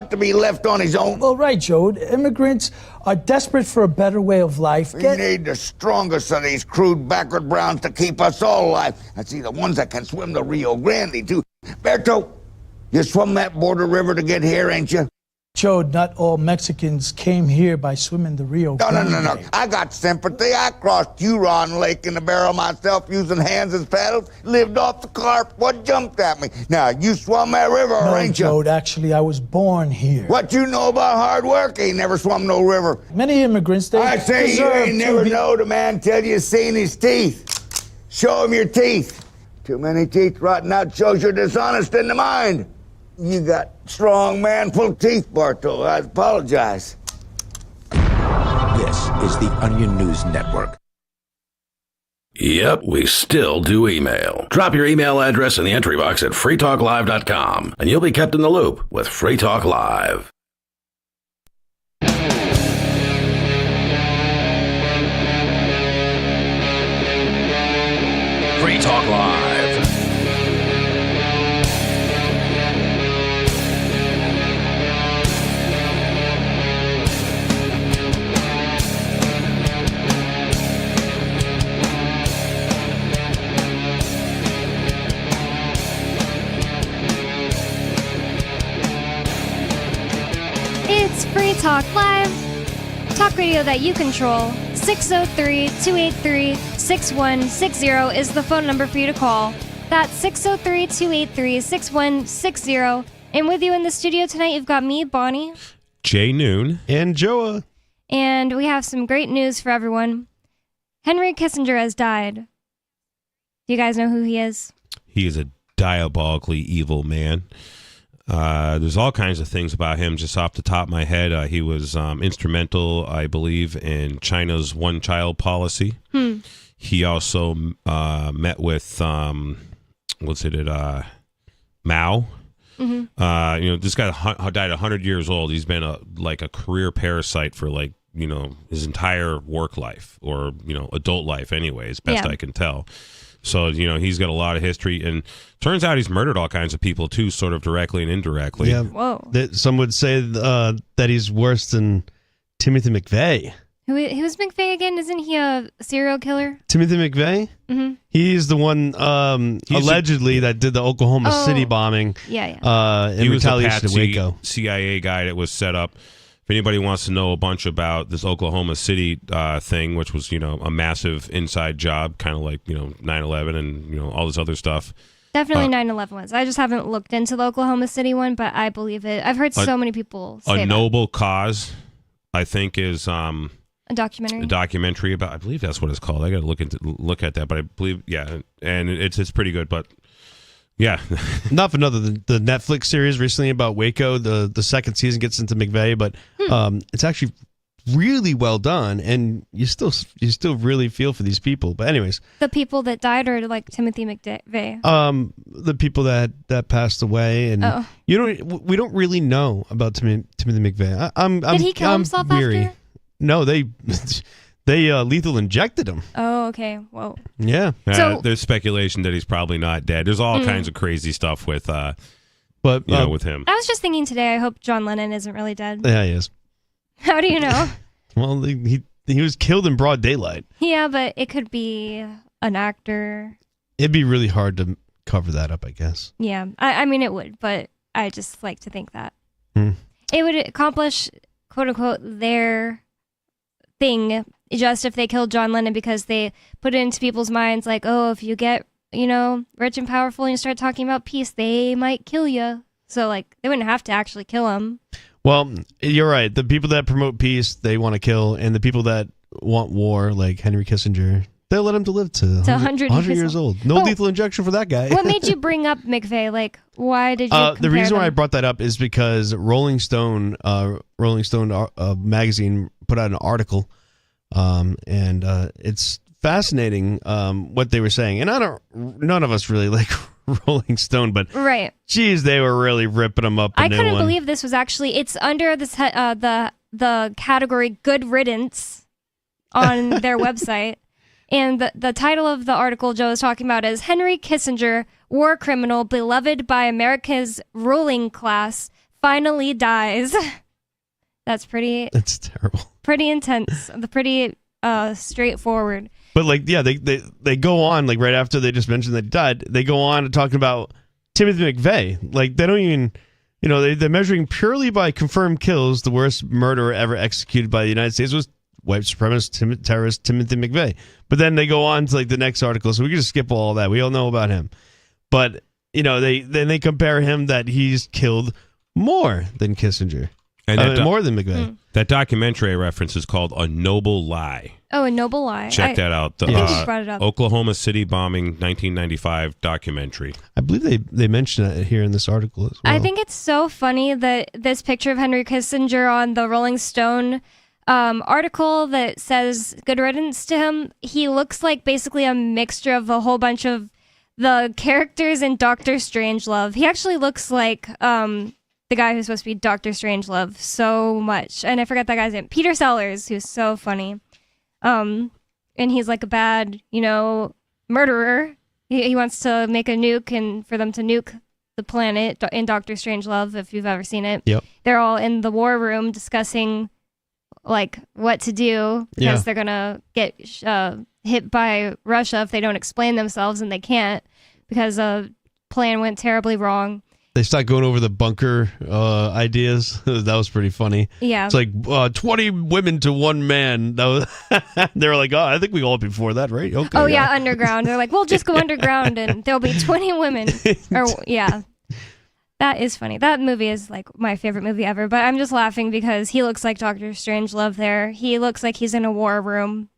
to be left on his own. Well, right, Joe. Immigrants are desperate for a better way of life. We need the strongest of these crude backward browns to keep us all alive. I see the ones that can swim the Rio Grande, too. Berto, you swum that border river to get here, ain't you? Joe, not all Mexicans came here by swimming the Rio Grande. No. I got sympathy. I crossed Huron Lake in a barrel myself using hands as paddles. Lived off the carp. What jumped at me? Now, you swum that river, No, ain't you? Joe, actually, I was born here. What you know about hard work? Ain't never swum no river. Many immigrants, they I say you deserve ain't to never be- knowed a man till you seen his teeth. Show him your teeth. Too many teeth rotting out shows you're dishonest in the mind. You got strong manful teeth, Bartol. I apologize. This is the Onion News Network. Yep, we still do email. Drop your email address in the entry box at freetalklive.com, and you'll be kept in the loop with Free Talk Live. Free Talk Live. It's Free Talk Live. Talk radio that you control. 603-283-6160 is the phone number for you to call. That's 603-283-6160. And with you in the studio tonight, you've got me, Bonnie. Jay Noon. And Joa. And we have some great news for everyone. Henry Kissinger has died. Do you guys know who he is? He is a diabolically evil man. There's all kinds of things about him just off the top of my head. He was instrumental, I believe, in China's one-child policy. He also met with, Mao. Mm-hmm. This guy died 100 years old. He's been a career parasite for his entire work life or, adult life anyway, as best I can tell. So, he's got a lot of history, and turns out he's murdered all kinds of people, too, sort of directly and indirectly. Yeah. Whoa. Some would say that he's worse than Timothy McVeigh. Who's McVeigh again? Isn't he a serial killer? Timothy McVeigh? Mm-hmm. He's the one allegedly that did the Oklahoma City bombing. Yeah. In retaliation to Waco. CIA guy that was set up. If anybody wants to know a bunch about this Oklahoma City thing, which was, a massive inside job, kind of like, 9/11 and, all this other stuff. Definitely 9/11 was. I just haven't looked into the Oklahoma City one, but I believe it. I've heard so many people say A Noble Cause, I think, is a documentary. A documentary about, I believe that's what it's called. I got to look at that, but I believe, yeah, and it's pretty good, but yeah. Not for nothing, the Netflix series recently about Waco, the second season gets into McVeigh, but it's actually really well done, and you still really feel for these people. But anyways, the people that died, or like Timothy McVeigh? The people that passed away, and we don't really know about Timothy McVeigh. Did he kill himself weary. after? No, they lethal injected him. Oh, okay. Whoa. Yeah. So there's speculation that he's probably not dead. There's all kinds of crazy stuff with with him. I was just thinking today, I hope John Lennon isn't really dead. Yeah, he is. How do you know? Well, he was killed in broad daylight. Yeah, but it could be an actor. It'd be really hard to cover that up, I guess. Yeah. I mean, it would, but I just like to think that. It would accomplish, quote unquote, their thing just if they killed John Lennon, because they put it into people's minds like, oh, if you get, rich and powerful and you start talking about peace, they might kill you. So, they wouldn't have to actually kill him. Well, you're right. The people that promote peace, they want to kill, and the people that want war, like Henry Kissinger, they'll let him to live to 100 years old. No lethal injection for that guy. What made you bring up McVeigh? Why did you the reason them? why I brought that up is because Rolling Stone magazine put out an article, and it's fascinating what they were saying. And none of us really like Rolling Stone, but right. Geez, they were really ripping them up. I couldn't believe this was actually, it's under this the category Good Riddance on their website. And the title of the article Joe is talking about is Henry Kissinger, war criminal, beloved by America's ruling class, finally dies. That's pretty terrible. pretty intense. Pretty straightforward. But like, yeah, they go on, like right after they just mentioned that he died, they go on to talking about Timothy McVeigh. Like they don't even, they're measuring purely by confirmed kills. The worst murderer ever executed by the United States was white supremacist terrorist Timothy McVeigh. But then they go on to like the next article, so we can just skip all that. We all know about him. But they compare him that he's killed more than Kissinger, and more than McVeigh. That documentary I reference is called A Noble Lie. Oh, A Noble Lie. Check that out. The I think you brought it up. Oklahoma City bombing, 1995 documentary. I believe they mention it here in this article as well. I think it's so funny that this picture of Henry Kissinger on the Rolling Stone article that says good riddance to him, he looks like basically a mixture of a whole bunch of the characters in Doctor Strangelove. He actually looks like the guy who's supposed to be Doctor Strangelove so much. And I forgot that guy's name. Peter Sellers, who's so funny. And he's like a bad, murderer. He wants to make a nuke and for them to nuke the planet in Doctor Strangelove, if you've ever seen it. Yep. They're all in the war room discussing like what to do because they're going to get hit by Russia if they don't explain themselves, and they can't because a plan went terribly wrong. They start going over the bunker ideas. That was pretty funny. Yeah. It's like 20 women to one man. That was they were like, oh, I think we all before that, right? Okay. Oh, yeah, underground. They're like, we'll just go underground and there'll be 20 women. Yeah. That is funny. That movie is like my favorite movie ever, but I'm just laughing because he looks like Doctor Strangelove there. He looks like he's in a war room.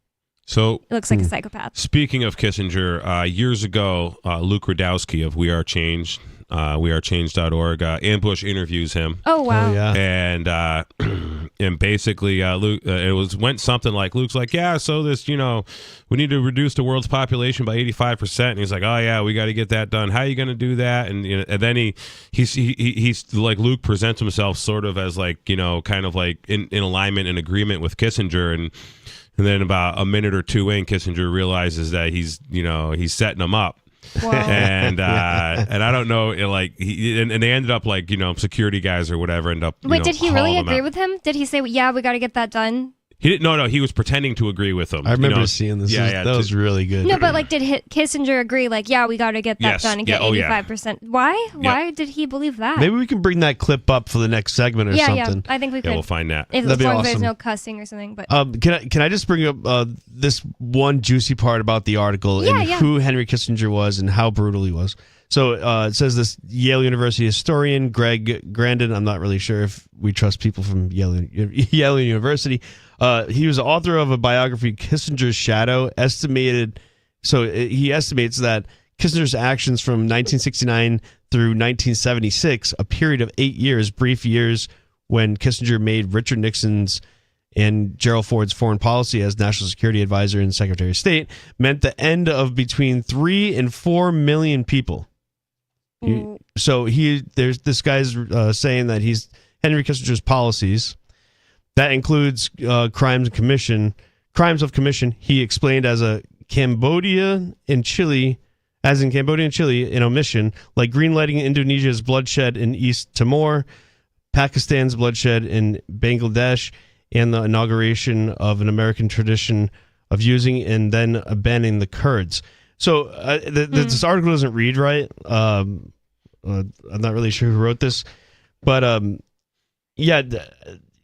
So It looks like a psychopath. Speaking of Kissinger, years ago, Luke Rudowski of We Are Changed, wearechange.org, Ambush interviews him. Oh, wow. Oh, yeah. And basically, Luke, went something like, Luke's like, yeah, so this, we need to reduce the world's population by 85%. And he's like, oh yeah, we got to get that done. How are you going to do that? And and then he's like, Luke presents himself sort of as like, kind of like in alignment and agreement with Kissinger. And then about a minute or two in, Kissinger realizes that he's setting him up. Wow. And I don't know, like and they ended up like security guys or whatever end up. Wait, did he really hauling him agree out. with him? Did he say, yeah, we got to get that done? He didn't. No, he was pretending to agree with him. I remember seeing this. Yeah, That was really good. No, but like, did Kissinger agree? Like, yeah, we got to get that Yes. done and Yeah, get oh, yeah. 85%. Why? Why did he believe that? Maybe we can bring that clip up for the next segment or yeah, something. I think we could. Yeah, we'll find that. If, That'd as be long as there's awesome. no cussing or something. But Can I just bring up this one juicy part about the article and who Henry Kissinger was and how brutal he was? So it says this Yale University historian, Greg Grandin. I'm not really sure if we trust people from Yale University. He was the author of a biography, Kissinger's Shadow. He estimates that Kissinger's actions from 1969 through 1976, a period of 8 years, brief years, when Kissinger made Richard Nixon's and Gerald Ford's foreign policy as National Security Advisor and Secretary of State, meant the end of between 3 and 4 million people. So there's this guy's saying that he's Henry Kissinger's policies. That includes crimes of commission. He explained as in Cambodia and Chile, in omission, like greenlighting Indonesia's bloodshed in East Timor, Pakistan's bloodshed in Bangladesh, and the inauguration of an American tradition of using and then abandoning the Kurds. So this article doesn't read right. I'm not really sure who wrote this, but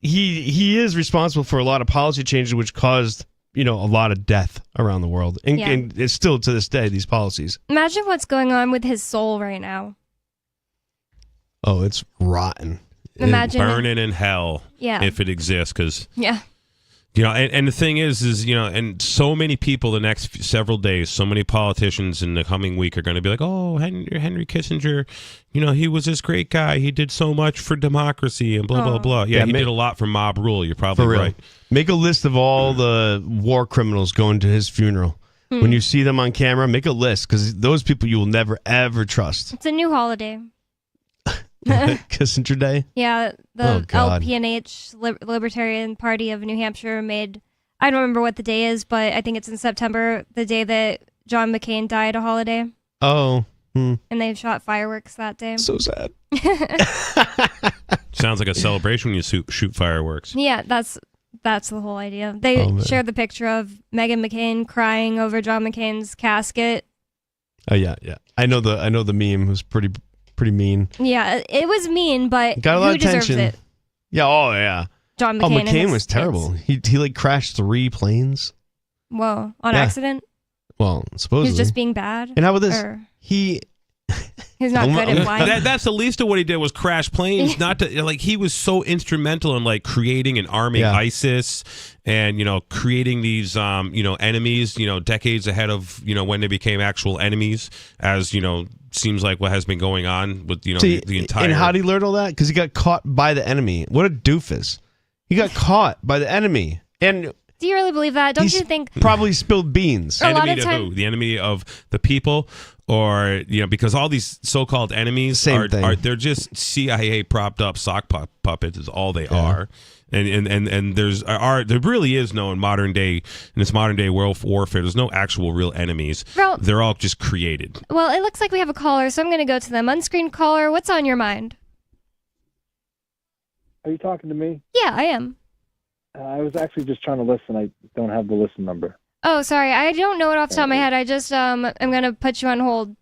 he is responsible for a lot of policy changes which caused a lot of death around the world, and it's still to this day these policies. imagine what's going on with his soul right now. Oh, it's rotten. Imagine Burning in hell, if it exists, because Yeah. And the thing is and so many people the next several days, so many politicians in the coming week are going to be like, oh, Henry Kissinger, he was this great guy. He did so much for democracy and blah, blah, blah. Yeah, he did a lot for mob rule. You're probably right. Make a list of all the war criminals going to his funeral. When you see them on camera, make a list, because those people you will never, ever trust. It's a new holiday. Kissinger Day? Yeah, the God. LPNH, Libertarian Party of New Hampshire, made, I don't remember what the day is, but I think it's in September, the day that John McCain died, a holiday. Oh. And they shot fireworks that day. So sad. Sounds like a celebration when you shoot fireworks. Yeah, that's the whole idea. They shared the picture of Meghan McCain crying over John McCain's casket. Oh yeah. I know the meme was pretty mean. Yeah, it was mean, but Got a lot who of deserves attention. it? Yeah. Oh yeah. John McCain. Oh, and McCain his was terrible. kids. He like crashed 3 planes. Whoa, on Yeah. accident? Well, supposedly. He's just being bad? And how about this? Or He he's not good at flying? That's the least of what he did was crash planes. Not to like he was so instrumental in like creating and arming ISIS, and creating these enemies. Decades ahead of when they became actual enemies. As seems like what has been going on with See, the entire. And how did he learn all that? Because he got caught by the enemy. What a doofus! He got caught by the enemy, and Do you really believe that? Don't he's you think probably spilled beans? A lot enemy of to time- who? The enemy of the people, or because all these so-called enemies Same thing. they're just CIA propped up sock puppets is all they are. And there really is no in this modern day world warfare. There's no actual real enemies. Well- They're all just created. Well, it looks like we have a caller, so I'm going to go to them. Unscreened caller, what's on your mind? Are you talking to me? Yeah, I am. I was actually just trying to listen. I don't have the listen number. Oh, sorry. I don't know it off the top of my head. I just I'm going to put you on hold.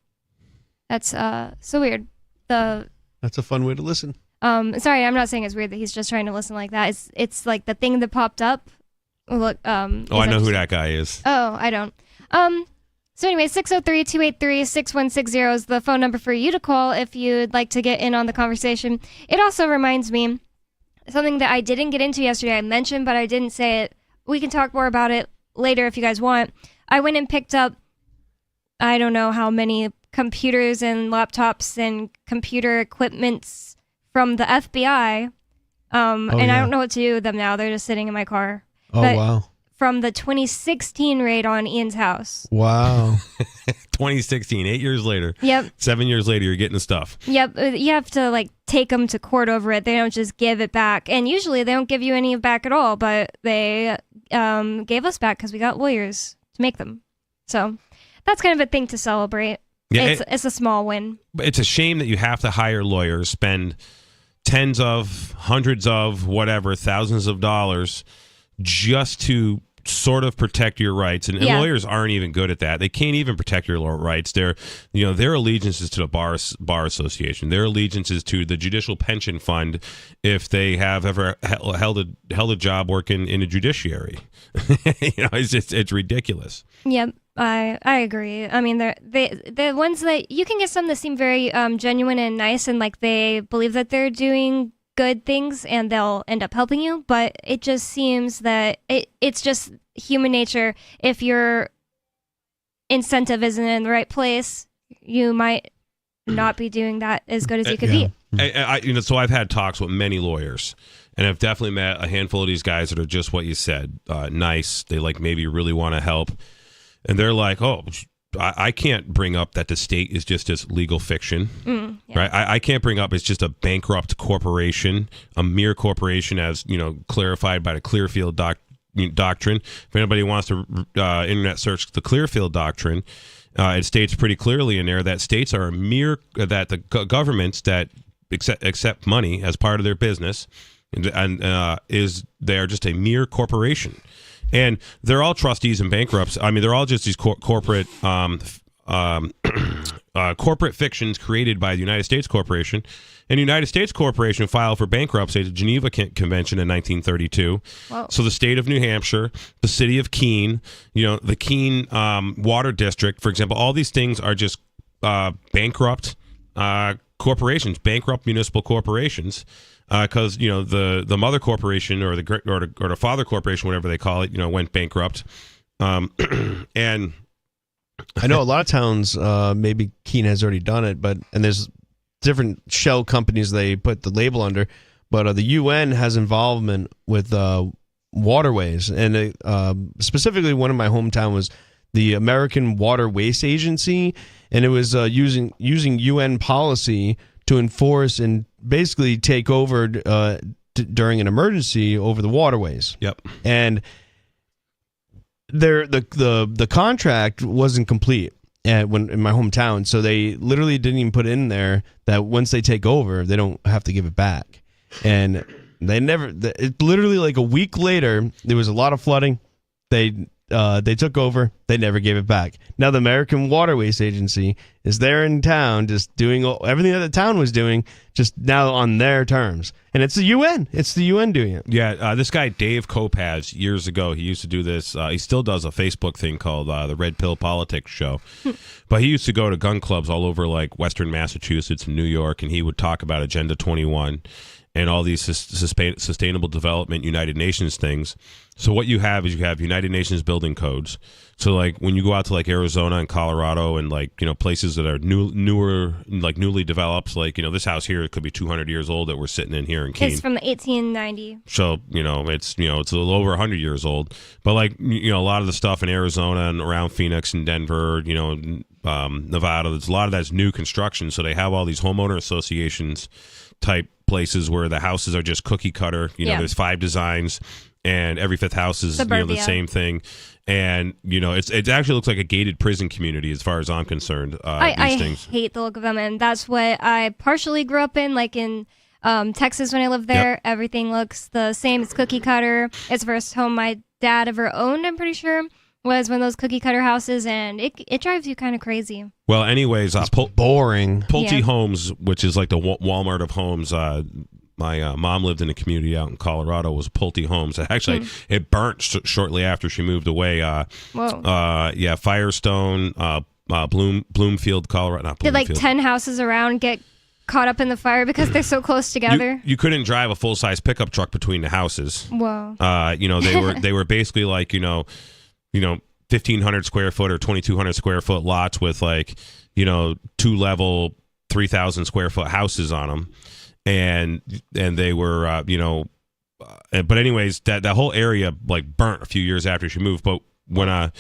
That's so weird. That's a fun way to listen. Sorry, I'm not saying it's weird that he's just trying to listen like that. It's like the thing that popped up. Look, I know who that guy is. Oh, I don't. So anyway, 603-283-6160 is the phone number for you to call if you'd like to get in on the conversation. It also reminds me something that I didn't get into yesterday. I mentioned, but I didn't say it. We can talk more about it later if you guys want. I went and picked up, I don't know how many computers and laptops and computer equipments from the FBI. And I don't know what to do with them now. They're just sitting in my car. Oh, But wow. From the 2016 raid on Ian's house. Wow. 2016, 8 years later. Yep. 7 years later, you're getting stuff. Yep. You have to like take them to court over it. They don't just give it back. And usually they don't give you any back at all, but they gave us back because we got lawyers to make them. So that's kind of a thing to celebrate. Yeah, it's a small win. It's a shame that you have to hire lawyers, spend tens of, hundreds of, whatever, thousands of dollars just to sort of protect your rights. And lawyers aren't even good at that. They can't even protect your rights. Their allegiance is to the bar association. Their allegiance is to the judicial pension fund if they have ever held a job working in a judiciary. It's ridiculous. Yep. I agree. I mean, the ones that you can get some that seem very genuine and nice, and like they believe that they're doing good things and they'll end up helping you. But it just seems that it's just human nature. If your incentive isn't in the right place, you might not be doing that as good as you could be. So I've had talks with many lawyers, and I've definitely met a handful of these guys that are just what you said, nice. They like maybe really want to help. And they're like, oh, I can't bring up that the state is just as legal fiction, right? I can't bring up it's just a bankrupt corporation, a mere corporation as, clarified by the Clearfield Doctrine. If anybody wants to internet search the Clearfield Doctrine, it states pretty clearly in there that states are that the governments that accept money as part of their business and they are just a mere corporation. And they're all trustees and bankrupts. I mean, they're all just these corporate corporate fictions created by the United States Corporation. And the United States Corporation filed for bankruptcy at the Geneva Convention in 1932. Wow. So the state of New Hampshire, the city of Keene, the Keene Water District, for example, all these things are just bankrupt corporations, bankrupt municipal corporations. Because the mother corporation or the father corporation, whatever they call it, went bankrupt, and I know a lot of towns, maybe Keene has already done it, and there's different shell companies they put the label under, but the UN has involvement with waterways, and specifically one in my hometown was the American Water Waste Agency, and it was using UN policy to enforce and basically take over during an emergency over the waterways. Yep. And the contract wasn't complete in my hometown, so they literally didn't even put in there that once they take over, they don't have to give it back. and it literally like a week later, there was a lot of flooding. They took over. They never gave it back. Now the American Waterways Agency is there in town, just doing everything that the town was doing, just now on their terms. And it's the UN. It's the UN doing it. Yeah, this guy Dave Kopaz, years ago, he used to do this. He still does a Facebook thing called the Red Pill Politics Show. But he used to go to gun clubs all over like Western Massachusetts and New York, and he would talk about Agenda 21 and all these sustainable development United Nations things. So what you have is United Nations building codes. So like when you go out to like Arizona and Colorado and like, you know, places that are newer, like newly developed, like, you know, this house here, it could be 200 years old that we're sitting in here in Keene. It's from 1890. So, it's a little over 100 years old. But like, you know, a lot of the stuff in Arizona and around Phoenix and Denver, you know, Nevada, there's a lot of that's new construction. So they have all these homeowner associations type places where the houses are just cookie cutter. You know, there's 5 designs and every 5th house is the same thing. And, you know, it actually looks like a gated prison community as far as I'm concerned. I hate the look of them. And that's what I partially grew up in, like in Texas when I lived there. Yep. Everything looks the same. It's cookie cutter. It's the first home my dad ever owned, I'm pretty sure, was one of those cookie cutter houses. And it drives you kind of crazy. Well, anyways, boring. Pulte Homes, which is like the Walmart of homes. My mom lived in a community out in Colorado. Was Pulte Homes. Actually, it burnt shortly after she moved away. Firestone, Bloomfield, Colorado. Not Bloomfield. Did like 10 houses around get caught up in the fire because they're so close together? You couldn't drive a full size pickup truck between the houses. Whoa. They were basically like 1,500 square foot or 2,200 square foot lots with like 2-level 3,000 square foot houses on them. And they were, but anyways, that whole area like burnt a few years after she moved. But when I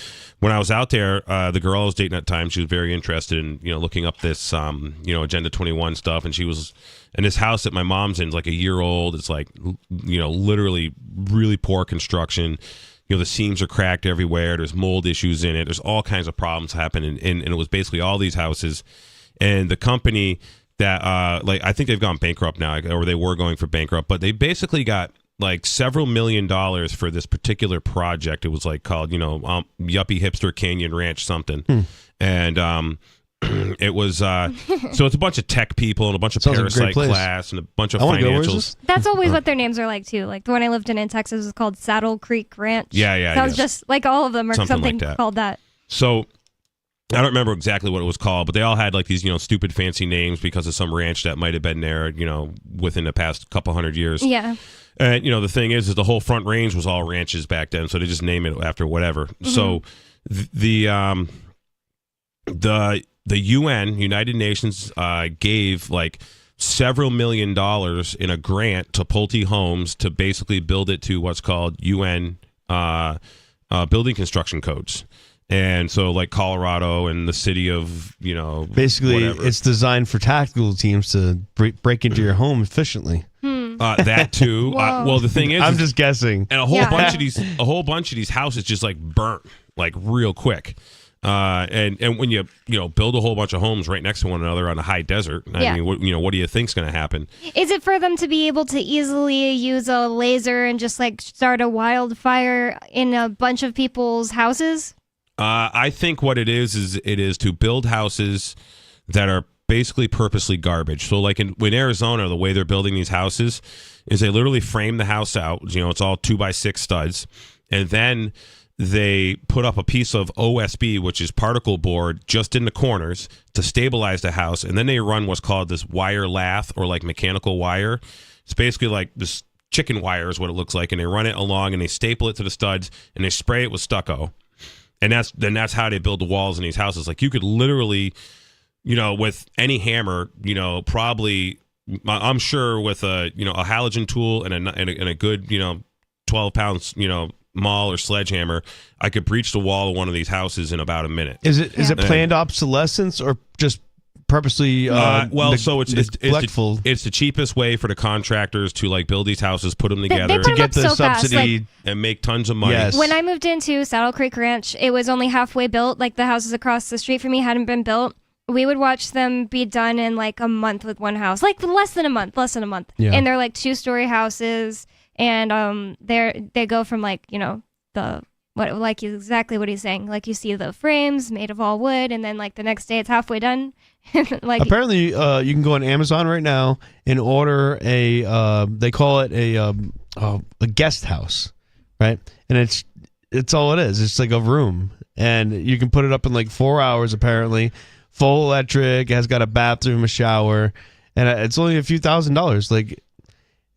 was out there, the girl I was dating at the time, she was very interested in, looking up this, Agenda 21 stuff. And she was, and this house that my mom's in is like a year old. It's like, literally really poor construction. The seams are cracked everywhere. There's mold issues in it. There's all kinds of problems happening. And it was basically all these houses. And the company that I think they've gone bankrupt now, or they were going for bankrupt, but they basically got like several $1 million for this particular project. It was like called Yuppie Hipster Canyon Ranch something. And it was so it's a bunch of tech people and a bunch of parasite class and a bunch of financials. That's always what their names are like too. Like the one I lived in Texas was called Saddle Creek Ranch. Sounds just like all of them are something like called that. So I don't remember exactly what it was called, but they all had like these, stupid fancy names because of some ranch that might have been there, within the past couple hundred years. Yeah. And, the thing is the whole Front Range was all ranches back then, so they just name it after whatever. Mm-hmm. So the UN, United Nations, gave like several $1 million in a grant to Pulte Homes to basically build it to what's called UN building construction codes. And so, like Colorado and the city of, basically, whatever. It's designed for tactical teams to break into your home efficiently. That too. Well, the thing is, I'm just guessing. And a whole bunch of these houses just like burnt like real quick. And when you build a whole bunch of homes right next to one another on a high desert, I mean, what do you think's going to happen? Is it for them to be able to easily use a laser and just like start a wildfire in a bunch of people's houses? I think what it is to build houses that are basically purposely garbage. So like in Arizona, the way they're building these houses is they literally frame the house out. It's all 2x6 studs. And then they put up a piece of OSB, which is particle board, just in the corners to stabilize the house. And then they run what's called this wire lath or like mechanical wire. It's basically like this chicken wire is what it looks like. And they run it along and they staple it to the studs and they spray it with stucco. And that's how they build the walls in these houses. Like you could literally, with any hammer, probably, I'm sure with a halogen tool and a good, 12 pounds, maul or sledgehammer, I could breach the wall of one of these houses in about a minute. Is it planned obsolescence or just purposely neglectful? It's the cheapest way for the contractors to like build these houses, put them together, they put to get the so subsidy fast, and make tons of money. Yes. When I moved into Saddle Creek Ranch, it was only halfway built. Like the houses across the street from me hadn't been built. we would watch them be done in like a month with one house, like less than a month. Yeah. And they're like 2-story houses, and they go from like, you know, like exactly what he's saying. Like you see the frames made of all wood, and then like the next day it's halfway done. Like apparently, you can go on Amazon right now and order they call it a guest house, right? And it's all it is. It's like a room, and you can put it up in like 4 hours. Apparently, full electric. It has got a bathroom, a shower, and it's only a few $1,000s. Like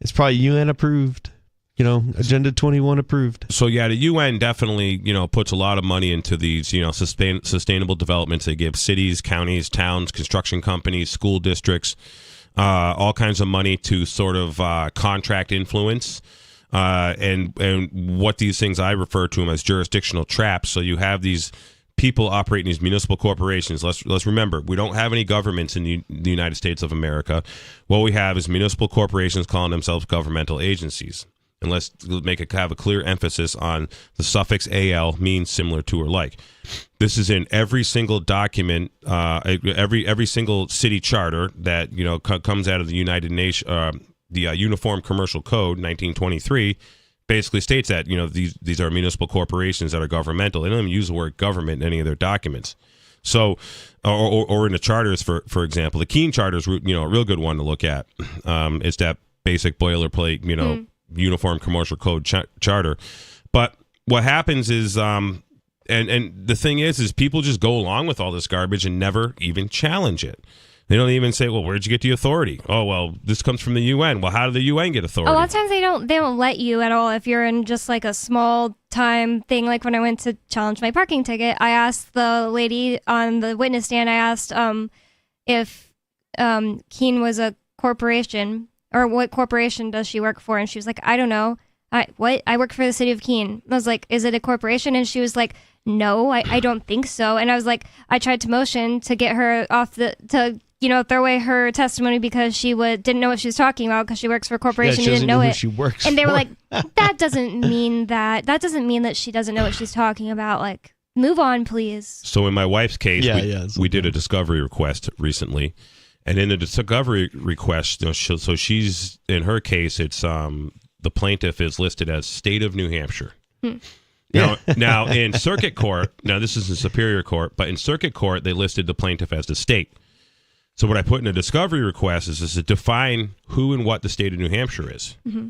it's probably UN approved. You know, Agenda 21 approved. So yeah, the UN definitely, you know, puts a lot of money into these, you know, sustainable developments. They give cities, counties, towns, construction companies, school districts, all kinds of money to sort of contract influence. And what these things, I refer to them as jurisdictional traps. So you have these people operating these municipal corporations. Let's remember, we don't have any governments in the United States of America. What we have is municipal corporations calling themselves governmental agencies. And let's have a clear emphasis on the suffix AL means similar to or like. This is in every single document, every single city charter that, you know, comes out of the United Nations, the Uniform Commercial Code 1923, basically states that, you know, these are municipal corporations that are governmental. They don't even use the word government in any of their documents. So, or in the charters, for example, the Keene Charter is, you know, a real good one to look at. It's that basic boilerplate, you know. Uniform Commercial Code charter. But what happens is and the thing is people just go along with all this garbage and never even challenge it. They don't even say, well, where'd you get the authority? Oh, well, this comes from the UN. Well, how did the UN get authority? a lot of times they don't let you at all if you're in just like a small time thing. Like when I went to challenge my parking ticket, I asked the lady on the witness stand, I asked if Keene was a corporation, or what corporation does she work for? And she was like, I don't know. I work for the city of Keene. I was like, is it a corporation? And she was like, no, I don't think so. And I was like, I tried to motion to get her off to throw away her testimony because she didn't know what she was talking about because she works for a corporation. Yeah, she didn't know who it. she works and they for. were like, that doesn't mean that she doesn't know what she's talking about. Like, move on, please. So in my wife's case, it's we did a discovery request recently. And in the discovery request, you know, so she's, in her case, it's the plaintiff is listed as State of New Hampshire. Now in circuit court, now this is in Superior Court, but in circuit court they listed the plaintiff as the state. So what I put in a discovery request is to define who and what the state of New Hampshire is. Mm-hmm.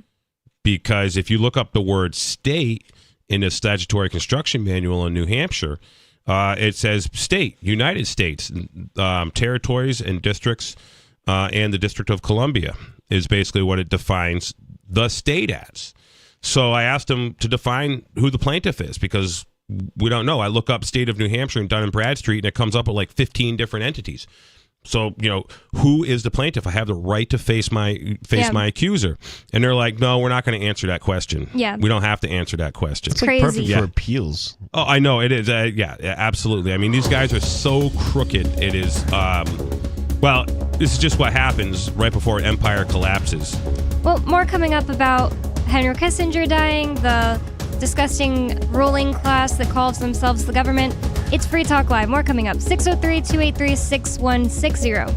Because if you look up the word state in the statutory construction manual in New Hampshire, it says state, United States, territories and districts, and the District of Columbia is basically what it defines the state as. So I asked him to define who the plaintiff is because we don't know. I look up state of New Hampshire and Dun & Bradstreet and it comes up with like 15 different entities. So, you know, who is the plaintiff? I have the right to face my accuser. And they're like, no, we're not going to answer that question. Yeah. We don't have to answer that question. It's like perfect for appeals. Oh, I know. It is. Yeah, absolutely. I mean, these guys are so crooked. It is, well, this is just what happens right before an empire collapses. Well, more coming up about Henry Kissinger dying, the disgusting ruling class that calls themselves the government. It's Free Talk Live. More coming up. 603-283-6160.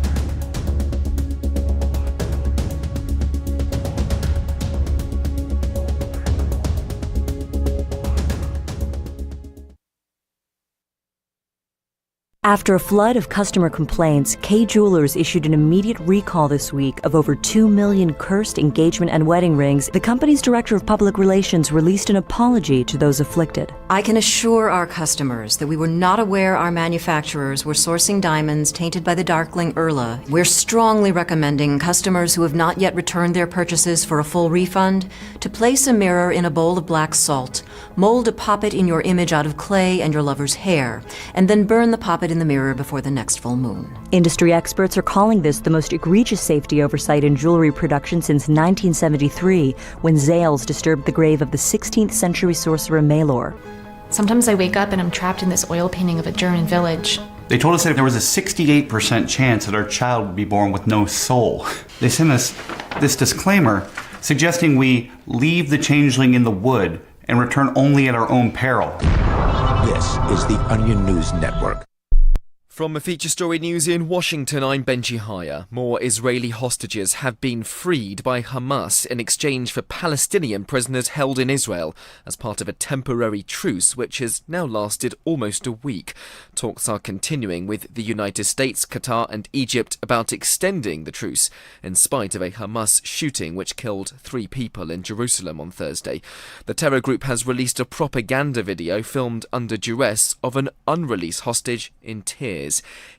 After a flood of customer complaints, Kay Jewelers issued an immediate recall this week of over 2 million cursed engagement and wedding rings. The company's director of public relations released an apology to those afflicted. I can assure our customers that we were not aware our manufacturers were sourcing diamonds tainted by the Darkling Urla. We're strongly recommending customers who have not yet returned their purchases for a full refund to place a mirror in a bowl of black salt, mold a poppet in your image out of clay and your lover's hair, and then burn the poppet in the mirror before the next full moon. Industry experts are calling this the most egregious safety oversight in jewelry production since 1973, when Zales disturbed the grave of the 16th century sorcerer Maelor. Sometimes I wake up and I'm trapped in this oil painting of a German village. They told us that there was a 68% chance that our child would be born with no soul. They sent us this disclaimer suggesting we leave the changeling in the wood and return only at our own peril. This is the Onion News Network. From a Feature Story News in Washington, I'm Benji Haya. More Israeli hostages have been freed by Hamas in exchange for Palestinian prisoners held in Israel as part of a temporary truce which has now lasted almost a week. Talks are continuing with the United States, Qatar and Egypt about extending the truce in spite of a Hamas shooting which killed 3 people in Jerusalem on Thursday. The terror group has released a propaganda video filmed under duress of an unreleased hostage in tears.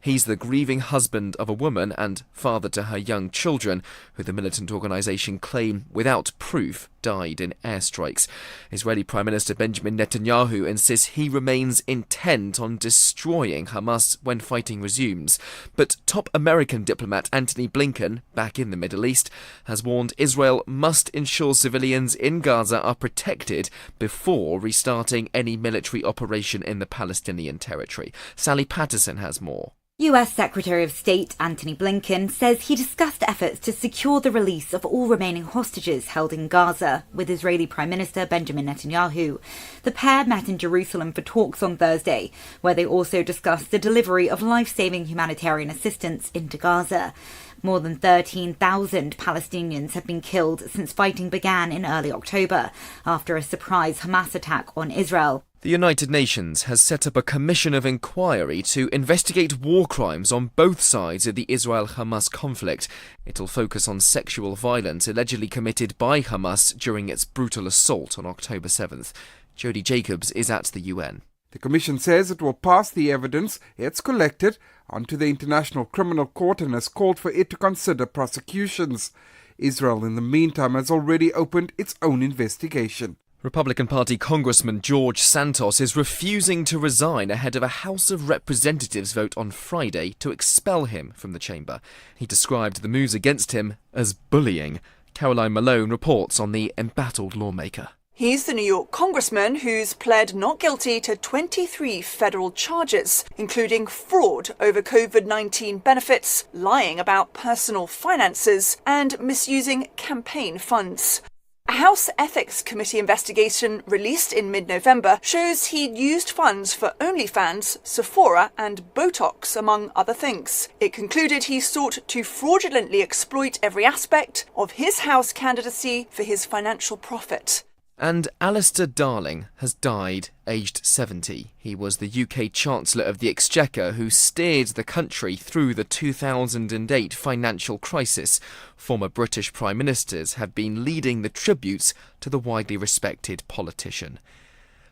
He's the grieving husband of a woman and father to her young children, who the militant organisation claim, without proof, died in airstrikes. Israeli Prime Minister Benjamin Netanyahu insists he remains intent on destroying Hamas when fighting resumes. But top American diplomat Antony Blinken, back in the Middle East, has warned Israel must ensure civilians in Gaza are protected before restarting any military operation in the Palestinian territory. Sally Patterson has more. US Secretary of State Antony Blinken says he discussed efforts to secure the release of all remaining hostages held in Gaza with Israeli Prime Minister Benjamin Netanyahu. The pair met in Jerusalem for talks on Thursday, where they also discussed the delivery of life-saving humanitarian assistance into Gaza. More than 13,000 Palestinians have been killed since fighting began in early October after a surprise Hamas attack on Israel. The United Nations has set up a commission of inquiry to investigate war crimes on both sides of the Israel-Hamas conflict. It'll focus on sexual violence allegedly committed by Hamas during its brutal assault on October 7th. Jody Jacobs is at the UN. The Commission says it will pass the evidence it's collected onto the International Criminal Court and has called for it to consider prosecutions. Israel, in the meantime, has already opened its own investigation. Republican Party Congressman George Santos is refusing to resign ahead of a House of Representatives vote on Friday to expel him from the chamber. He described the moves against him as bullying. Caroline Malone reports on the embattled lawmaker. He's the New York congressman who's pled not guilty to 23 federal charges, including fraud over COVID-19 benefits, lying about personal finances, and misusing campaign funds. A House Ethics Committee investigation released in mid-November shows he'd used funds for OnlyFans, Sephora and Botox, among other things. It concluded he sought to fraudulently exploit every aspect of his House candidacy for his financial profit. And Alistair Darling has died, aged 70. He was the UK Chancellor of the Exchequer who steered the country through the 2008 financial crisis. Former British Prime Ministers have been leading the tributes to the widely respected politician.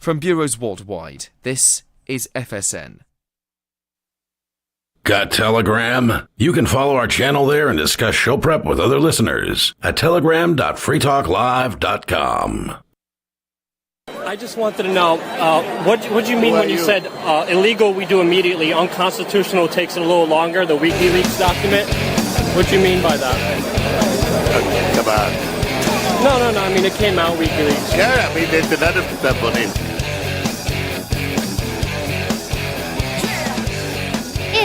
From bureaus worldwide, this is FSN. Got Telegram? You can follow our channel there and discuss show prep with other listeners at telegram.freetalklive.com. I just wanted to know, what do you mean when you said illegal we do immediately, unconstitutional takes a little longer, the WikiLeaks document? What do you mean by that? Come on. No, I mean it came out WikiLeaks. Yeah, I mean there's another stuff on it.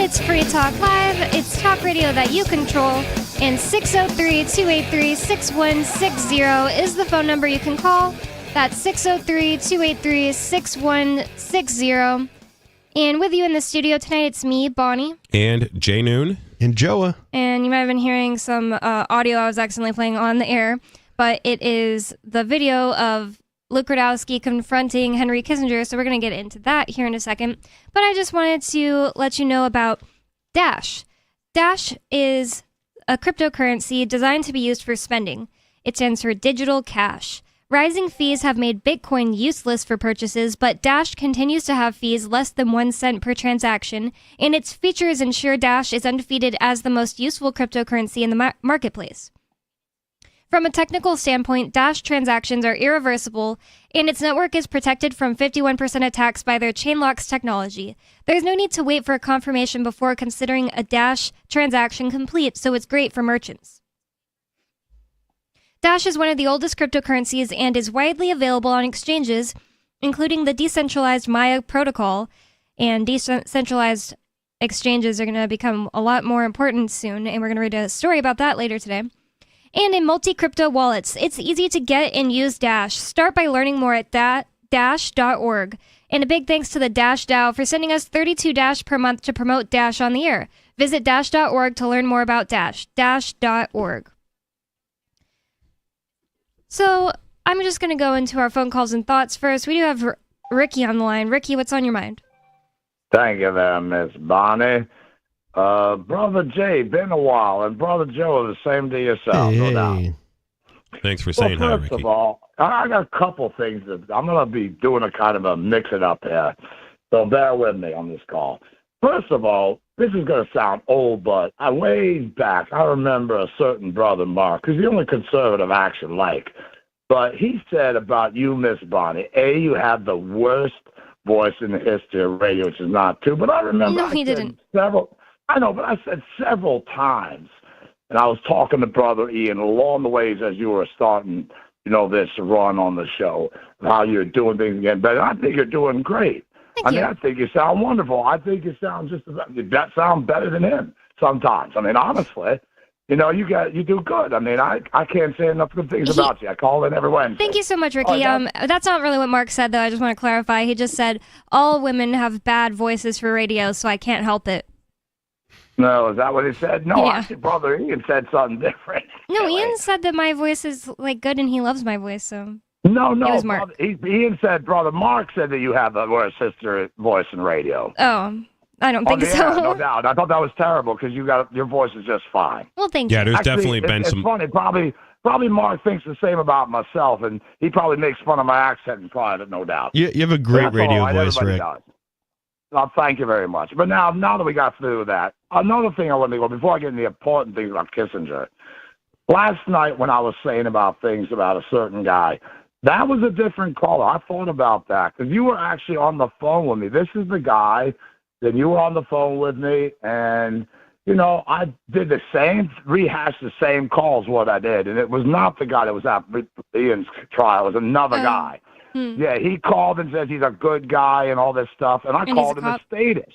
It's Free Talk Live. It's talk radio that you control. And 603-283-6160 is the phone number you can call. That's 603-283-6160. And with you in the studio tonight, it's me, Bonnie. And Jay Noon. And Joa. And you might have been hearing some audio I was accidentally playing on the air, but it is the video of Luke Rudkowski confronting Henry Kissinger, so we're going to get into that here in a second. But I just wanted to let you know about Dash. Dash is a cryptocurrency designed to be used for spending. It stands for digital cash. Rising fees have made Bitcoin useless for purchases, but Dash continues to have fees less than 1 cent per transaction, and its features ensure Dash is undefeated as the most useful cryptocurrency in the marketplace. From a technical standpoint, Dash transactions are irreversible, and its network is protected from 51% attacks by their Chainlocks technology. There's no need to wait for a confirmation before considering a Dash transaction complete, so it's great for merchants. Dash is one of the oldest cryptocurrencies and is widely available on exchanges, including the decentralized Maya protocol, and decentralized exchanges are going to become a lot more important soon, and we're going to read a story about that later today. And in multi-crypto wallets, it's easy to get and use Dash. Start by learning more at dash.org. And a big thanks to the Dash DAO for sending us 32 Dash per month to promote Dash on the air. Visit dash.org to learn more about Dash. Dash.org. So I'm just going to go into our phone calls and thoughts first. We do have Ricky on the line. Ricky, what's on your mind? Thank you there, Miss Bonnie. Brother Jay, been a while, and Brother Joe, the same to yourself, no doubt. Thanks for saying hi, First Ricky. of all, I got a couple things that I'm going to be doing a kind of a mix-it-up here, so bear with me on this call. First of all, this is going to sound old, but way back, I remember a certain brother, Mark, who's the only conservative I actually like, but he said about you, Miss Bonnie, you have the worst voice in the history of radio, which is not true, but I remember No, he didn't. I know, but I said several times, and I was talking to Brother Ian along the ways as you were starting, this run on the show, how you're doing things again better. I think you're doing great. I think you sound wonderful. I think you sound that sound better than him sometimes. Honestly, you do good. I can't say enough good things about you. I call in every Wednesday. Thank you so much, Ricky. That's not really what Mark said, though. I just want to clarify. He just said all women have bad voices for radio, so I can't help it. No, is that what he said? No, Yeah. actually, Brother Ian said something different. No, Ian said that my voice is good and he loves my voice, so. No, It was Mark. Ian said, Brother Mark said that you have the worst sister voice in radio. Oh, I don't think yeah, so. no doubt. I thought that was terrible because your voice is just fine. Well, thank you. Yeah, there's Actually, definitely been it's some. funny. Probably Mark thinks the same about myself, and he probably makes fun of my accent in private, no doubt. You have a great That's radio all right. voice, Everybody Rick. does. Well, thank you very much. But now that we got through that, another thing I want to go before I get into the important things about Kissinger. Last night when I was saying about things about a certain guy, that was a different caller. I thought about that because you were actually on the phone with me. This is the guy. Then you were on the phone with me, and I did rehashed the same calls. What I did, and it was not the guy that was at Ian's trial. It was another guy. Yeah, he called and says he's a good guy and all this stuff, and I called him a statist.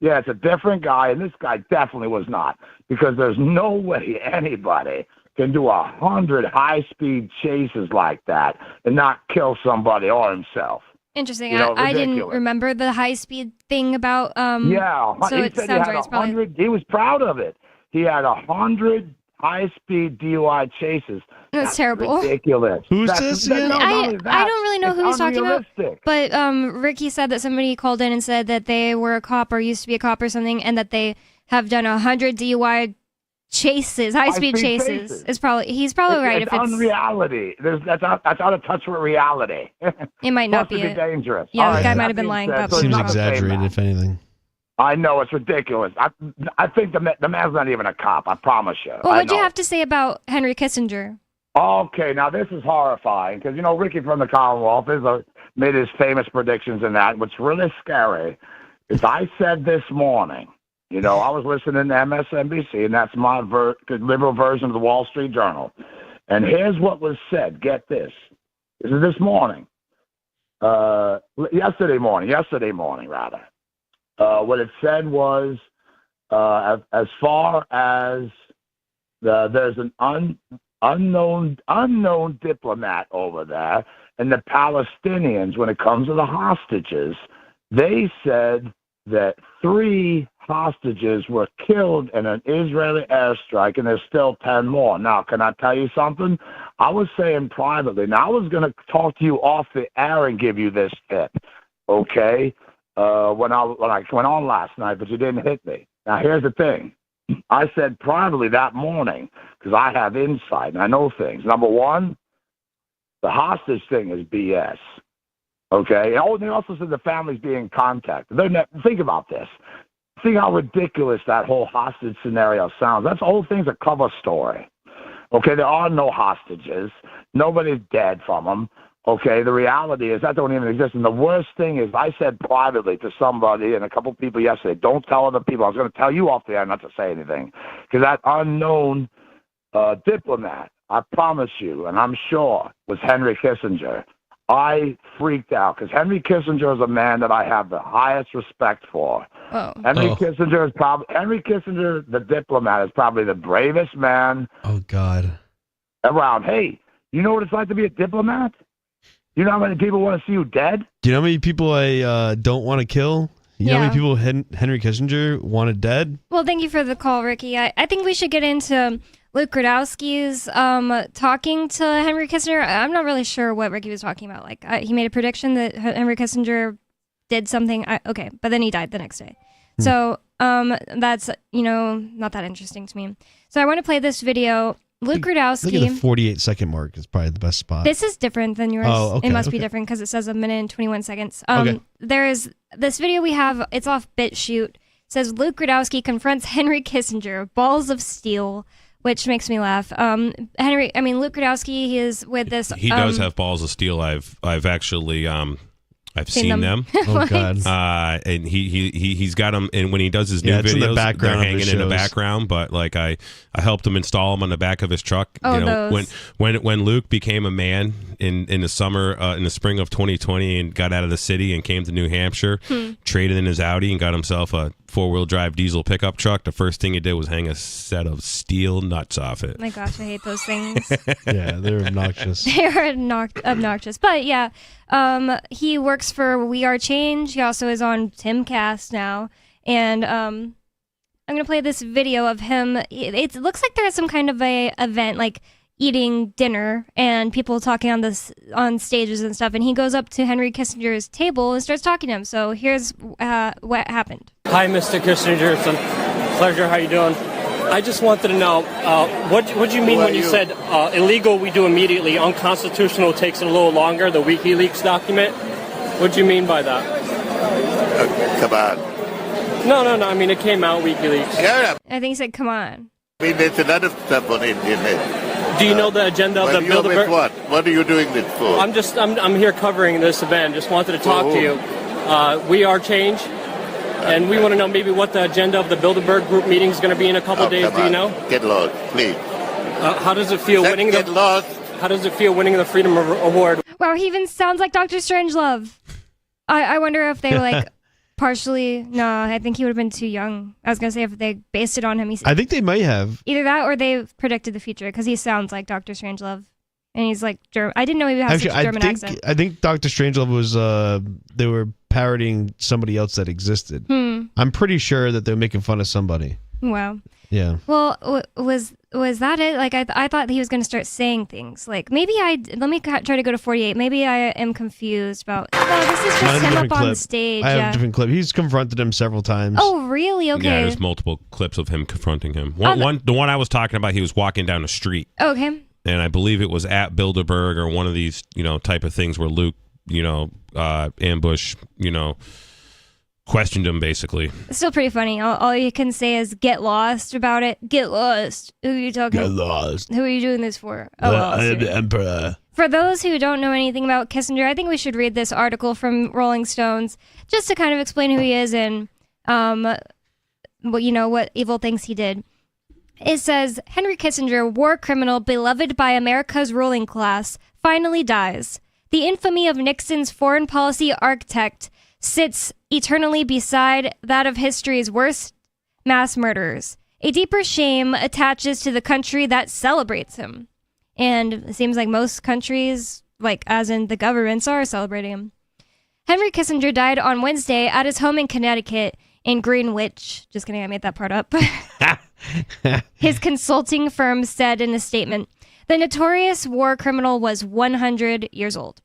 Yeah, it's a different guy, and this guy definitely was not, because there's no way anybody can do 100 high-speed chases like that and not kill somebody or himself. Interesting. I didn't ridiculous. remember the high-speed thing about, yeah, so he it said sounds he had right. It's probably 100. He was proud of it. He had 100 high-speed DUI chases. That's terrible. Ridiculous. Who's this again? I don't really know who he's talking about, unrealistic. but Ricky said that somebody called in and said that they were a cop or used to be a cop or something, and that they have done 100 DUI chases, high-speed chases. He's probably right. It's If it's unreality. That's out of touch with reality. it might not Plus, be it'd be dangerous. Yeah, All the right, guy might that have been being lying said, about so it's Seems not the same exaggerated, man. if anything. I know, it's ridiculous. I think the man's not even a cop. I promise you. Well, I what'd you know. have to say about Henry Kissinger? Okay, now this is horrifying because Ricky from the Commonwealth made his famous predictions in that. What's really scary is I said this morning. I was listening to MSNBC, and that's my liberal version of the Wall Street Journal. And here's what was said. Get this. This is this morning. Yesterday morning, rather. What it said was, as far as there's an unknown diplomat over there, and the Palestinians, when it comes to the hostages, they said that 3 hostages were killed in an Israeli airstrike, and there's still 10 more. Now, can I tell you something? I was saying privately. Now, I was going to talk to you off the air and give you this tip, okay? When I went on last night, but you didn't hit me. Now, here's the thing. I said privately that morning, because I have insight and I know things. Number one, the hostage thing is BS. Okay? And they also said the family's being contacted. Think about this. Think how ridiculous that whole hostage scenario sounds. That's the whole thing's a cover story. Okay? There are no hostages. Nobody's dead from them. Okay, the reality is that don't even exist. And the worst thing is I said privately to somebody and a couple people yesterday, don't tell other people. I was going to tell you off the air not to say anything. Because that unknown diplomat, I promise you, and I'm sure, was Henry Kissinger. I freaked out because Henry Kissinger is a man that I have the highest respect for. Oh. Henry Kissinger, the diplomat, is probably the bravest man Oh, God. around. Hey, you know what it's like to be a diplomat? You know how many people want to see you dead? Do you know how many people I don't want to kill? You know how many people Henry Kissinger wanted dead? Well, thank you for the call, Ricky. I think we should get into Luke Rudkowski's talking to Henry Kissinger. I'm not really sure what Ricky was talking about. Like, he made a prediction that Henry Kissinger did something. Okay, but then he died the next day. So that's, not that interesting to me. So I want to play this video. Luke Rudkowski. I think the 48-second mark is probably the best spot. This is different than yours. Oh, okay, it must be different because it says 1 minute and 21 seconds. Okay. There is this video we have. It's off BitChute. It says Luke Rudkowski confronts Henry Kissinger, balls of steel, which makes me laugh. Luke Rudkowski, he is with this. He does have balls of steel. I've actually I've seen them. Oh God! And he's got them. And when he does his new it's in the videos, background they're of his hanging in the shows. background. But like I helped him install them on the back of his truck. Oh, those. When Luke became a man in the summer in the spring of 2020 and got out of the city and came to New Hampshire, traded in his Audi and got himself a 4-wheel drive diesel pickup truck. The first thing he did was hang a set of steel nuts off it. My gosh, I hate those things. Yeah, they're obnoxious. They are obnoxious. But yeah, he works for We Are Change. He also is on Timcast now. And I'm going to play this video of him. It looks like there's some kind of a event, like eating dinner and people talking on stages and stuff. And he goes up to Henry Kissinger's table and starts talking to him. So here's what happened. Hi, Mr. Kissinger. It's a pleasure. How you doing? I just wanted to know, what do you mean when you said illegal we do immediately, unconstitutional takes a little longer, the WikiLeaks document? What do you mean by that? Come on. No. I mean, it came out, WikiLeaks. Yeah. I think he said, come on. I mean, there's another stuff on it. Do you know the agenda of the Bilderberg? What? What are you doing this for? I'm here covering this event. Just wanted to talk to you. We Are Change. And we want to know maybe what the agenda of the Bilderberg Group meeting is going to be in a couple days. Do you know? Get lost, please. How does it feel winning How does it feel winning the Freedom Award? Wow, he even sounds like Dr. Strangelove. I wonder if they like partially. No, I think he would have been too young. I was gonna say if they based it on him. I think they might have. Either that or they predicted the future because he sounds like Dr. Strangelove, and he's like German. I didn't know he had such a German accent. I think Dr. Strangelove was. They were parodying somebody else that existed. I'm pretty sure that they're making fun of somebody. Wow. Yeah. Well, was that it? Like I thought he was going to start saying things. Like maybe let me try to go to 48. Maybe I am confused about. Oh, this is just him up on stage. I have a different clip. He's confronted him several times. Oh, really? Okay. Yeah, there's multiple clips of him confronting him. The one I was talking about, he was walking down the street. Okay. And I believe it was at Bilderberg or one of these, type of things where Luke, ambush, questioned him basically. It's still pretty funny. All you can say is get lost about it. Get lost. Who are you talking? Get lost. Who are you doing this for? Oh, well, I am the emperor. For those who don't know anything about Kissinger, I think we should read this article from Rolling Stones just to kind of explain who he is and what evil things he did. It says, Henry Kissinger, war criminal beloved by America's ruling class, finally dies. The infamy of Nixon's foreign policy architect sits eternally beside that of history's worst mass murderers. A deeper shame attaches to the country that celebrates him. And it seems like most countries, like as in the governments, are celebrating him. Henry Kissinger died on Wednesday at his home in Connecticut in Greenwich. Just kidding, I made that part up. His consulting firm said in a statement, the notorious war criminal was 100 years old.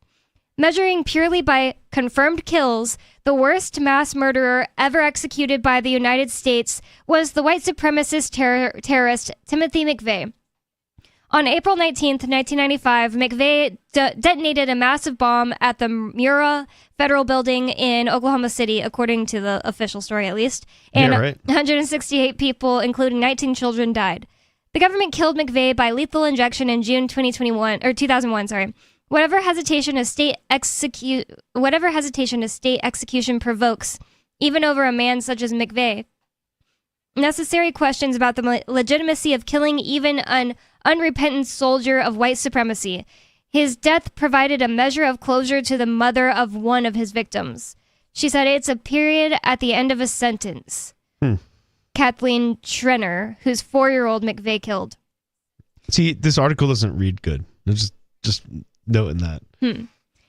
Measuring purely by confirmed kills, the worst mass murderer ever executed by the United States was the white supremacist terrorist Timothy McVeigh. On April 19th, 1995, McVeigh detonated a massive bomb at the Murrah Federal Building in Oklahoma City, according to the official story at least, and 168 people, including 19 children, died. The government killed McVeigh by lethal injection in June 2001. Whatever hesitation a state execution provokes, even over a man such as McVeigh, necessary questions about the legitimacy of killing even an unrepentant soldier of white supremacy. His death provided a measure of closure to the mother of one of his victims. She said it's a period at the end of a sentence. Kathleen Trenner, whose 4-year-old McVeigh killed. See, this article doesn't read good. Just noting that.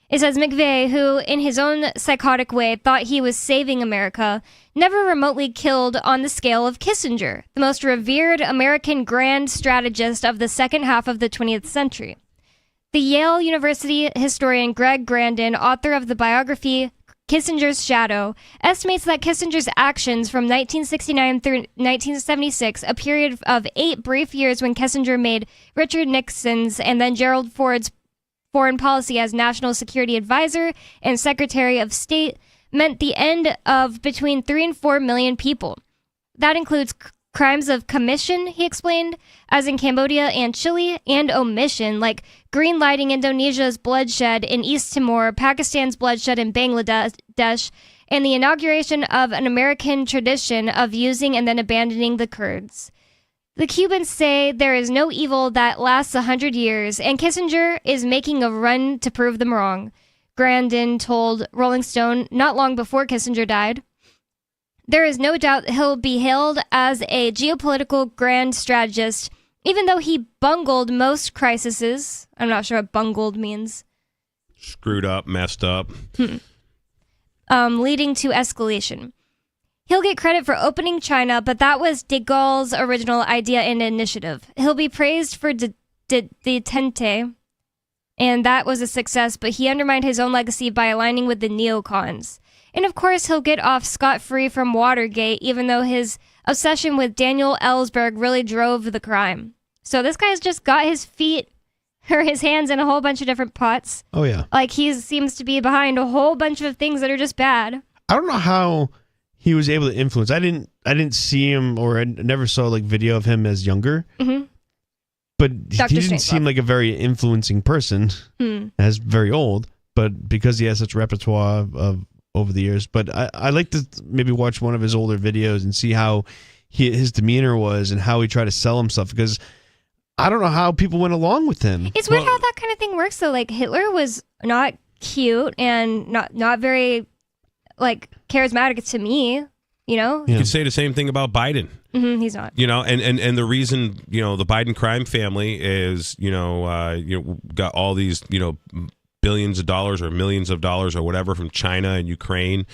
It says McVeigh, who in his own psychotic way thought he was saving America, never remotely killed on the scale of Kissinger, the most revered American grand strategist of the second half of the 20th century. The Yale University historian Greg Grandin, author of the biography Kissinger's Shadow, estimates that Kissinger's actions from 1969 through 1976, a period of 8 brief years when Kissinger made Richard Nixon's and then Gerald Ford's foreign policy as National Security Advisor and Secretary of State, meant the end of between 3 and 4 million people. That includes crimes of commission, he explained, as in Cambodia and Chile, and omission, like greenlighting Indonesia's bloodshed in East Timor, Pakistan's bloodshed in Bangladesh, and the inauguration of an American tradition of using and then abandoning the Kurds. The Cubans say there is no evil that lasts 100 years, and Kissinger is making a run to prove them wrong, Grandin told Rolling Stone not long before Kissinger died. There is no doubt he'll be hailed as a geopolitical grand strategist, even though he bungled most crises. I'm not sure what bungled means. Screwed up, messed up. Leading to escalation. He'll get credit for opening China, but that was de Gaulle's original idea and initiative. He'll be praised for Detente, and that was a success, but he undermined his own legacy by aligning with the neocons. And of course, he'll get off scot-free from Watergate, even though his obsession with Daniel Ellsberg really drove the crime. So this guy's just got his feet or his hands in a whole bunch of different pots. Oh, yeah. Like, he seems to be behind a whole bunch of things that are just bad. I don't know how he was able to influence. I didn't see him, or I never saw like video of him as younger. Mm-hmm. But he didn't seem like a very influencing person, as very old. But because he has such repertoire of over the years. But I like to maybe watch one of his older videos and see how his demeanor was and how he tried to sell himself, because I don't know how people went along with him. It's weird how that kind of thing works, though. Like, Hitler was not cute and not very, like, charismatic to me, you know? You could say the same thing about Biden. He's not. You know, and the reason, you know, the Biden crime family is, got all these, billions of dollars or millions of dollars or whatever from China and Ukraine,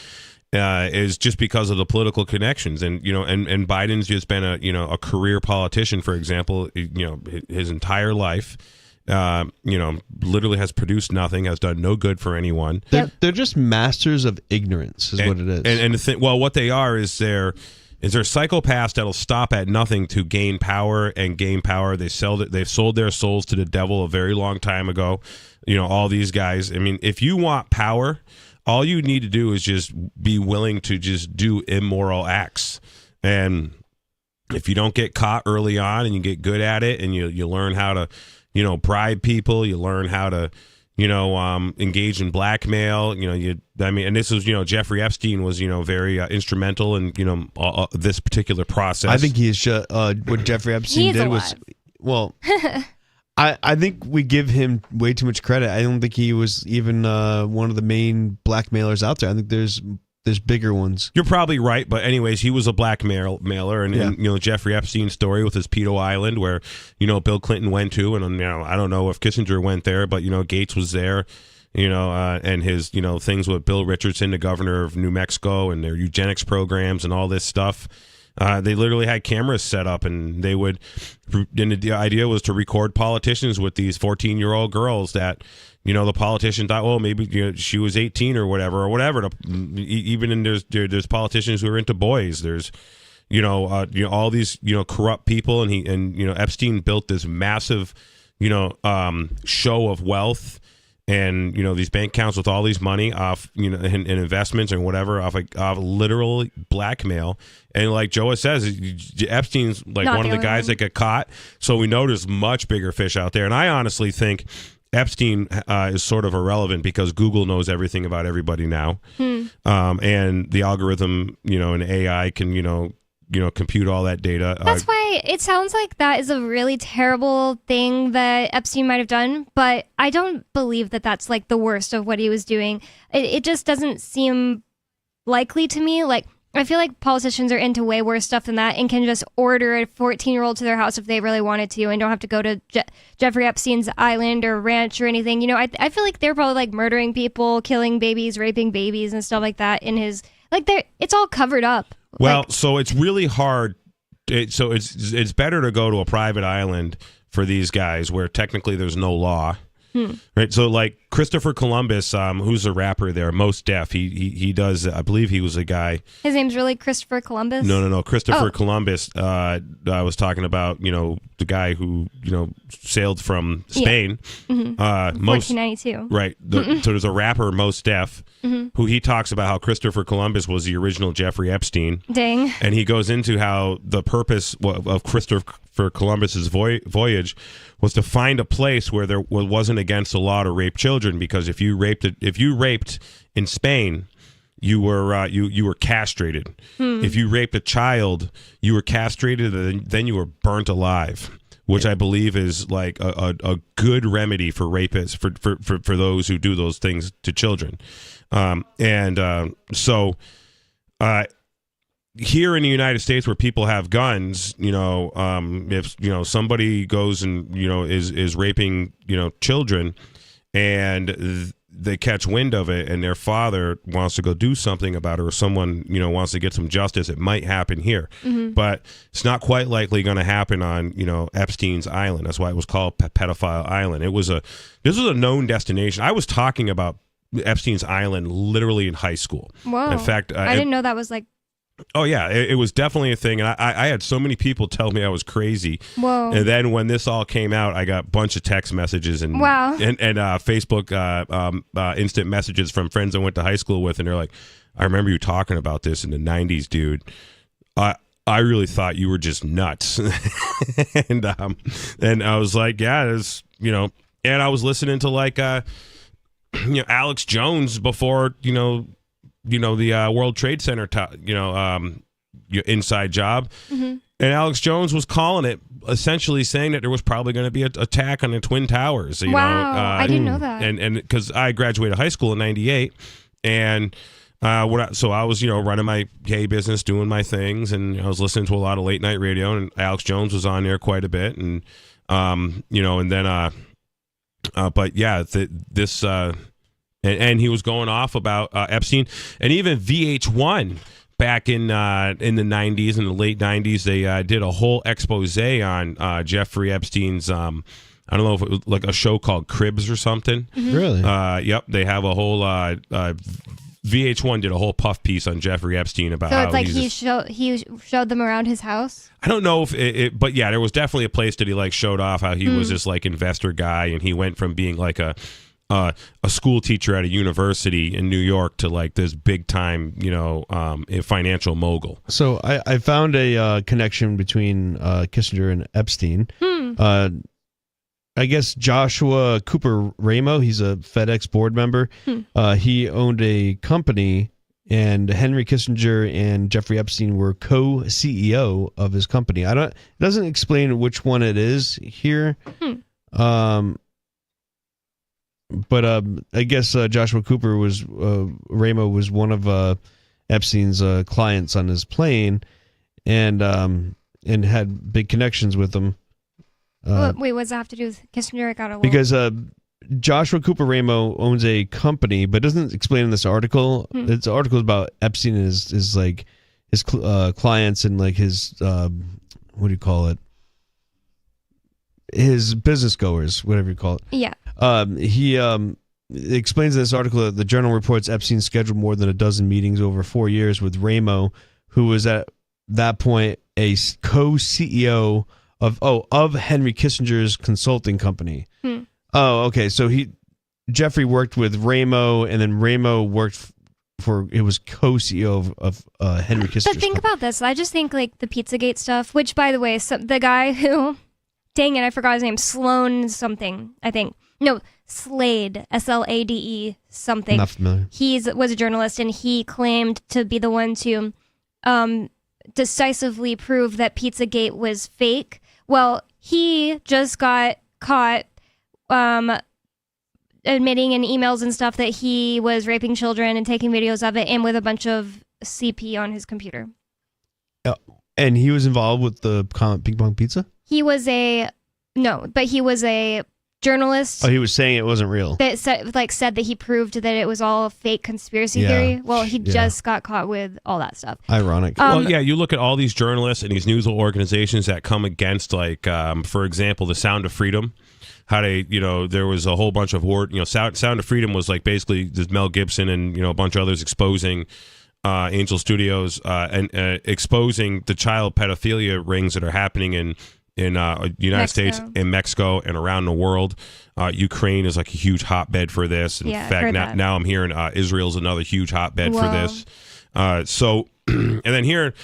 is just because of the political connections. And, and Biden's just been a career politician, for example, his entire life, literally has produced nothing, has done no good for anyone. They're just masters of ignorance is what it is. And what they are is they're psychopaths that'll stop at nothing to gain power and gain power. They've sold their souls to the devil a very long time ago. All these guys. I mean, if you want power, all you need to do is just be willing to just do immoral acts. And if you don't get caught early on and you get good at it and you learn how to, bribe people, you learn how to, engage in blackmail, and this is, Jeffrey Epstein was, very instrumental in, this particular process. I think what Jeffrey Epstein did was, well, I think we give him way too much credit. I don't think he was even one of the main blackmailers out there. I think there's bigger ones. You're probably right, but anyways, he was a blackmailer, and Jeffrey Epstein's story with his pedo island, where Bill Clinton went to, and I don't know if Kissinger went there, but Gates was there, and his things with Bill Richardson, the governor of New Mexico, and their eugenics programs and all this stuff. They literally had cameras set up, and they would. And the idea was to record politicians with these 14-year-old girls that, the politician thought, well, maybe she was 18 or whatever. Even in there's politicians who are into boys. There's, all these corrupt people, and Epstein built this massive, show of wealth. And these bank accounts with all these money off and investments and whatever off literal blackmail. And like Joa says, Epstein's like one of the guys that get caught. So we know there's much bigger fish out there. And I honestly think Epstein is sort of irrelevant because Google knows everything about everybody now. And the algorithm, and AI can compute all that data. That's why it sounds like that is a really terrible thing that Epstein might have done, but I don't believe that that's like the worst of what he was doing. It just doesn't seem likely to me. Like, I feel like politicians are into way worse stuff than that and can just order a 14-year-old to their house if they really wanted to and don't have to go to Jeffrey Epstein's island or ranch or anything. You know, I feel like they're probably like murdering people, killing babies, raping babies and stuff like that in his, like, it's all covered up. Well, so it's really hard. So it's better to go to a private island for these guys where technically there's no law. Right, so like Christopher Columbus, who's a rapper there, Mos Def. He does. I believe he was a guy. His name's really Christopher Columbus. No. Christopher Columbus. I was talking about the guy who sailed from Spain. Yeah. Mm-hmm. 1492. Right. So there's a rapper, Mos Def, who he talks about how Christopher Columbus was the original Jeffrey Epstein. Dang. And he goes into how the purpose of Christopher Columbus's voyage was to find a place where there wasn't against the law to rape children, because if you raped in Spain, you were castrated. If you raped a child, you were castrated, and then you were burnt alive, which I believe is like a good remedy for rapists, for those who do those things to children. Here in the United States, where people have guns, if somebody goes and is raping children, and they catch wind of it, and their father wants to go do something about it, or someone wants to get some justice, it might happen here, but it's not quite likely going to happen on Epstein's Island. That's why it was called Pedophile Island. This was a known destination. I was talking about Epstein's Island literally in high school. Whoa! In fact, I didn't know that was like. Oh yeah, it was definitely a thing, and I had so many people tell me I was crazy. Whoa! And then when this all came out, I got a bunch of text messages and Facebook instant messages from friends I went to high school with, and they're like, "I remember you talking about this in the '90s, dude. I really thought you were just nuts." and I was like, "Yeah, it's and I was listening to like Alex Jones before the World Trade Center, inside job. And Alex Jones was calling it, essentially saying that there was probably going to be an attack on the Twin Towers. I didn't know that. And because I graduated high school in '98, and so I was running my gay business, doing my things, and I was listening to a lot of late night radio, and Alex Jones was on there quite a bit, and and then but yeah, this. And he was going off about Epstein, and even VH1 back in the 90s, in the late 90s, they did a whole expose on Jeffrey Epstein's. I don't know if it was like a show called Cribs or something. Really? Yep. They have a whole. VH1 did a whole puff piece on Jeffrey Epstein about how it's like he showed them around his house. I don't know if it, but yeah, there was definitely a place that he like showed off how he was this like investor guy, and he went from being like a school teacher at a university in New York to like this big time, a financial mogul. So I found a connection between Kissinger and Epstein. I guess Joshua Cooper Ramo, he's a FedEx board member. He owned a company, and Henry Kissinger and Jeffrey Epstein were co-CEO of his company. It doesn't explain which one it is here. But I guess Joshua Cooper Ramo was one of Epstein's clients on his plane, and had big connections with him. Wait, what does that have to do with Kissinger? I got a little... Because Joshua Cooper Ramo owns a company, but doesn't explain in this article. This article is about Epstein and his like his clients and like his what do you call it? His business goers, whatever you call it. Yeah. He explains in this article that the Journal reports Epstein scheduled more than a dozen meetings over 4 years with Ramo, who was at that point a co-CEO of Henry Kissinger's consulting company. Oh, okay. So Jeffrey worked with Ramo, and then Ramo worked it was co-CEO of Henry Kissinger's But think about this. I just think like the Pizzagate stuff, which by the way, the guy who, dang it, I forgot his name, Sloan something, I think. No, Slade, Slade something. Not familiar. He was a journalist, and he claimed to be the one to decisively prove that Pizzagate was fake. Well, he just got caught admitting in emails and stuff that he was raping children and taking videos of it, and with a bunch of CP on his computer. And he was involved with the Comet Ping Pong Pizza? He was a journalist. Oh, he was saying it wasn't real. That said that he proved that it was all a fake conspiracy theory. Well, he just got caught with all that stuff. Ironic. Well, yeah, you look at all these journalists and these news organizations that come against, like, for example, the Sound of Freedom. How they, there was a whole bunch of Sound of Freedom was like basically this Mel Gibson and a bunch of others exposing Angel Studios and exposing the child pedophilia rings that are happening in United States, in Mexico, and around the world. Ukraine is like a huge hotbed for this. In fact, now I'm hearing Israel's another huge hotbed for this. And then here,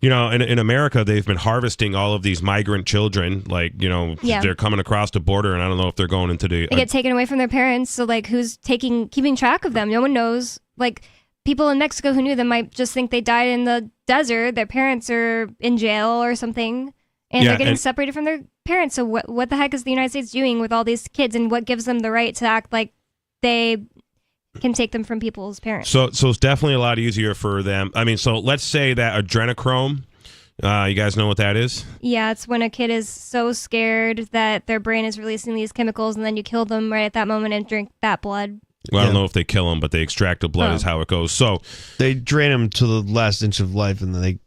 in America, they've been harvesting all of these migrant children. Like, they're coming across the border, and I don't know if they're going into the... They get taken away from their parents, so, like, who's keeping track of them? No one knows. Like, people in Mexico who knew them might just think they died in the desert. Their parents are in jail or something. And they're getting separated from their parents. So what the heck is the United States doing with all these kids, and what gives them the right to act like they can take them from people's parents? So it's definitely a lot easier for them. I mean, so let's say that adrenochrome, you guys know what that is? Yeah, it's when a kid is so scared that their brain is releasing these chemicals, and then you kill them right at that moment and drink that blood. Well, I don't know if they kill them, but they extract the blood is how it goes. So they drain them to the last inch of life, and then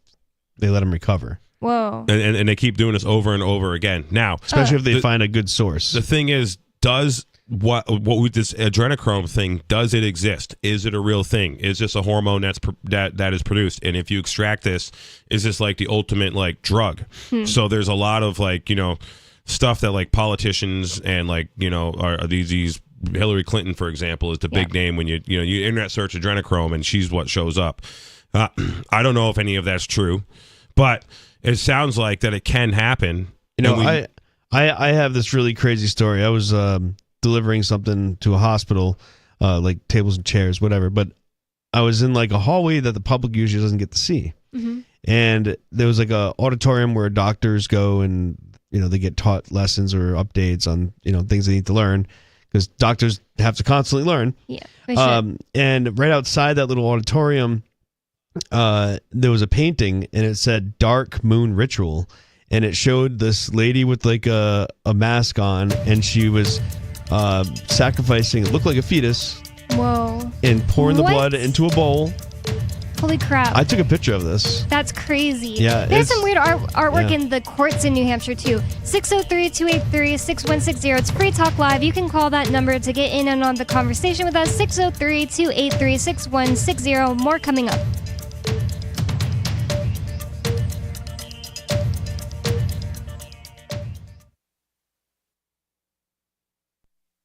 they let them recover. Whoa. And they keep doing this over and over again. Now, especially if they find a good source. The thing is, does what with this adrenochrome thing, does it exist? Is it a real thing? Is this a hormone that is produced? And if you extract this, is this like the ultimate like drug? So there's a lot of like, stuff that like politicians and like, are these Hillary Clinton, for example, is the big name when you internet search adrenochrome and she's what shows up. I don't know if any of that's true, but it sounds like that it can happen. I have this really crazy story. I was delivering something to a hospital, like tables and chairs, whatever. But I was in like a hallway that the public usually doesn't get to see. Mm-hmm. And there was like a auditorium where doctors go and, they get taught lessons or updates on, things they need to learn, because doctors have to constantly learn. Yeah. And right outside that little auditorium, there was a painting, and it said "Dark Moon Ritual," and it showed this lady with like a mask on, and she was sacrificing, it looked like a fetus. Whoa. And pouring the blood into a bowl. Holy crap. I took a picture of this. That's crazy. Yeah, there's some weird artwork in the courts in New Hampshire too. 603-283-6160. It's Free Talk Live. You can call that number to get in and on the conversation with us. 603-283-6160. More coming up.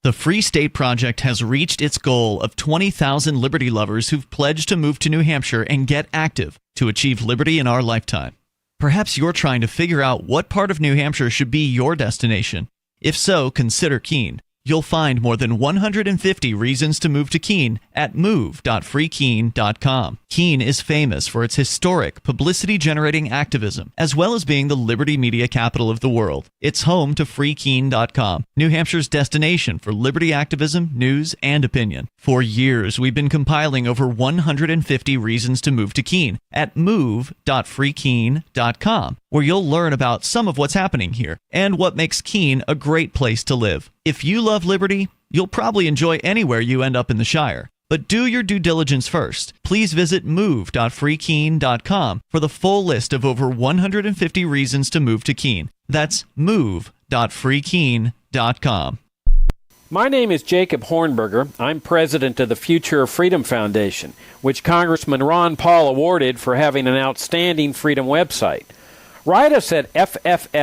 The Free State Project has reached its goal of 20,000 liberty lovers who've pledged to move to New Hampshire and get active to achieve liberty in our lifetime. Perhaps you're trying to figure out what part of New Hampshire should be your destination. If so, consider Keene. You'll find more than 150 reasons to move to Keene at move.freekeene.com. Keene is famous for its historic, publicity-generating activism, as well as being the liberty media capital of the world. It's home to freekeene.com, New Hampshire's destination for liberty activism, news, and opinion. For years, we've been compiling over 150 reasons to move to Keene at move.freekeene.com, where you'll learn about some of what's happening here and what makes Keene a great place to live. If you love liberty, you'll probably enjoy anywhere you end up in the Shire. But do your due diligence first. Please visit move.freekeene.com for the full list of over 150 reasons to move to Keene. That's move.freekeene.com. My name is Jacob Hornberger. I'm president of the Future of Freedom Foundation, which Congressman Ron Paul awarded for having an outstanding freedom website. Write us at fff@fff.org,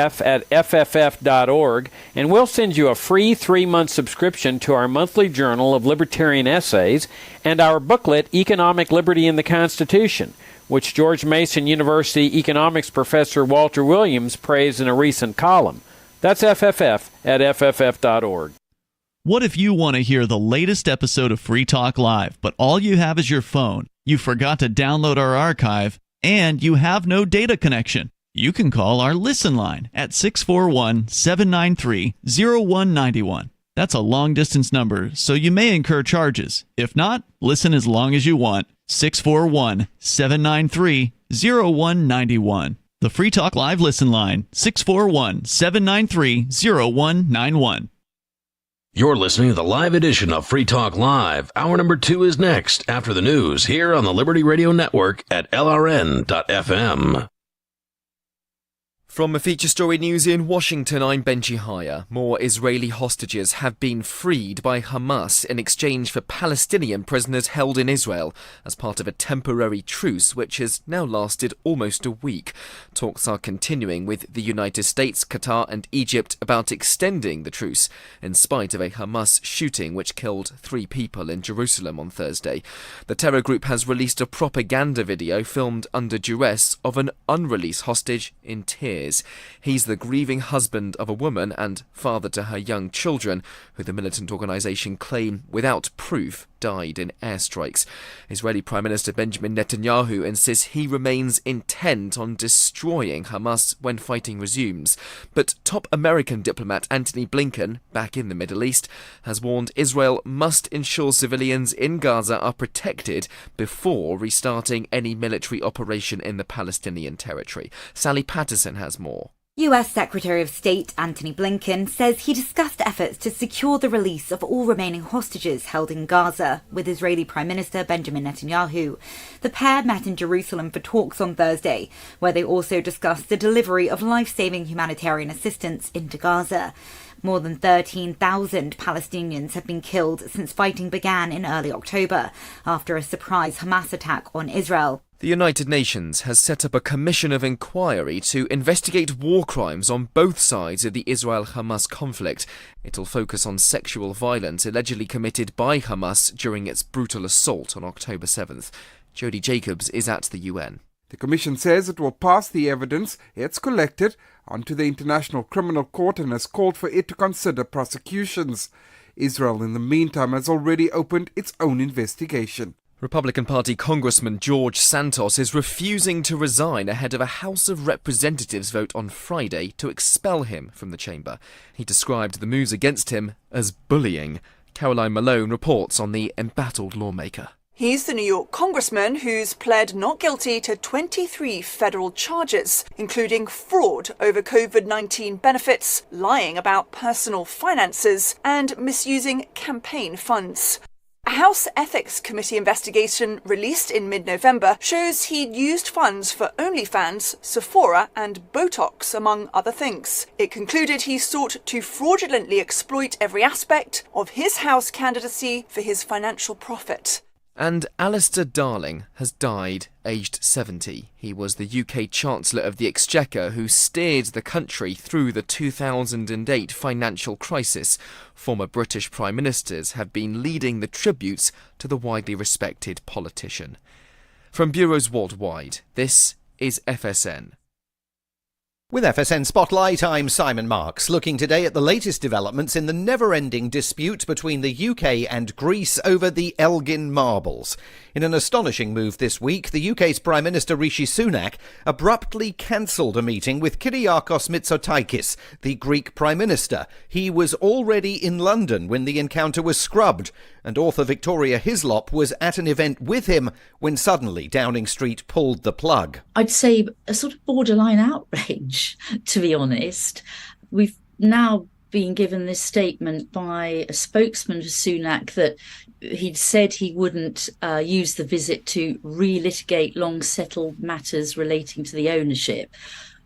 and we'll send you a free 3-month subscription to our monthly journal of libertarian essays and our booklet, Economic Liberty in the Constitution, which George Mason University economics professor Walter Williams praised in a recent column. That's fff@fff.org. What if you want to hear the latest episode of Free Talk Live, but all you have is your phone, you forgot to download our archive, and you have no data connection? You can call our Listen line at 641-793-0191. That's a long-distance number, so you may incur charges. If not, listen as long as you want. 641-793-0191. The Free Talk Live listen line, 641-793-0191. You're listening to the live edition of Free Talk Live. Hour number 2 is next after the news here on the Liberty Radio Network at LRN.FM. From a Feature Story News in Washington, I'm Benji Haya. More Israeli hostages have been freed by Hamas in exchange for Palestinian prisoners held in Israel as part of a temporary truce which has now lasted almost a week. Talks are continuing with the United States, Qatar and Egypt about extending the truce in spite of a Hamas shooting which killed 3 people in Jerusalem on Thursday. The terror group has released a propaganda video filmed under duress of an unreleased hostage in tears. He's the grieving husband of a woman and father to her young children, who the militant organisation claim, without proof, died in airstrikes. Israeli Prime Minister Benjamin Netanyahu insists he remains intent on destroying Hamas when fighting resumes. But top American diplomat Antony Blinken, back in the Middle East, has warned Israel must ensure civilians in Gaza are protected before restarting any military operation in the Palestinian territory. Sally Patterson has more. US Secretary of State Antony Blinken says he discussed efforts to secure the release of all remaining hostages held in Gaza with Israeli Prime Minister Benjamin Netanyahu. The pair met in Jerusalem for talks on Thursday, where they also discussed the delivery of life-saving humanitarian assistance into Gaza. More than 13,000 Palestinians have been killed since fighting began in early October after a surprise Hamas attack on Israel. The United Nations has set up a commission of inquiry to investigate war crimes on both sides of the Israel-Hamas conflict. It'll focus on sexual violence allegedly committed by Hamas during its brutal assault on October 7th. Jody Jacobs is at the UN. The Commission says it will pass the evidence it's collected onto the International Criminal Court and has called for it to consider prosecutions. Israel, in the meantime, has already opened its own investigation. Republican Party Congressman George Santos is refusing to resign ahead of a House of Representatives vote on Friday to expel him from the chamber. He described the moves against him as bullying. Caroline Malone reports on the embattled lawmaker. He's the New York congressman who's pled not guilty to 23 federal charges, including fraud over COVID-19 benefits, lying about personal finances, and misusing campaign funds. A House Ethics Committee investigation released in mid-November shows he'd used funds for OnlyFans, Sephora and Botox, among other things. It concluded he sought to fraudulently exploit every aspect of his House candidacy for his financial profit. And Alistair Darling has died, aged 70. He was the UK Chancellor of the Exchequer who steered the country through the 2008 financial crisis. Former British Prime Ministers have been leading the tributes to the widely respected politician. From bureaus worldwide, this is FSN. With FSN Spotlight, I'm Simon Marks, looking today at the latest developments in the never-ending dispute between the UK and Greece over the Elgin Marbles. In an astonishing move this week, the UK's Prime Minister Rishi Sunak abruptly cancelled a meeting with Kyriakos Mitsotakis, the Greek Prime Minister. He was already in London when the encounter was scrubbed, and author Victoria Hislop was at an event with him when suddenly Downing Street pulled the plug. I'd say a sort of borderline outrage, to be honest. We've now been given this statement by a spokesman for Sunak that he'd said he wouldn't use the visit to relitigate long settled matters relating to the ownership.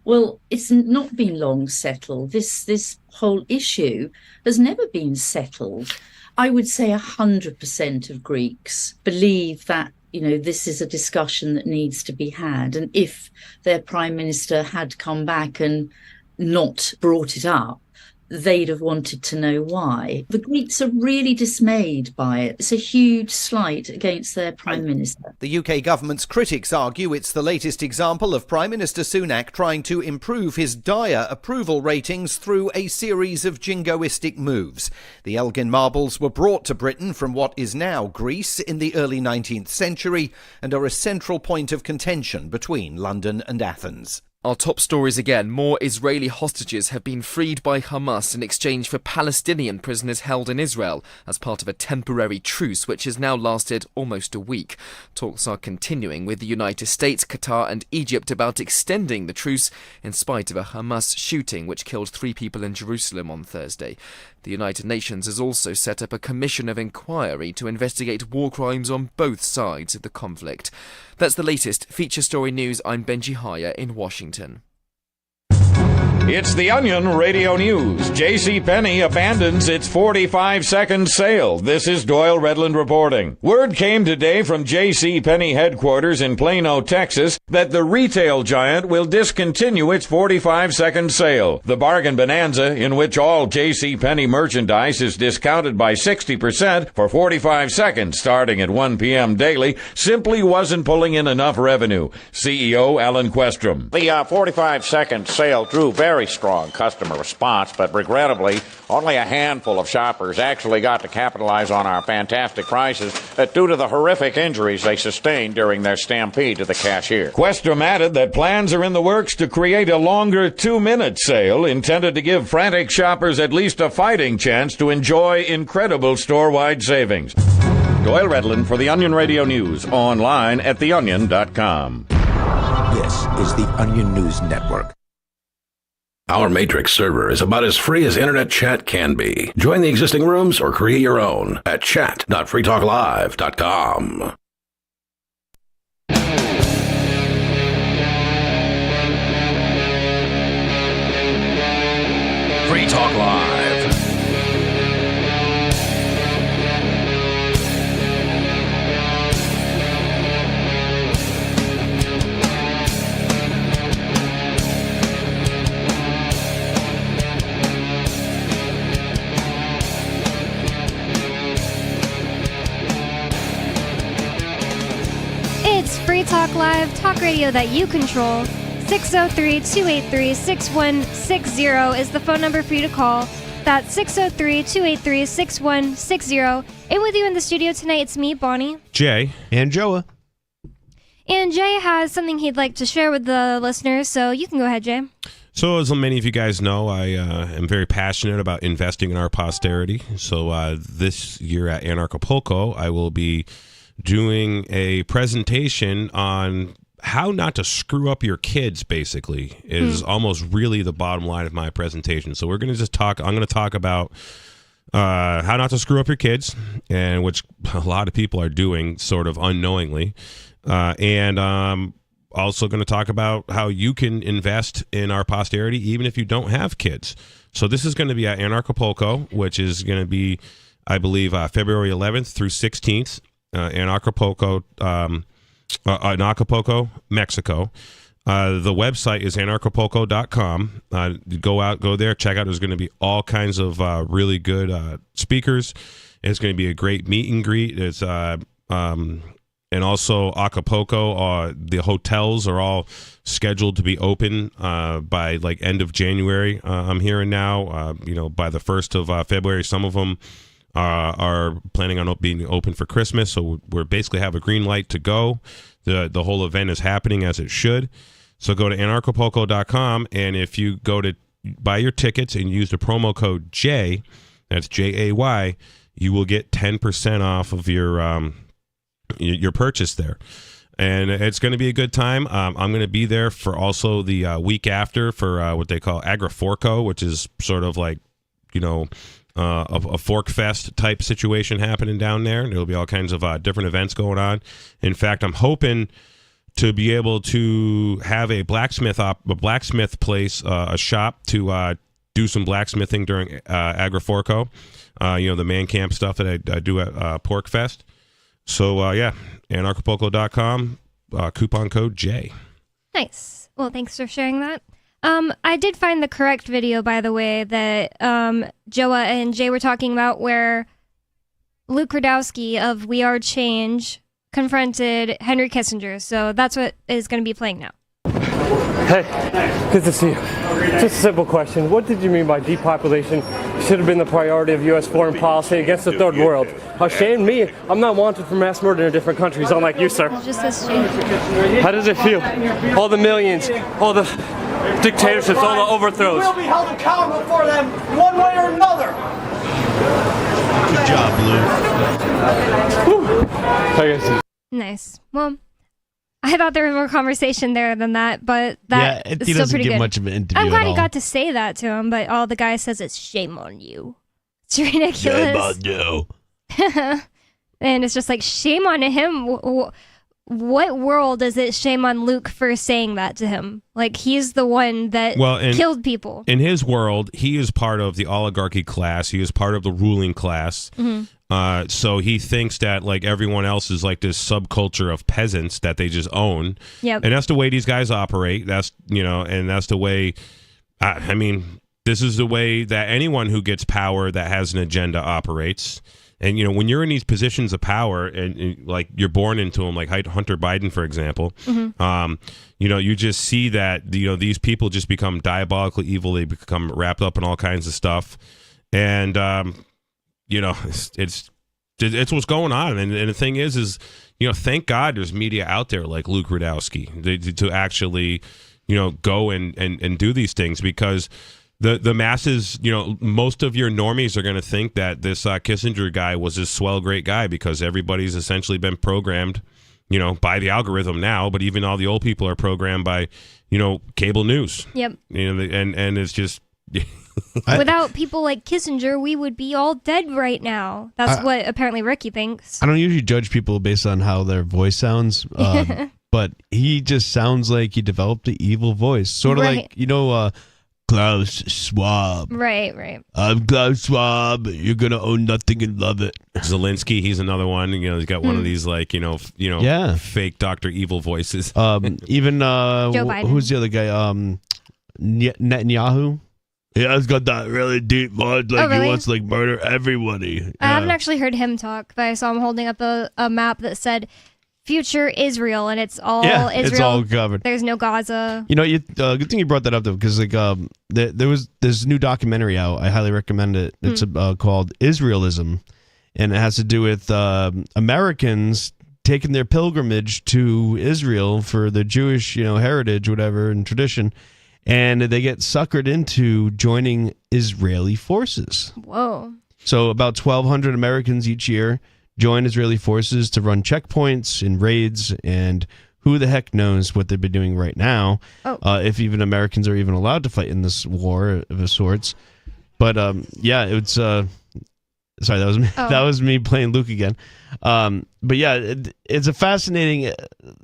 Well, it's not been long settled. This whole issue has never been settled. I would say 100% of Greeks believe that, this is a discussion that needs to be had. And if their prime minister had come back and not brought it up, they'd have wanted to know why. The Greeks are really dismayed by it. It's a huge slight against their prime minister. The UK government's critics argue it's the latest example of Prime Minister Sunak trying to improve his dire approval ratings through a series of jingoistic moves. The Elgin Marbles were brought to Britain from what is now Greece in the early 19th century and are a central point of contention between London and Athens. Our top stories again. More Israeli hostages have been freed by Hamas in exchange for Palestinian prisoners held in Israel as part of a temporary truce which has now lasted almost a week. Talks are continuing with the United States, Qatar and Egypt about extending the truce in spite of a Hamas shooting which killed 3 people in Jerusalem on Thursday. The United Nations has also set up a commission of inquiry to investigate war crimes on both sides of the conflict. That's the latest feature story news. I'm Benji Haya in Washington. It's the Onion Radio News. JCPenney abandons its 45-second sale. This is Doyle Redland reporting. Word came today from JCPenney headquarters in Plano, Texas, that the retail giant will discontinue its 45-second sale. The bargain bonanza, in which all JCPenney merchandise is discounted by 60% for 45 seconds starting at 1 p.m. daily, simply wasn't pulling in enough revenue. CEO Alan Questrom. The 45-second sale drew very strong customer response, but regrettably, only a handful of shoppers actually got to capitalize on our fantastic prices due to the horrific injuries they sustained during their stampede to the cashier. Questrom added that plans are in the works to create a longer 2-minute sale intended to give frantic shoppers at least a fighting chance to enjoy incredible store-wide savings. Doyle Redland for the Onion Radio News, online at theonion.com. This is the Onion News Network. Our Matrix server is about as free as internet chat can be. Join the existing rooms or create your own at chat.freetalklive.com. Free Talk Live. It's Free Talk Live, talk radio that you control. 603-283-6160 is the phone number for you to call. That's 603-283-6160. And with you in the studio tonight, it's me, Bonnie. Jay. And Joa. And Jay has something he'd like to share with the listeners, so you can go ahead, Jay. So as many of you guys know, I am very passionate about investing in our posterity. So this year at Anarchapulco, I will be doing a presentation on how not to screw up your kids, basically, is almost really the bottom line of my presentation. So we're going to I'm going to talk about how not to screw up your kids, and which a lot of people are doing sort of unknowingly. And also going to talk about how you can invest in our posterity even if you don't have kids. So this is going to be at Anarchapulco, which is going to be, I believe, February 11th through 16th. In Acapulco, Mexico. The website is anarchapulco.com. Go there, check out. There's going to be all kinds of really good speakers. It's going to be a great meet and greet. It's and also Acapulco. The hotels are all scheduled to be open by like end of January. I'm hearing now. By the 1st of February, some of them are planning on being open for Christmas, so we're basically have a green light to go. The whole event is happening as it should. So go to anarchapulco.com, and if you go to buy your tickets and use the promo code J, that's JAY, you will get 10% off of your purchase there. And it's going to be a good time. I'm going to be there for also the week after for what they call Agriforco, which is sort of like, a Fork Fest type situation happening down there. There'll be all kinds of different events going on. In fact, I'm hoping to be able to have a blacksmith place, a shop to do some blacksmithing during Agriforco. The man camp stuff that I do at Pork Fest. So anarchapulco.com, coupon code J. Nice. Well, thanks for sharing that. I did find the correct video, by the way, that Joa and Jay were talking about, where Luke Rudkowski of We Are Change confronted Henry Kissinger. So that's what is going to be playing now. Hey, good to see you. Just a simple question. What did you mean by depopulation should have been the priority of U.S. foreign policy against the third world? Shame me. I'm not wanted for mass murder in different countries, unlike you, sir. Just this shame. How does it feel? All the millions, all the dictatorships, all the overthrows. We'll be held accountable for them one way or another. Good job, Blue. Nice. Well, I thought there was more conversation there than that, but that is he still doesn't pretty give good. much of an interview I'm glad at he all. got to say that to him, but all the guy says is shame on you. It's ridiculous. Shame on you. And it's just like, shame on him. What world is it shame on Luke for saying that to him? Like, he's the one that killed people. In his world, he is part of the oligarchy class. He is part of the ruling class. Mm-hmm. So he thinks that like everyone else is like this subculture of peasants that they just own. Yep. And that's the way these guys operate. That's, and that's the way, I mean, this is the way that anyone who gets power that has an agenda operates. And, when you're in these positions of power and like you're born into them, like Hunter Biden, for example, you just see that, these people just become diabolically evil. They become wrapped up in all kinds of stuff. And, it's what's going on. And the thing is, thank God there's media out there like Luke Rudkowski to actually, go and do these things, because the masses, most of your normies are going to think that this Kissinger guy was this swell, great guy, because everybody's essentially been programmed, by the algorithm now. But even all the old people are programmed by, cable news. Yep. And it's just. Without people like Kissinger, we would be all dead right now. That's what apparently Ricky thinks. I don't usually judge people based on how their voice sounds, but he just sounds like he developed an evil voice. Sort of like, Klaus Schwab. Right. I'm Klaus Schwab. You're going to own nothing and love it. Zelensky, he's another one. He's got one of these like, fake Dr. Evil voices. Even Joe Biden. Who's the other guy? Netanyahu. Yeah, he's got that really deep voice, like really? He wants to like murder everybody. I haven't actually heard him talk, but I saw him holding up a map that said future Israel, and it's all Israel. It's all covered. There's no Gaza. Good thing you brought that up though, because like there was this new documentary out. I highly recommend it. It's called Israelism, and it has to do with Americans taking their pilgrimage to Israel for their Jewish, heritage, whatever, and tradition. And they get suckered into joining Israeli forces. Whoa. So about 1,200 Americans each year join Israeli forces to run checkpoints and raids, and who the heck knows what they've been doing right now, if even Americans are even allowed to fight in this war of a sorts. But it's... sorry, that was me. That was me playing Luke again. But yeah, it's a fascinating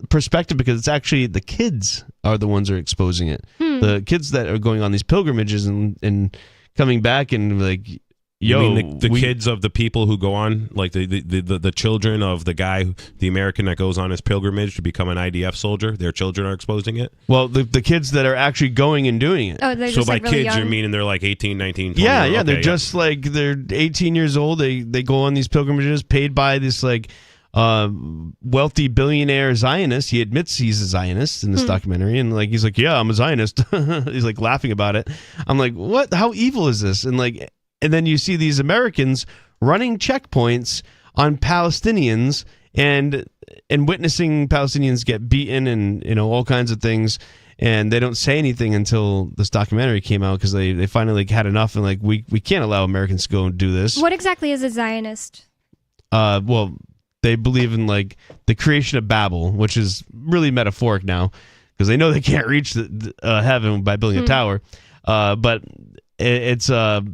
perspective, because it's actually the kids are the ones who are exposing it. The kids that are going on these pilgrimages and coming back and like, you mean the kids of the people who go on, like the children of the guy, the American that goes on his pilgrimage to become an IDF soldier, their children are exposing it? Well, the kids that are actually going and doing it. Oh, they're so just by like really kids, young? you're meaning they're like 18, 19, 20? Yeah, okay, they're just like, they're 18 years old. They go on these pilgrimages paid by this like wealthy billionaire Zionist. He admits he's a Zionist in this documentary, and like he's like, yeah, I'm a Zionist. He's like laughing about it. I'm like, what? How evil is this? And then you see these Americans running checkpoints on Palestinians and witnessing Palestinians get beaten and all kinds of things. And they don't say anything until this documentary came out, because they finally had enough, and like we can't allow Americans to go and do this. What exactly is a Zionist? Well, they believe in like the creation of Babel, which is really metaphoric now, because they know they can't reach the heaven by building a tower. But it's a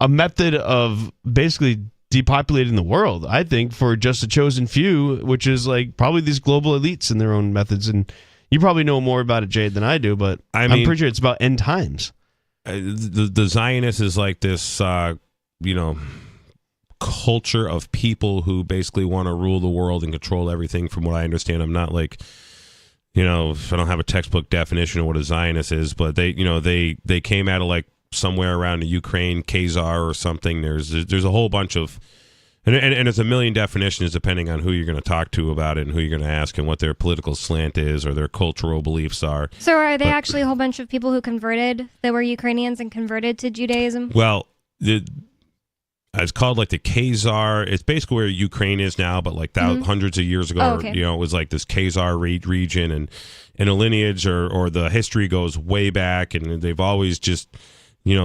method of basically depopulating the world, I think, for just a chosen few, which is like probably these global elites and their own methods. And you probably know more about it, Jade, than I do, but I'm pretty sure it's about end times. The Zionist is like this, culture of people who basically want to rule the world and control everything. From what I understand, I'm not like, I don't have a textbook definition of what a Zionist is, but they came out of like somewhere around the Ukraine, Khazar or something. There's a whole bunch of, and there's a million definitions depending on who you're going to talk to about it and who you're going to ask and what their political slant is or their cultural beliefs are. So are they actually a whole bunch of people who converted, that were Ukrainians and converted to Judaism? Well, It's called like the Khazar. It's basically where Ukraine is now, but like hundreds of years ago, okay. it was like this Khazar region, and the lineage or the history goes way back, and they've always just,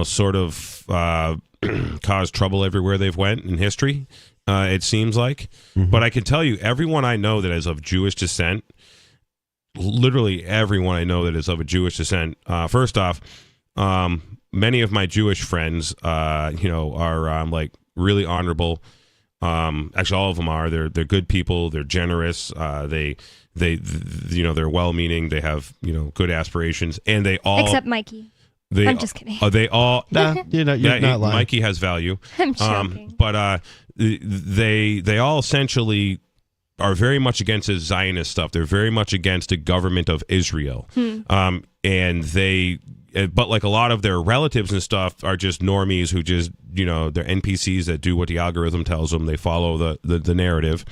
sort of caused trouble everywhere they've went in history. It seems like, but I can tell you, everyone I know that is of Jewish descent, literally everyone I know that is of a Jewish descent. First off, many of my Jewish friends, are like really honorable. Actually, all of them are. They're good people. They're generous. They're well-meaning. They have good aspirations, and they all except Mikey. I'm just kidding. They all. Nah, you're not lying. Mikey has value. I'm joking. But they all essentially are very much against the Zionist stuff. They're very much against the government of Israel. And but like a lot of their relatives and stuff are just normies who just, they're NPCs that do what the algorithm tells them. They follow the narrative.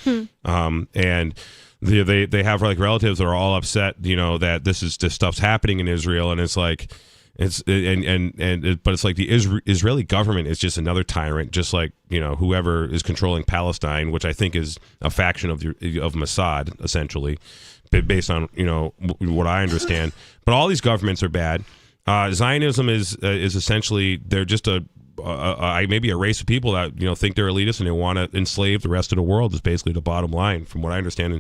And they have like relatives that are all upset, that this stuff's happening in Israel. And it's like, but it's like the Israeli government is just another tyrant, just like, whoever is controlling Palestine, which I think is a faction of Mossad, essentially, based on, what I understand. But all these governments are bad. Zionism is essentially, they're just maybe a race of people that think they're elitist and they want to enslave the rest of the world. Is basically the bottom line, from what I understand.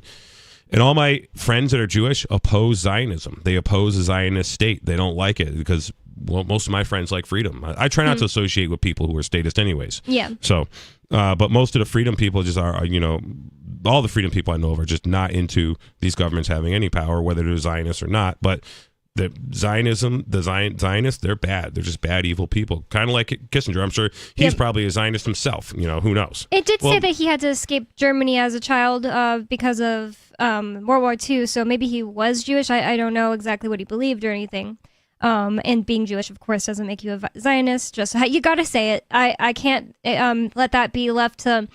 And all my friends that are Jewish oppose Zionism. They oppose the Zionist state. They don't like it because, well, most of my friends like freedom. I try not to associate with people who are statist, anyways. Yeah. So, but most of the freedom people just are all the freedom people I know of are just not into these governments having any power, whether they're Zionists or not. But the Zionists, they're bad. They're just bad, evil people. Kind of like Kissinger. I'm sure he's probably a Zionist himself. Who knows? It did say that he had to escape Germany as a child because of World War II. So maybe he was Jewish. I don't know exactly what he believed or anything. And being Jewish, of course, doesn't make you a Zionist. Just you got to say it. I can't let that be left to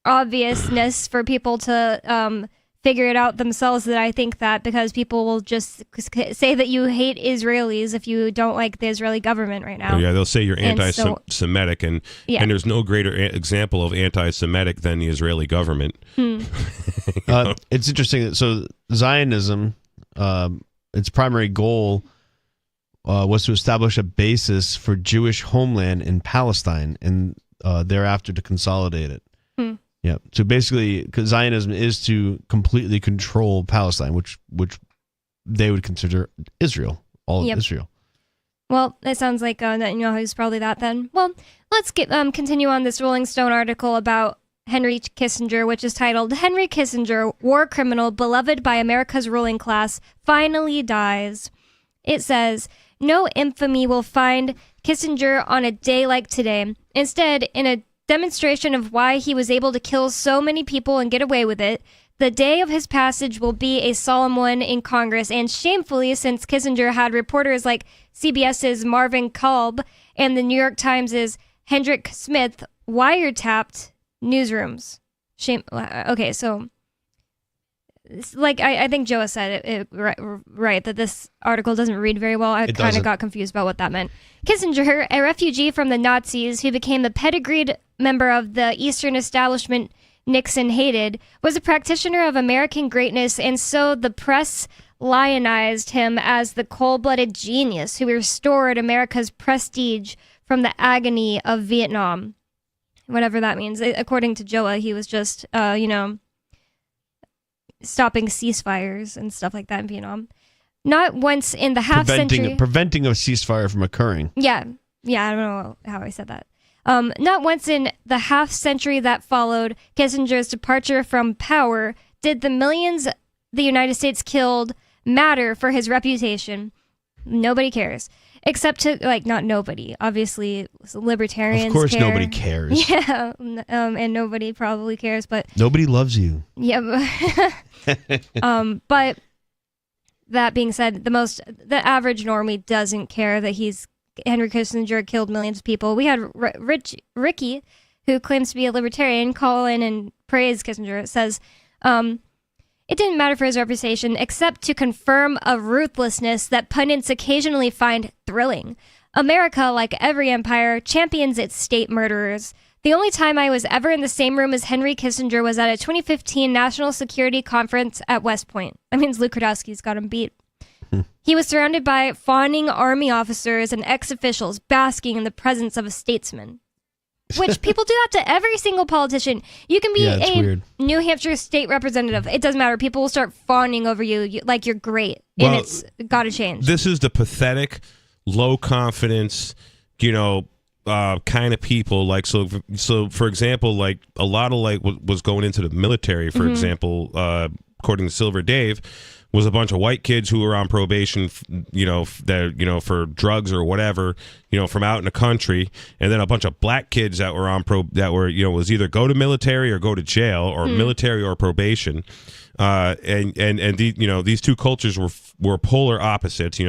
obviousness for people to figure it out themselves, that I think that, because people will just say that you hate Israelis if you don't like the Israeli government right now. Yeah, they'll say you're anti-Semitic, and there's no greater example of anti-Semitic than the Israeli government. It's interesting. So Zionism, its primary goal was to establish a basis for Jewish homeland in Palestine, and thereafter to consolidate it. Yeah. So basically, because Zionism is to completely control Palestine, which they would consider Israel, all of Israel. Well, it sounds like Netanyahu's probably that then. Well, let's continue on this Rolling Stone article about Henry Kissinger, which is titled, "Henry Kissinger, War Criminal Beloved by America's Ruling Class, Finally Dies." It says, "No infamy will find Kissinger on a day like today. Instead, in a demonstration of why he was able to kill so many people and get away with it, the day of his passage will be a solemn one in Congress, and shamefully, since Kissinger had reporters like CBS's Marvin Kalb and the New York Times' Hendrik Smith wiretapped newsrooms." Okay, so like I think Joa said it right, that this article doesn't read very well. I kind of got confused about what that meant. Kissinger, a refugee from the Nazis who became the pedigreed member of the Eastern establishment Nixon hated, was a practitioner of American greatness, and so the press lionized him as the cold-blooded genius who restored America's prestige from the agony of Vietnam. Whatever that means. According to Joa, he was just, stopping ceasefires and stuff like that in Vietnam. Not once in the preventing a ceasefire from occurring. Yeah, I don't know how I said that. Not once in the half century that followed Kissinger's departure from power did the millions the United States killed matter for his reputation. Nobody cares. Except to, not nobody. Obviously, libertarians Of course care. Nobody cares. Yeah, and nobody probably cares, but... Nobody loves you. Yeah, but that being said, the average normie doesn't care that Henry Kissinger killed millions of people. We had Ricky, who claims to be a libertarian, call in and praise Kissinger. It says, it didn't matter for his reputation, except to confirm a ruthlessness that pundits occasionally find thrilling. America, like every empire, champions its state murderers. The only time I was ever in the same room as Henry Kissinger was at a 2015 National Security Conference at West Point. That means Luke Rudowski's got him beat. He was surrounded by fawning army officers and ex-officials basking in the presence of a statesman. Which people do that to every single politician. You can be a weird. New Hampshire state representative. It doesn't matter. People will start fawning over you like you're great. And it's got to change. This is the pathetic, low confidence, kind of people. Like, so for example, like a lot of like what was going into the military, for example, according to Silver Dave, was a bunch of white kids who were on probation, for drugs or whatever, from out in the country, and then a bunch of black kids that were on was either go to military or go to jail, or military or probation, and these two cultures were polar opposites,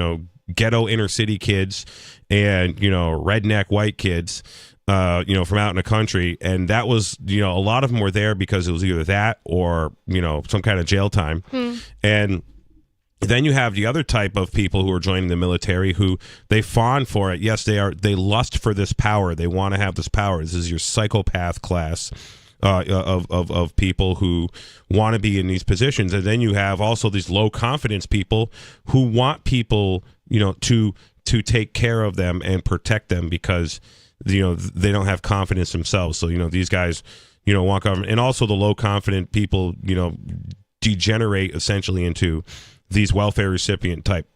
ghetto inner city kids and redneck white kids. From out in the country, and that was, a lot of them were there because it was either that or, some kind of jail time. And then you have the other type of people who are joining the military who they fawn for it. Yes, they lust for this power. They want to have this power. This is your psychopath class of people who want to be in these positions. And then you have also these low confidence people who want people, to take care of them and protect them because they don't have confidence themselves. So these guys want government, and also the low confident people degenerate essentially into these welfare recipient type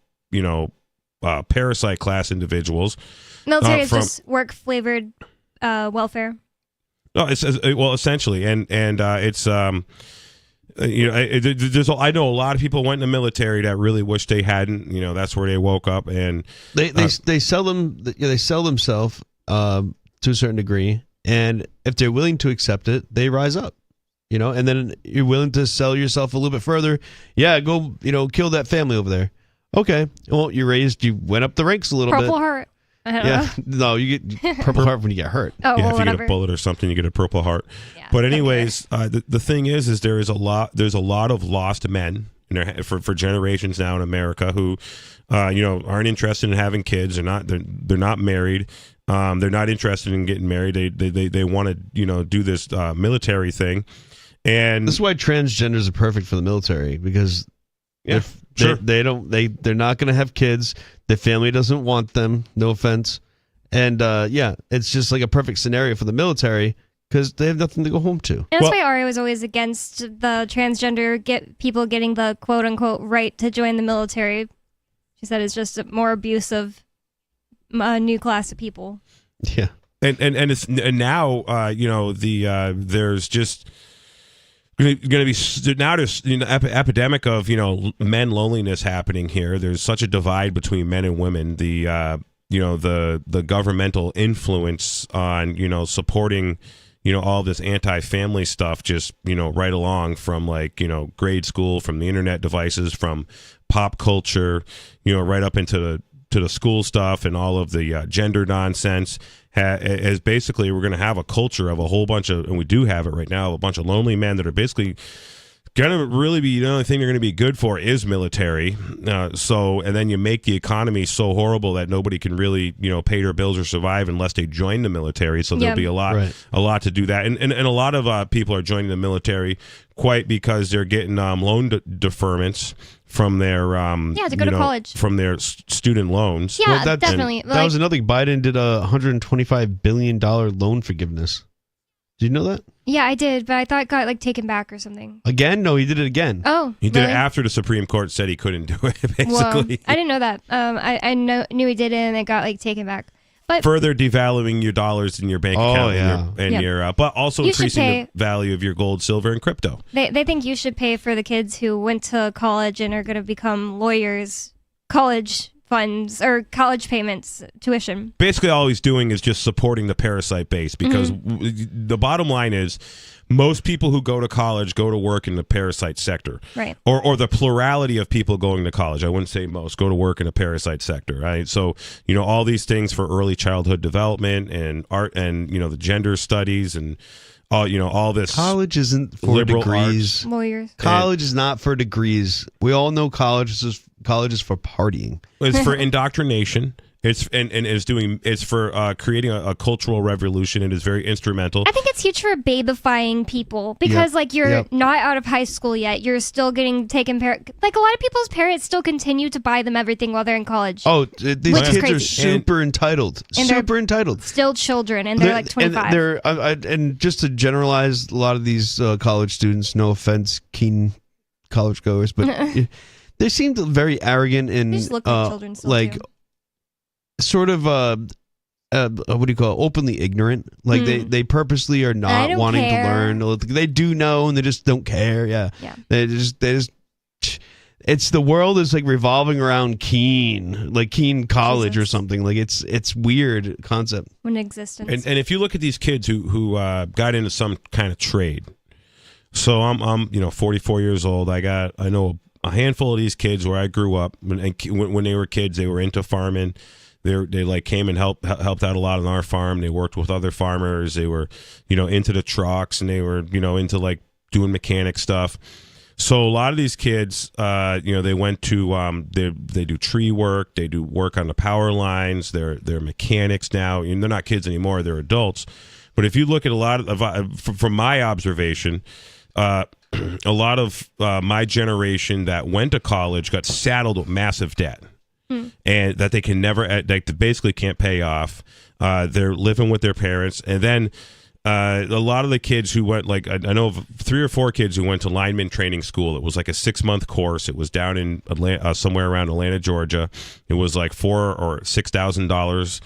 parasite class individuals. Military is just work flavored welfare. No, it's essentially, and it's there's I know a lot of people went in the military that really wish they hadn't. That's where they woke up, and they sell them. They sell themselves to a certain degree, and if they're willing to accept it, they rise up. And then you're willing to sell yourself a little bit further. Yeah, go kill that family over there. Okay, well you went up the ranks a little bit. Purple Heart. I don't know. No, you get Purple Heart when you get hurt. Oh, yeah, well, if you get a bullet or something, you get a Purple Heart. Yeah, but anyways, the thing is there's a lot of lost men for generations now in America who, aren't interested in having kids. They're not married. They're not interested in getting married. They want to do this military thing, and this is why transgenders are perfect for the military, because they're not going to have kids. The family doesn't want them. No offense, and it's just like a perfect scenario for the military because they have nothing to go home to. And that's why Ari was always against the transgender people getting the quote unquote right to join the military. She said it's just a more abusive new class of people. Yeah, and it's and now there's just going to be now there's epidemic of men loneliness happening here. There's such a divide between men and women. The governmental influence on supporting all this anti-family stuff just right along from grade school, from the internet devices, from pop culture, right up into the school stuff and all of the gender nonsense as basically we're going to have a culture of a whole bunch of, and we do have it right now, a bunch of lonely men that are basically going to really be, the only thing they're going to be good for is military. And then you make the economy so horrible that nobody can really, pay their bills or survive unless they join the military. So there'll be a lot to do that. And a lot of people are joining the military quite because they're getting loan deferments from their to go to college, from their student loans. Yeah, definitely. That was another thing. Biden did a $125 billion loan forgiveness. Did you know that? Yeah, I did, but I thought it got taken back or something. Again? No, he did it again. Oh, he did it after the Supreme Court said he couldn't do it. Basically, well, I didn't know that. I knew he did it, and it got taken back. But further devaluing your dollars in your bank account, but also increasing the value of your gold, silver, and crypto. They think you should pay for the kids who went to college and are going to become lawyers, college funds or college payments, tuition. Basically, all he's doing is just supporting the parasite base because the bottom line is most people who go to college go to work in the parasite sector. Right. Or the plurality of people going to college, I wouldn't say most, go to work in a parasite sector, right? So, all these things for early childhood development and art and, the gender studies and all this. College isn't for degrees. Lawyers. College is not for degrees. We all know college is for partying. It's for indoctrination. It's it's for creating a cultural revolution, and is very instrumental. I think it's huge for babifying people because you're not out of high school yet. You're still getting taken care. Like a lot of people's parents still continue to buy them everything while they're in college. Oh, these kids are super entitled. Super entitled. Still children, and they're like 25. And just to generalize, a lot of these college students, no offense, keen college goers, but they seem very arrogant and They just look like children still, like too. sort of what do you call it? Openly ignorant. Like they purposely are not wanting to learn. They do know and they just don't care. Yeah. They just it's the world is like revolving around Keene College or something. Like it's weird concept. When existence. And if you look at these kids who got into some kind of trade. So I'm 44 years old. I know a handful of these kids where I grew up when they were kids. They were into farming. They like came and helped out a lot on our farm. They worked with other farmers. They were into the trucks, and they were into like doing mechanic stuff. So a lot of these kids, they went to they do tree work. They do work on the power lines. They're mechanics now. They're not kids anymore. They're adults. But if you look at a lot of from my observation, a lot of my generation that went to college got saddled with massive debt. And that they can never, they basically can't pay off. They're living with their parents. And then a lot of the kids who went, like, I know of 3 or 4 kids who went to lineman training school. It was like a 6-month course. It was down in Atlanta, somewhere around Atlanta, Georgia. It was like $4,000 or $6,000.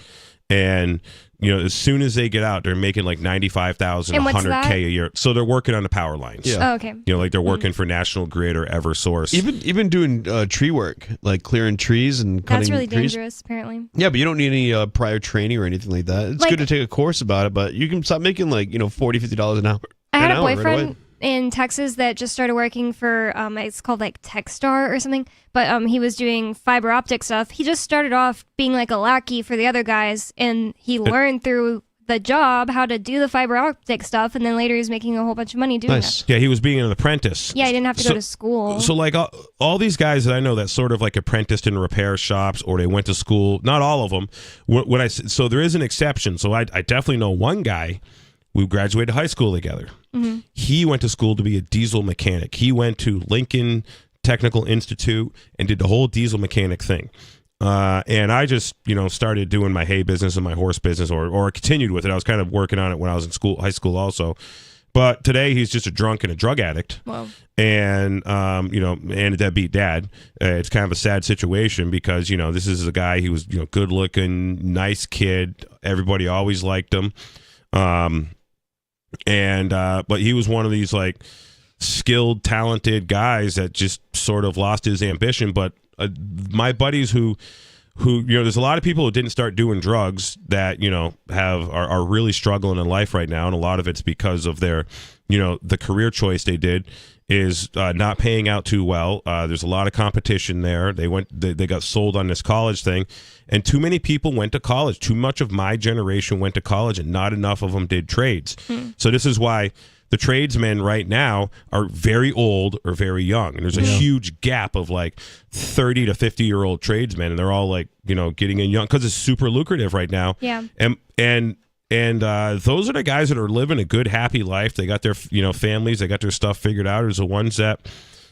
And as soon as they get out, they're making like $95,000, $100K a year. So they're working on the power lines. Yeah. Oh, okay. Like they're working for National Grid or EverSource. Even doing tree work, like clearing trees and cutting That's really trees. dangerous, apparently. Yeah, but you don't need any prior training or anything like that. It's good to take a course about it, but you can start making like $40, $50 an hour. I had a boyfriend in Texas that just started working for it's called like Techstar or something, but he was doing fiber optic stuff. He just started off being like a lackey for the other guys, and he learned through the job how to do the fiber optic stuff, and then later he was making a whole bunch of money doing that. Yeah, he was being an apprentice. Yeah, he didn't have to go to school. So like all these guys that I know that sort of like apprenticed in repair shops, or they went to school, not all of them. So there is an exception. So I definitely know one guy. We graduated high school together. Mm-hmm. He went to school to be a diesel mechanic. He went to Lincoln Technical Institute and did the whole diesel mechanic thing. And I just, started doing my hay business and my horse business, or continued with it. I was kind of working on it when I was in high school also. But today he's just a drunk and a drug addict. Wow. And, and a deadbeat dad. It's kind of a sad situation because, this is a guy who was, good looking, nice kid. Everybody always liked him. But he was one of these like skilled, talented guys that just sort of lost his ambition. But my buddies who there's a lot of people who didn't start doing drugs that are really struggling in life right now, and a lot of it's because of their the career choice they did is not paying out too well. There's a lot of competition there. They got sold on this college thing, and too many people went to college. Too much of my generation went to college, and not enough of them did trades. So this is why the tradesmen right now are very old or very young, and there's a huge gap of like 30 to 50-year-old tradesmen, and they're all like getting in young because it's super lucrative right now. Yeah, and those are the guys that are living a good, happy life. They got their families, they got their stuff figured out. There's the ones that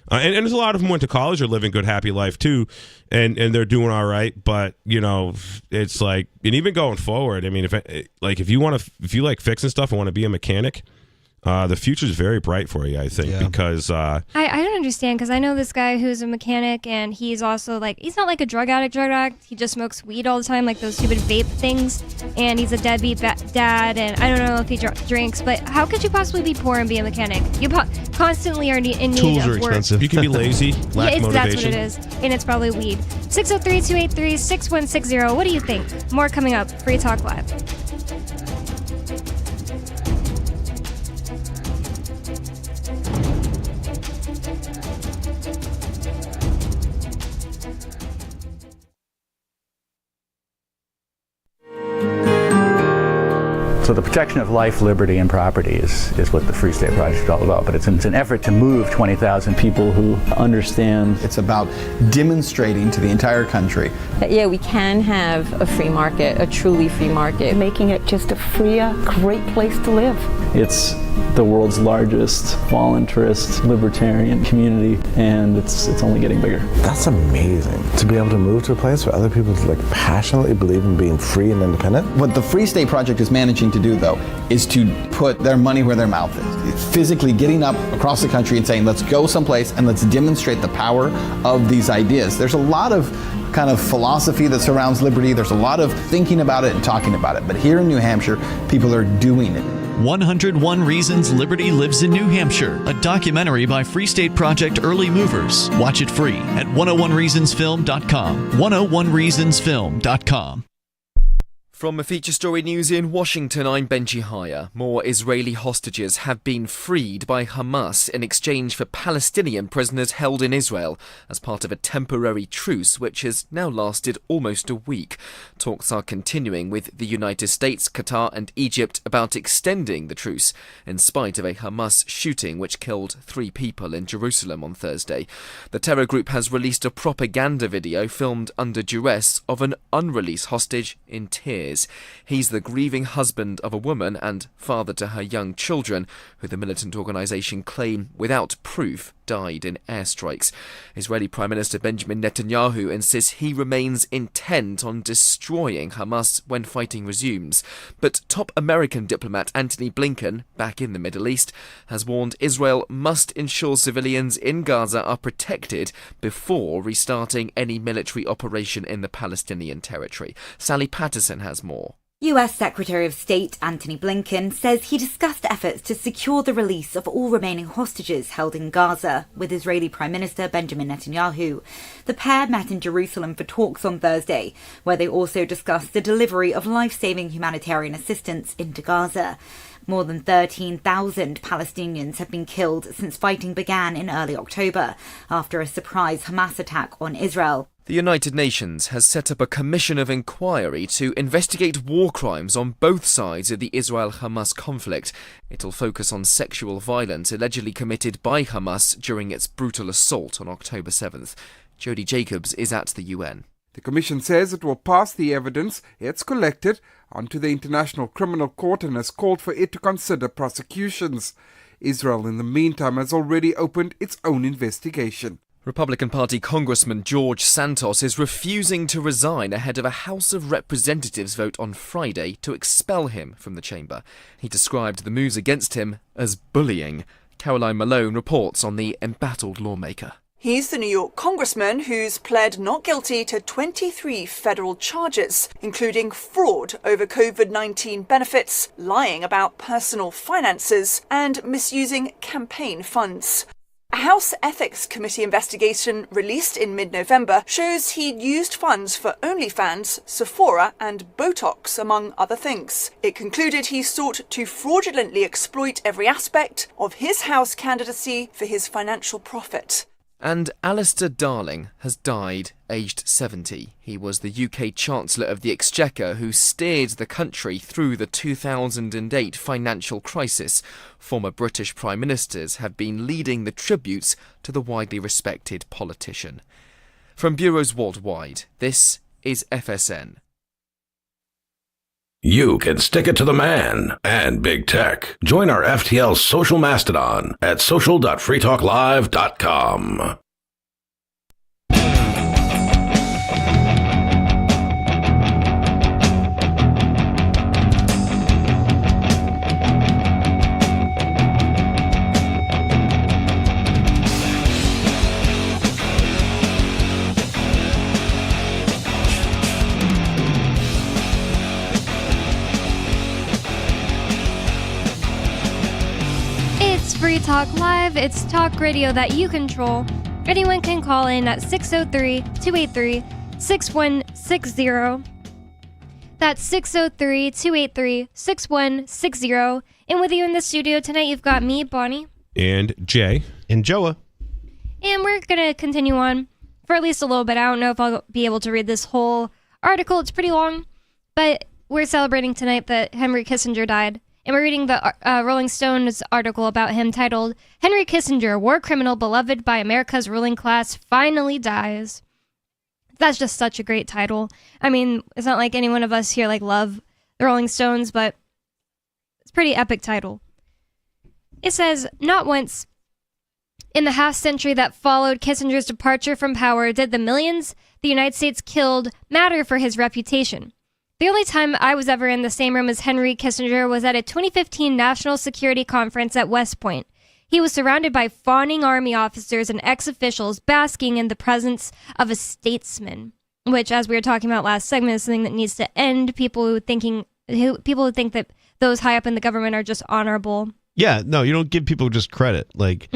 and there's a lot of them went to college are living good, happy life too, and they're doing all right. But it's like, and even going forward, I mean, if you like fixing stuff and want to be a mechanic, the future is very bright for you, I think, because I don't understand, because I know this guy who's a mechanic, and he's also like, he's not like a drug addict. He just smokes weed all the time, like those stupid vape things, and he's a deadbeat dad, and I don't know if he drinks, but how could you possibly be poor and be a mechanic? You constantly are in need Tools of are work. expensive. You can be lazy, lack motivation. That's what it is, and it's probably weed. 603-283-6160. What do you think? More coming up. Free Talk Live. So the protection of life, liberty, and property is what the Free State Project is all about. But it's an effort to move 20,000 people who understand. It's about demonstrating to the entire country that, yeah, we can have a free market, a truly free market. Making it just a freer, great place to live. It's the world's largest voluntarist libertarian community, and it's only getting bigger. That's amazing, to be able to move to a place where other people passionately believe in being free and independent. What the Free State Project is managing to do, though, is to put their money where their mouth is. It's physically getting up across the country and saying, let's go someplace and let's demonstrate the power of these ideas. There's a lot of kind of philosophy that surrounds liberty. There's a lot of thinking about it and talking about it. But here in New Hampshire, people are doing it. 101 Reasons Liberty Lives in New Hampshire, a documentary by Free State Project Early Movers. Watch it free at 101reasonsfilm.com. 101reasonsfilm.com. From a Feature Story News in Washington, I'm Benji Haya. More Israeli hostages have been freed by Hamas in exchange for Palestinian prisoners held in Israel as part of a temporary truce which has now lasted almost a week. Talks are continuing with the United States, Qatar and Egypt about extending the truce in spite of a Hamas shooting which killed 3 people in Jerusalem on Thursday. The terror group has released a propaganda video filmed under duress of an unreleased hostage in tears. He's the grieving husband of a woman and father to her young children, who the militant organisation claim, without proof, died in airstrikes. Israeli Prime Minister Benjamin Netanyahu insists he remains intent on destroying Hamas when fighting resumes. But top American diplomat Antony Blinken, back in the Middle East, has warned Israel must ensure civilians in Gaza are protected before restarting any military operation in the Palestinian territory. Sally Patterson has more. US Secretary of State Antony Blinken says he discussed efforts to secure the release of all remaining hostages held in Gaza with Israeli Prime Minister Benjamin Netanyahu. The pair met in Jerusalem for talks on Thursday, where they also discussed the delivery of life-saving humanitarian assistance into Gaza. More than 13,000 Palestinians have been killed since fighting began in early October after a surprise Hamas attack on Israel. The United Nations has set up a commission of inquiry to investigate war crimes on both sides of the Israel-Hamas conflict. It'll focus on sexual violence allegedly committed by Hamas during its brutal assault on October 7th. Jody Jacobs is at the UN. The Commission says it will pass the evidence it's collected onto the International Criminal Court and has called for it to consider prosecutions. Israel, in the meantime, has already opened its own investigation. Republican Party Congressman George Santos is refusing to resign ahead of a House of Representatives vote on Friday to expel him from the chamber. He described the moves against him as bullying. Caroline Malone reports on the embattled lawmaker. He's the New York congressman who's pled not guilty to 23 federal charges, including fraud over COVID-19 benefits, lying about personal finances, and misusing campaign funds. A House Ethics Committee investigation released in mid-November shows he'd used funds for OnlyFans, Sephora and Botox, among other things. It concluded he sought to fraudulently exploit every aspect of his House candidacy for his financial profit. And Alistair Darling has died, aged 70. He was the UK Chancellor of the Exchequer who steered the country through the 2008 financial crisis. Former British Prime Ministers have been leading the tributes to the widely respected politician. From bureaus worldwide, this is FSN. You can stick it to the man and big tech. Join our FTL social mastodon at social.freetalklive.com. Free Talk Live. It's talk radio that you control. Anyone can call in at 603-283-6160. That's 603-283-6160. And with you in the studio tonight, you've got me, Bonnie. And Jay. And Joa. And we're going to continue on for at least a little bit. I don't know if I'll be able to read this whole article. It's pretty long. But we're celebrating tonight that Henry Kissinger died. And we're reading the Rolling Stones article about him titled, Henry Kissinger, war criminal beloved by America's ruling class, finally dies. That's just such a great title. I mean, it's not like any one of us here like love the Rolling Stones, but it's a pretty epic title. It says, not once in the half century that followed Kissinger's departure from power did the millions the United States killed matter for his reputation. The only time I was ever in the same room as Henry Kissinger was at a 2015 National Security Conference at West Point. He was surrounded by fawning army officers and ex-officials basking in the presence of a statesman, which, as we were talking about last segment, is something that needs to end. People who think that those high up in the government are just honorable. Yeah, no, you don't give people just credit. Like,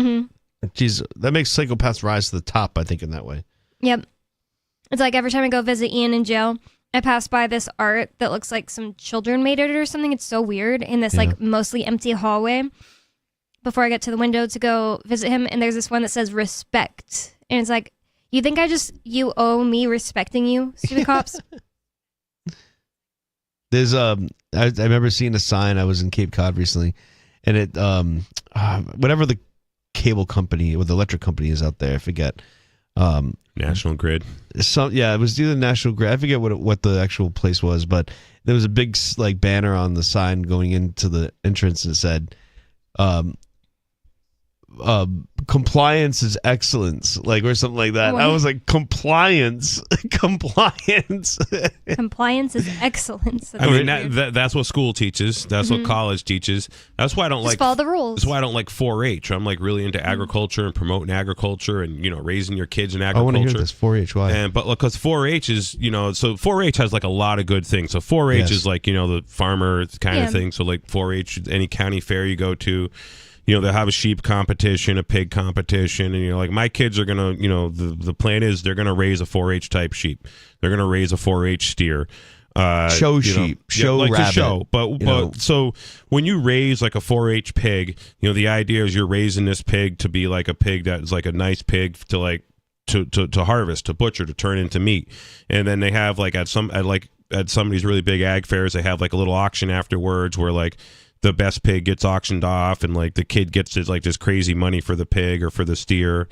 geez, that makes psychopaths rise to the top, I think, in that way. Yep. It's like every time I go visit Ian in jail, I pass by this art that looks like some children made it or something. It's so weird in this like mostly empty hallway before I get to the window to go visit him. And there's this one that says respect. And it's like, you think you owe me respecting you, stupid cops? There's I remember seeing a sign. I was in Cape Cod recently, and it whatever the cable company or the electric company is out there, I forget. National Grid. It was either National Grid. I forget what the actual place was, but there was a big like banner on the sign going into the entrance and it said, compliance is excellence, like, or something like that. What? I was like, compliance. Compliance is excellence. I mean, that's what school teaches. That's what college teaches. That's why I don't Just follow the rules. That's why I don't like 4-H. I'm like really into agriculture and promoting agriculture and, you know, raising your kids in agriculture. I want to hear this 4-H. Why? But because 4-H is, you know, so 4-H has like a lot of good things. So 4-H is like, you know, the farmer kind of thing. So like 4-H, any county fair you go to, you know, they'll have a sheep competition, a pig competition, and, you know, like, my kids are going to, you know, the plan is they're going to raise a 4-H type sheep. They're going to raise a 4-H steer. Show sheep, show like rabbit. Show. But so when you raise like a 4-H pig, you know, the idea is you're raising this pig to be like a pig that's like a nice pig to like to harvest, to butcher, to turn into meat. And then they have like at some of these really big ag fairs, they have like a little auction afterwards where like the best pig gets auctioned off, and like the kid gets this crazy money for the pig or for the steer.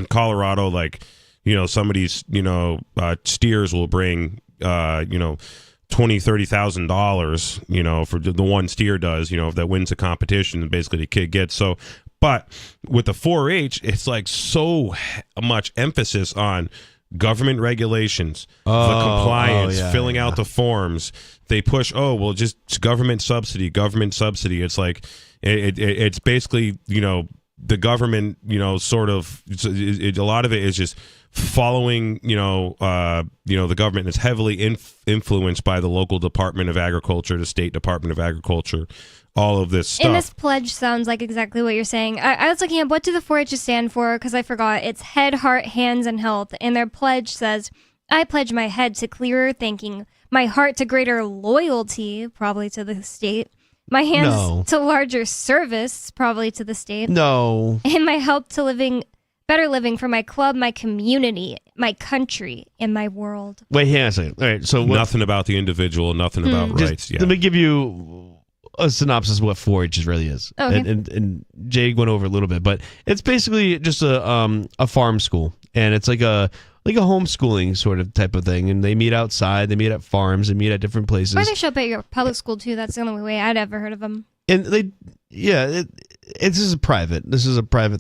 Colorado, like, you know, some of these, you know, steers will bring, you know, $20,000-$30,000, you know, for the one steer does, you know, if that wins the competition, and basically the kid gets. So, but with the 4-H, it's like so much emphasis on government regulations, the compliance, filling out the forms. They push, just government subsidy. It's like, it's basically, you know, the government, you know, sort of, a lot of it is just following, you know, the government is heavily influenced by the local Department of Agriculture, the state Department of Agriculture, all of this stuff. And this pledge sounds like exactly what you're saying. I was looking at what do the 4-H's stand for, because I forgot. It's head, heart, hands, and health. And their pledge says, I pledge my head to clearer thinking, my heart to greater loyalty, probably to the state, my hands to larger service, probably to the state, and my help to better living for my club, my community, my country, and my world. Wait, hang on a second. All right, so nothing about the individual, nothing about rights. Let me give you a synopsis of what 4-H really is. Okay. And Jade went over a little bit, but it's basically just a farm school, and it's like a homeschooling sort of type of thing. And they meet outside, they meet at farms, they meet at different places. Or they show up at your public school too. That's the only way I'd ever heard of them. And this is a private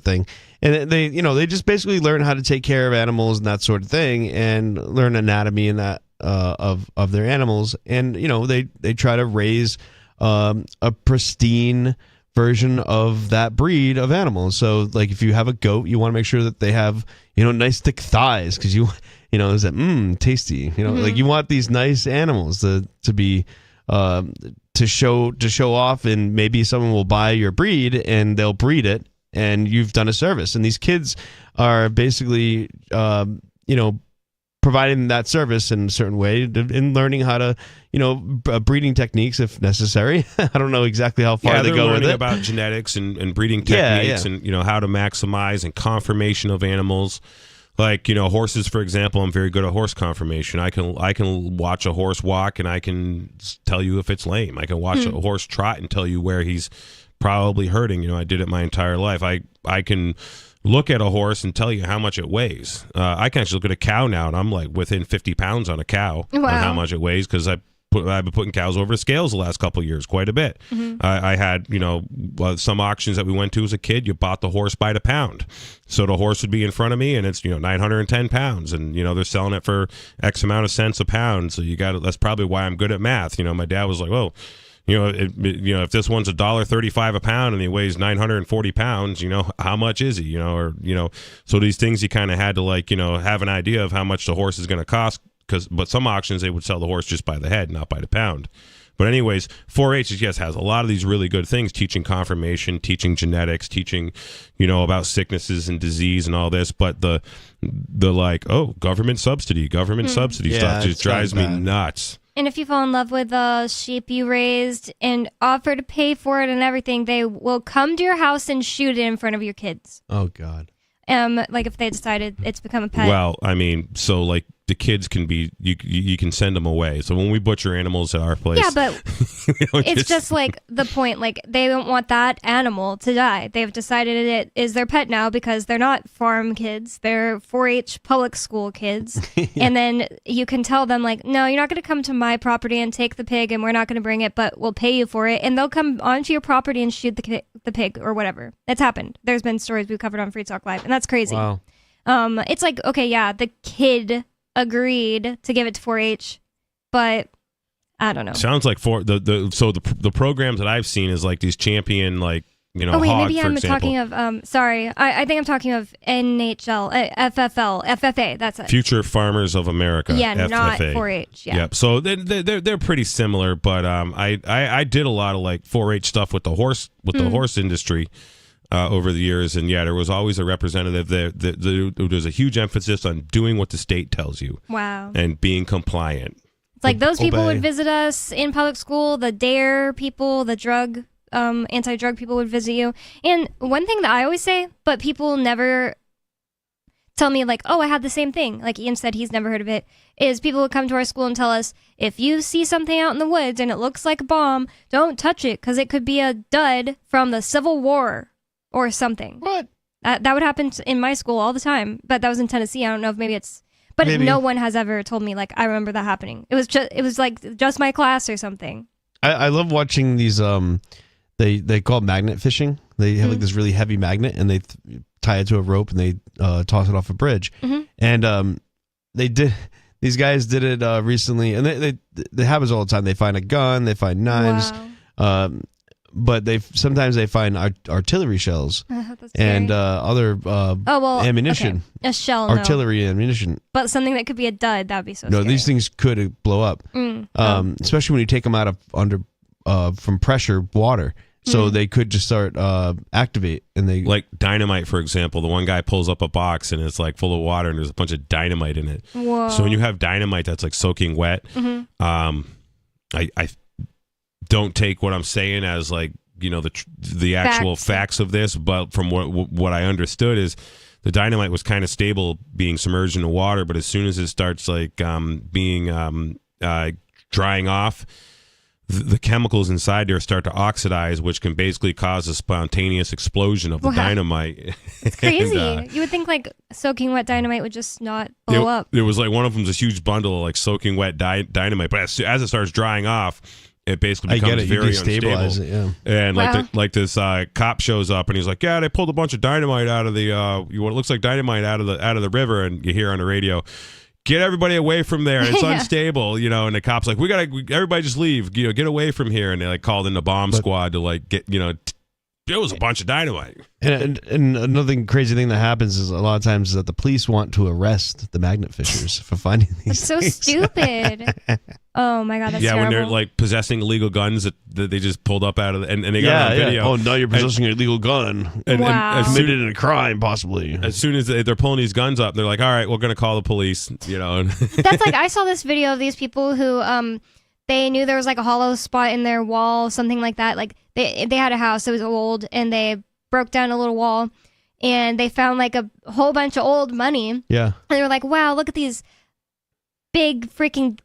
thing, and they just basically learn how to take care of animals and that sort of thing, and learn anatomy and that of their animals, and you know they try to raise a pristine version of that breed of animals. So like if you have a goat, you want to make sure that they have, you know, nice thick thighs, because you know is that tasty, you know, like you want these nice animals to be to show off, and maybe someone will buy your breed and they'll breed it, and you've done a service. And these kids are basically you know, providing that service in a certain way and learning how to, you know, breeding techniques if necessary. I don't know exactly how far they go with it. About genetics and breeding techniques and, you know, how to maximize and conformation of animals. Like, horses, for example, I'm very good at horse conformation. I can watch a horse walk and I can tell you if it's lame. I can watch a horse trot and tell you where he's probably hurting. I did it my entire life. I can look at a horse and tell you how much it weighs. I can actually look at a cow now, and I'm like within 50 pounds on a cow on how much it weighs, because I've been putting cows over scales the last couple of years quite a bit. I had, some auctions that we went to as a kid, you bought the horse by the pound. So the horse would be in front of me and it's, 910 pounds and, they're selling it for X amount of cents a pound. So that's probably why I'm good at math. My dad was like, whoa, if this one's $1.35 a pound and he weighs 940 pounds, how much is he, so these things you kind of had to have an idea of how much the horse is going to cost. But some auctions, they would sell the horse just by the head, not by the pound. But anyways, 4-H, yes, has a lot of these really good things, teaching conformation, teaching genetics, teaching, about sicknesses and disease and all this. But the government subsidy stuff just drives me nuts. And if you fall in love with a sheep you raised and offer to pay for it and everything, they will come to your house and shoot it in front of your kids. Oh, God. Like if they decided it's become a pet. Well, I mean, so the kids can be, you can send them away. So when we butcher animals at our place. Yeah, but it's just like the point, they don't want that animal to die. They've decided it is their pet now because they're not farm kids. They're 4-H public school kids. And then you can tell them no, you're not going to come to my property and take the pig and we're not going to bring it, but we'll pay you for it. And they'll come onto your property and shoot the pig or whatever. That's happened. There's been stories we've covered on Free Talk Live, and that's crazy. Wow. It's okay, yeah, the kid agreed to give it to 4-H, but I don't know. Sounds like the programs that I've seen is these champion oh wait, hog, maybe for I'm example. talking of sorry, I think I'm talking of NHL, FFL, FFA. That's it. Future Farmers of America. Yeah, FFA. not 4-H. Yeah. Yep. So they're pretty similar, but I did a lot of 4-H stuff with the horse the horse industry. Over the years, and there was always a representative there. There's a huge emphasis on doing what the state tells you. Wow. And being compliant. It's those people would visit us in public school, the DARE people, the drug, anti-drug people would visit you. And one thing that I always say, but people never tell me oh, I had the same thing. Ian said he's never heard of it, is people would come to our school and tell us, if you see something out in the woods and it looks like a bomb, don't touch it because it could be a dud from the Civil War. Or something. What? That would happen in my school all the time, but that was in Tennessee. I don't know if maybe it's, but no one has ever told me I remember that happening. It was just my class or something. I love watching these. They call it magnet fishing. They have this really heavy magnet and they tie it to a rope and they toss it off a bridge. And these guys did it recently, and they happens all the time. They find a gun, they find knives. Wow. But sometimes they find artillery shells and other ammunition. Okay. A shell, artillery ammunition. But something that could be a dud, that would be so No, scary. these things could blow up. Especially when you take them out of from pressure water. So they could just start activate, and they dynamite, for example. The one guy pulls up a box and it's full of water, and there's a bunch of dynamite in it. Whoa. So when you have dynamite that's soaking wet, I don't take what I'm saying as the actual facts of this, but from what I understood is the dynamite was kind of stable being submerged in the water, but as soon as it starts being drying off, the chemicals inside there start to oxidize, which can basically cause a spontaneous explosion of the dynamite. It's crazy. You would think soaking wet dynamite would just not blow up. It was one of them's a huge bundle of soaking wet dynamite, but as it starts drying off, it basically becomes very unstable. It, yeah. And this cop shows up and he's like, yeah, they pulled a bunch of dynamite out of the what looks like dynamite out of the river, and you hear on the radio, get everybody away from there. It's unstable, and the cop's like, everybody just leave, get away from here. And they called in the bomb squad to get, it was a bunch of dynamite. And another crazy thing that happens is a lot of times that the police want to arrest the magnet fishers for finding these That's so stupid. Oh my God, that's terrible. When they're possessing illegal guns that they just pulled up out of and they got it on video. Oh, now you're possessing an illegal gun. And committed a crime, possibly. As soon as they're pulling these guns up, they're like, all right, we're going to call the police, That's I saw this video of these people who they knew there was a hollow spot in their wall, something like that. They had a house that was old and they broke down a little wall and they found like a whole bunch of old money. Yeah. And they were like, wow, look at these big freaking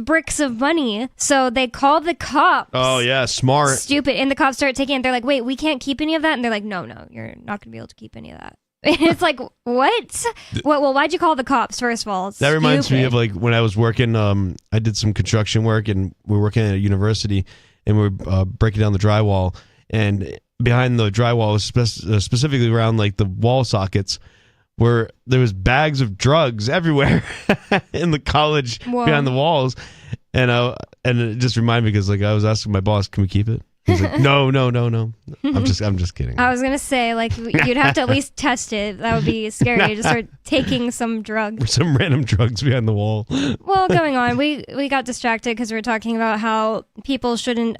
bricks of money. So they called the cops. Oh, yeah, smart. Stupid. And the cops start taking it. They're like, wait, we can't keep any of that? And they're like, no, you're not going to be able to keep any of that. And it's like, what? Well, why'd you call the cops, first of all? It's that reminds me stupid. of like when I was working, I did some construction work, and we were working at a university, and we were breaking down the drywall, and behind the drywall was specifically around like the wall sockets, where there was bags of drugs everywhere in the college behind the walls, and it just reminded me because like I was asking my boss, can we keep it? He's like, no. I'm just kidding. I was gonna say, like, you'd have to at least test it. That would be scary to start taking some drugs. Some random drugs behind the wall. Well, going on, we got distracted because we were talking about how people shouldn't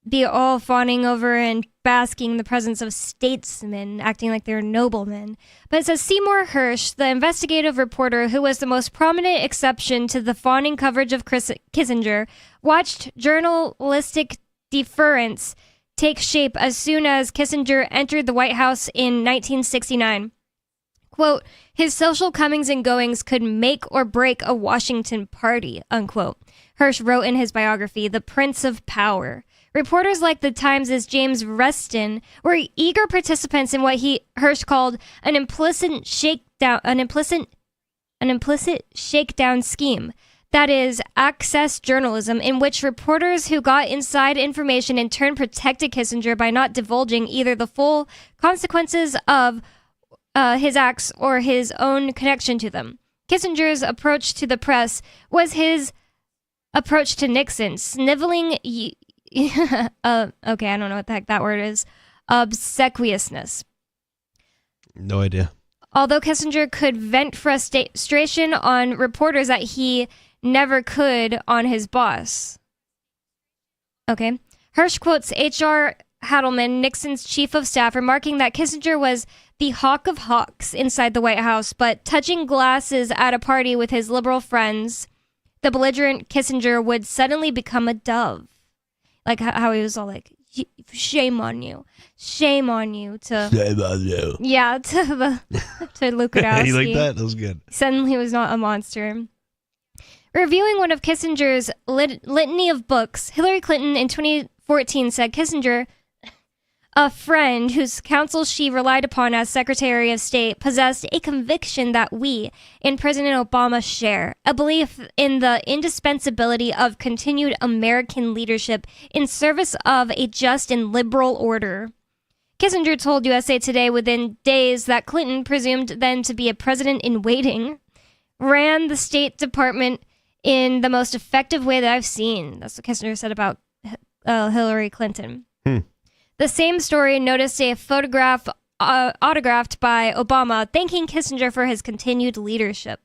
be all fawning over and basking in the presence of statesmen, acting like they're noblemen. But it says Seymour Hersh, the investigative reporter who was the most prominent exception to the fawning coverage of Kissinger, watched journalistic deference take shape as soon as Kissinger entered the White House in 1969. Quote, his social comings and goings could make or break a Washington party, unquote. Hersh wrote in his biography, The Prince of Power. Reporters like the Times' James Reston were eager participants in what Hersh called an implicit shakedown scheme. That is, access journalism, in which reporters who got inside information in turn protected Kissinger by not divulging either the full consequences of his acts or his own connection to them. Kissinger's approach to the press was his approach to Nixon, sniveling, okay, I don't know what the heck that word is, obsequiousness. No idea. Although Kissinger could vent frustration on reporters that he never could on his boss. Okay. Hersh quotes H.R. Hadelman, Nixon's chief of staff, remarking that Kissinger was the hawk of hawks inside the White House, but touching glasses at a party with his liberal friends, the belligerent Kissinger would suddenly become a dove. Like how he was all like, shame on you. Shame on you. Shame on you. Yeah, to Luke Gadowski. You like that? That was good. Suddenly he was not a monster. Reviewing one of Kissinger's litany of books, Hillary Clinton in 2014 said Kissinger, a friend whose counsel she relied upon as Secretary of State, possessed a conviction that we and President Obama share, a belief in the indispensability of continued American leadership in service of a just and liberal order. Kissinger told USA Today within days that Clinton, presumed then to be a president in waiting, ran the State Department in the most effective way that I've seen. That's what Kissinger said about Hillary Clinton. The same story noticed a photograph autographed by Obama thanking Kissinger for his continued leadership.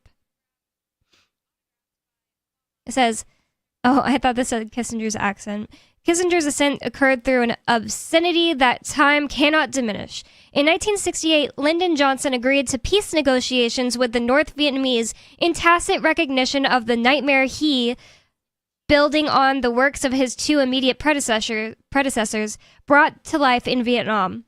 It says, oh, I thought this said Kissinger's accent. Kissinger's ascent occurred through an obscenity that time cannot diminish. In 1968, Lyndon Johnson agreed to peace negotiations with the North Vietnamese in tacit recognition of the nightmare he, building on the works of his two immediate predecessors, brought to life in Vietnam.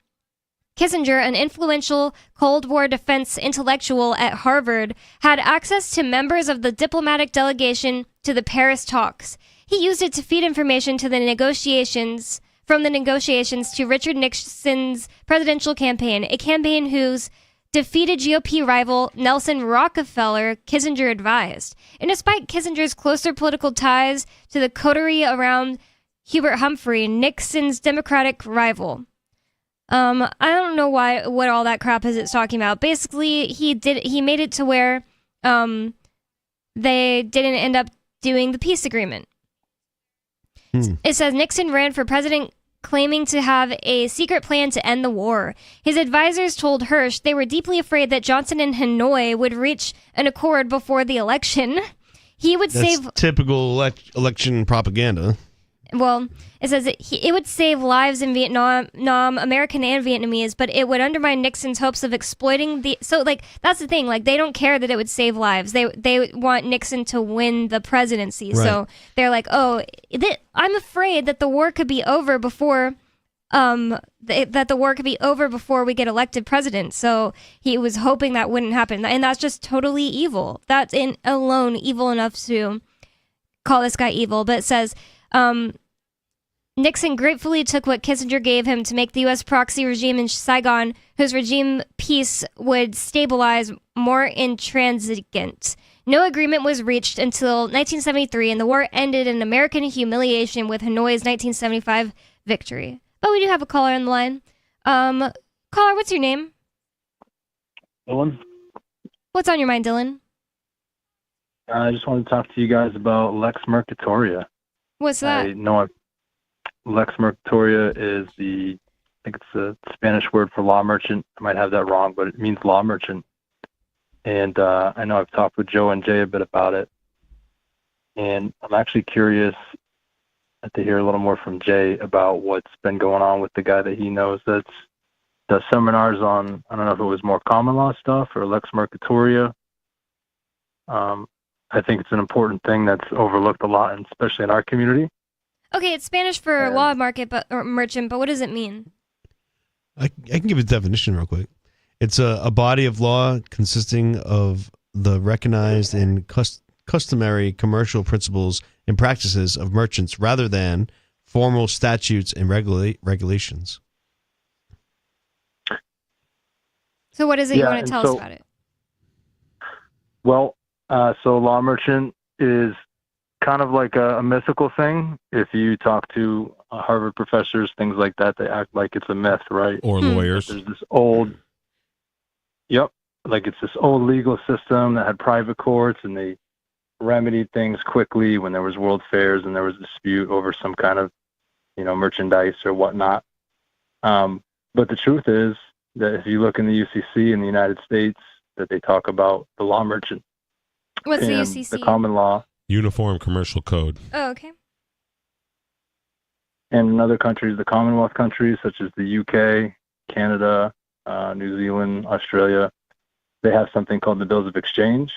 Kissinger, an influential Cold War defense intellectual at Harvard, had access to members of the diplomatic delegation to the Paris talks. He used it to feed information to the negotiations to Richard Nixon's presidential campaign, a campaign whose defeated GOP rival Nelson Rockefeller Kissinger advised. And despite Kissinger's closer political ties to the coterie around Hubert Humphrey, Nixon's Democratic rival. I don't know what all that crap is it's talking about. Basically, he made it to where they didn't end up doing the peace agreement. It says Nixon ran for president claiming to have a secret plan to end the war. His advisors told Hersh they were deeply afraid that Johnson and Hanoi would reach an accord before the election. That's save typical election propaganda. Well, it says it would save lives in Vietnam, American and Vietnamese, but it would undermine Nixon's hopes of exploiting the... So, like, that's the thing. Like, they don't care that it would save lives. They want Nixon to win the presidency. Right. So they're like, I'm afraid that the war could be over before that the war could be over before we get elected president. So he was hoping that wouldn't happen. And that's just totally evil. That's alone evil enough to call this guy evil. But it says, Nixon gratefully took what Kissinger gave him to make the U.S. proxy regime in Saigon, whose regime peace would stabilize, more intransigent. No agreement was reached until 1973, and the war ended in American humiliation with Hanoi's 1975 victory. But we do have a caller on the line. Caller, what's your name? Dylan. What's on your mind, Dylan? I just wanted to talk to you guys about Lex Mercatoria. What's that? I know Lex Mercatoria is I think it's a Spanish word for law merchant. I might have that wrong, but it means law merchant. And I know I've talked with Joe and Jay a bit about it. And I'm actually curious to hear a little more from Jay about what's been going on with the guy that he knows that does seminars on, I don't know if it was more common law stuff or Lex Mercatoria. I think it's an important thing that's overlooked a lot, and especially in our community. Okay, it's Spanish for law market or merchant, but what does it mean? I can give a definition real quick. It's a body of law consisting of the recognized and customary commercial principles and practices of merchants rather than formal statutes and regulations. So what is it you want to tell us about it? Well, so law merchant is kind of like a mythical thing. If you talk to Harvard professors, things like that, they act like it's a myth, right? Or lawyers. There's this old, like it's this old legal system that had private courts, and they remedied things quickly when there was world fairs and there was a dispute over some kind of, merchandise or whatnot. But the truth is that if you look in the UCC in the United States, that they talk about the law merchant. What's the UCC? The common law. Uniform Commercial Code. Oh, okay. And in other countries, the Commonwealth countries, such as the UK, Canada, New Zealand, Australia, they have something called the Bills of Exchange,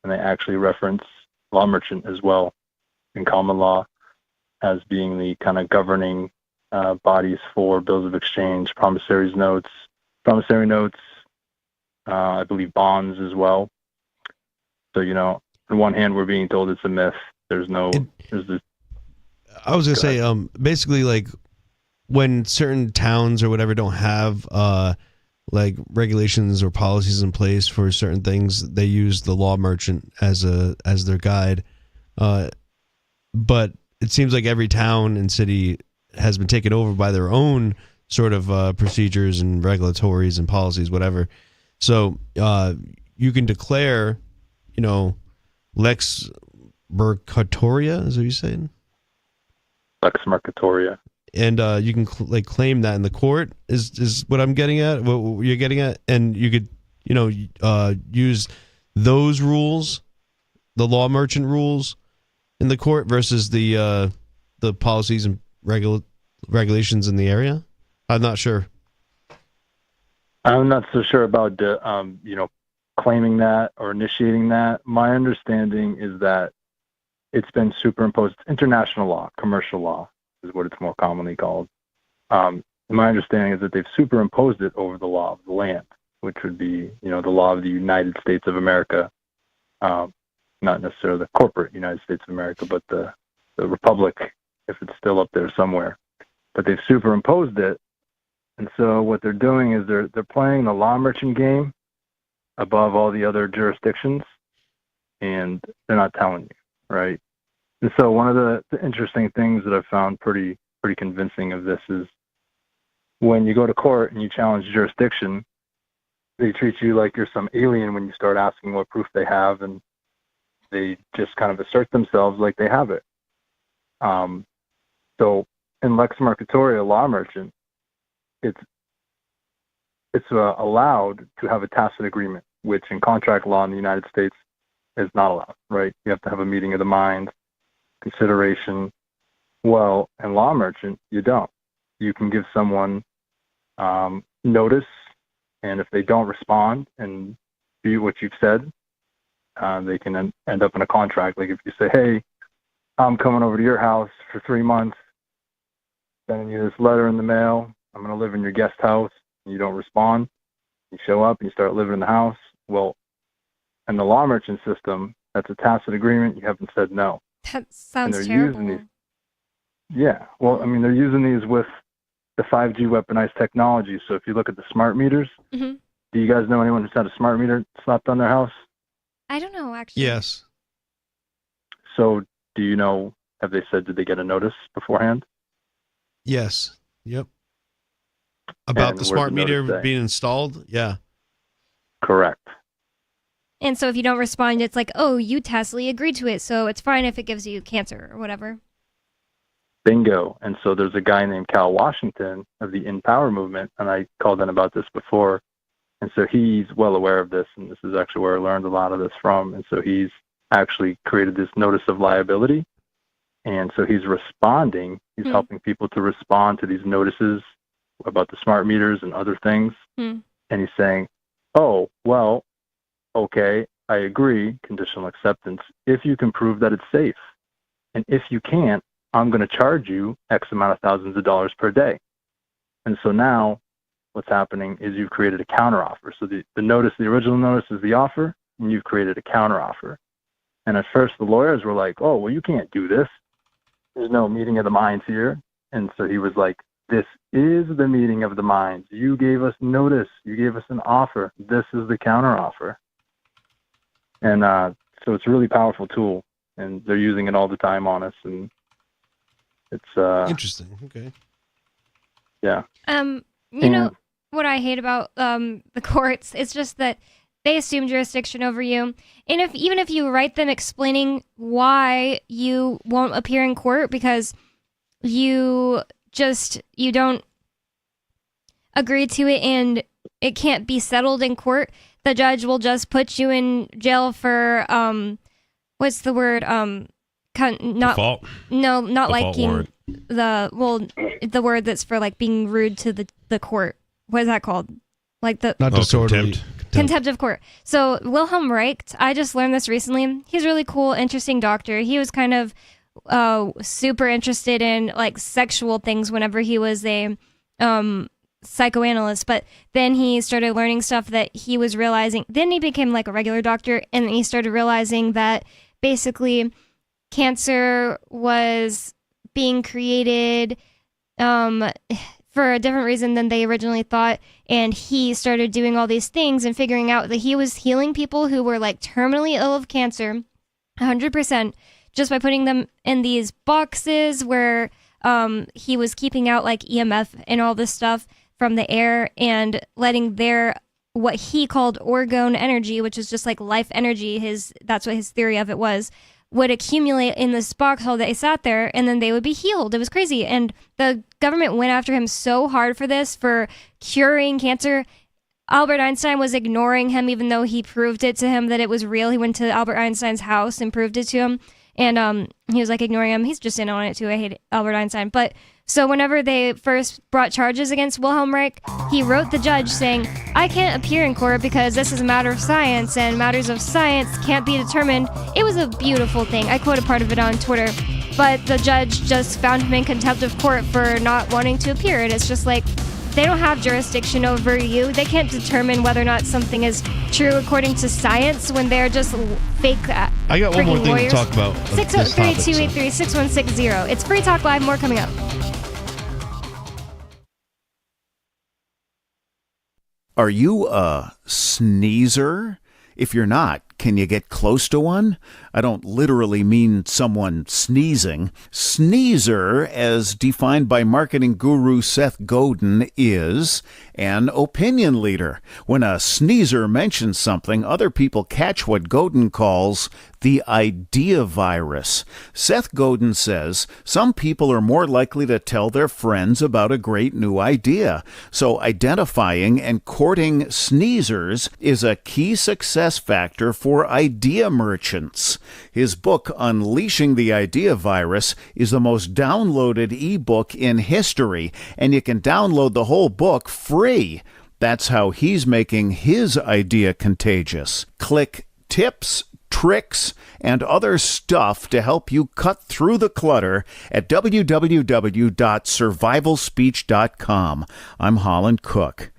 and they actually reference law merchant as well in common law as being the kind of governing bodies for bills of exchange, promissory notes, I believe bonds as well. So, on one hand, we're being told it's a myth. I was going to say, basically, like, when certain towns or whatever don't have, like, regulations or policies in place for certain things, they use the law merchant as their guide. But it seems like every town and city has been taken over by their own sort of procedures and regulatories and policies, whatever. So you can declare, Lex Mercatoria, is what you're saying? Lex Mercatoria. And you can claim that in the court is what I'm getting at, what you're getting at. And you could, use those rules, the law merchant rules in the court versus the policies and regulations in the area. I'm not sure. I'm not so sure about the, claiming that or initiating that. My understanding is that it's been superimposed. International law, commercial law is what it's more commonly called. And my understanding is that they've superimposed it over the law of the land, which would be, the law of the United States of America, not necessarily the corporate United States of America, but the republic, if it's still up there somewhere. But they've superimposed it. And so what they're doing is they're playing the law merchant game above all the other jurisdictions, and they're not telling you, right? And so one of the interesting things that I've found pretty convincing of this is when you go to court and you challenge jurisdiction, they treat you like you're some alien when you start asking what proof they have, and they just kind of assert themselves like they have it. So in Lex Mercatoria, law merchant, it's allowed to have a tacit agreement, which in contract law in the United States is not allowed, right? You have to have a meeting of the minds, consideration. Well, in law merchant, you don't. You can give someone notice, and if they don't respond and do what you've said, they can end up in a contract. Like if you say, hey, I'm coming over to your house for 3 months, sending you this letter in the mail, I'm going to live in your guest house. And you don't respond. You show up and you start living in the house. Well, in the law merchant system, that's a tacit agreement. You haven't said no. That sounds they're terrible. using these. Yeah. Well, I mean, they're using these with the 5G weaponized technology. So if you look at the smart meters, Mm-hmm. do you guys know anyone who's had a smart meter slapped on their house? I don't know, actually. Yes. So do you know, have they said, did they get a notice beforehand? Yes. Yep. About And the where's smart the notice meter say? being installed? Yeah. Correct. And so if you don't respond, it's like, oh, you tacitly agreed to it, so it's fine if it gives you cancer or whatever. Bingo. And so there's a guy named Cal Washington of the In Power movement, and I called in about this before. And so he's well aware of this, and this is actually where I learned a lot of this from. And so he's actually created this notice of liability. And so he's responding. He's helping people to respond to these notices about the smart meters and other things. And he's saying, oh, well, okay, I agree, conditional acceptance, if you can prove that it's safe. And if you can't, I'm going to charge you X amount of thousands of dollars per day. And so now what's happening is you've created a counteroffer. So the notice, the original notice is the offer, and you've created a counteroffer. And at first the lawyers were like, oh, well, you can't do this. There's no meeting of the minds here. And so he was like, this is the meeting of the minds. You gave us notice. You gave us an offer. This is the counteroffer. And so it's a really powerful tool, and they're using it all the time on us. And it's interesting. Okay. Yeah. You know what I hate about the courts? It's just that they assume jurisdiction over you. And even if you write them explaining why you won't appear in court because you don't agree to it and it can't be settled in court, the judge will just put you in jail for what's the word? Default? No, not Default liking warrant. the word that's for like being rude to the court. What is that called? Like the Not disorderly. Contempt of court. So Wilhelm Reich, I just learned this recently. He's a really cool, interesting doctor. He was kind of super interested in like sexual things whenever he was a psychoanalyst, but then he started learning stuff that he was realizing. Then he became like a regular doctor, and he started realizing that basically cancer was being created for a different reason than they originally thought. And he started doing all these things and figuring out that he was healing people who were like terminally ill of cancer 100% just by putting them in these boxes where he was keeping out like EMF and all this stuff from the air and letting their what he called orgone energy, which is just like life energy, that's what his theory of it was, would accumulate in this box while they sat there, and then they would be healed. It was crazy. And the government went after him so hard for this, for curing cancer. Albert Einstein was ignoring him, even though he proved it to him that it was real. He went to Albert Einstein's house and proved it to him. And he was like ignoring him. He's just in on it too. I hate Albert Einstein. But so whenever they first brought charges against Wilhelm Reich, he wrote the judge saying, I can't appear in court because this is a matter of science and matters of science can't be determined. It was a beautiful thing. I quoted part of it on Twitter. But the judge just found him in contempt of court for not wanting to appear. And it's just like, they don't have jurisdiction over you. They can't determine whether or not something is true according to science when they're just fake I got one more thing lawyers. to talk about. 603-283-6160. It's Free Talk Live. More coming up. Are you a sneezer? If you're not, can you get close to one? I don't literally mean someone sneezing. Sneezer, as defined by marketing guru Seth Godin, is an opinion leader. When a sneezer mentions something, other people catch what Godin calls the idea virus. Seth Godin says some people are more likely to tell their friends about a great new idea. So identifying and courting sneezers is a key success factor for idea merchants. His book, Unleashing the Idea Virus, is the most downloaded ebook in history, and you can download the whole book free. That's how he's making his idea contagious. Click tips tricks, and other stuff to help you cut through the clutter at www.survivalspeech.com. I'm Holland Cook.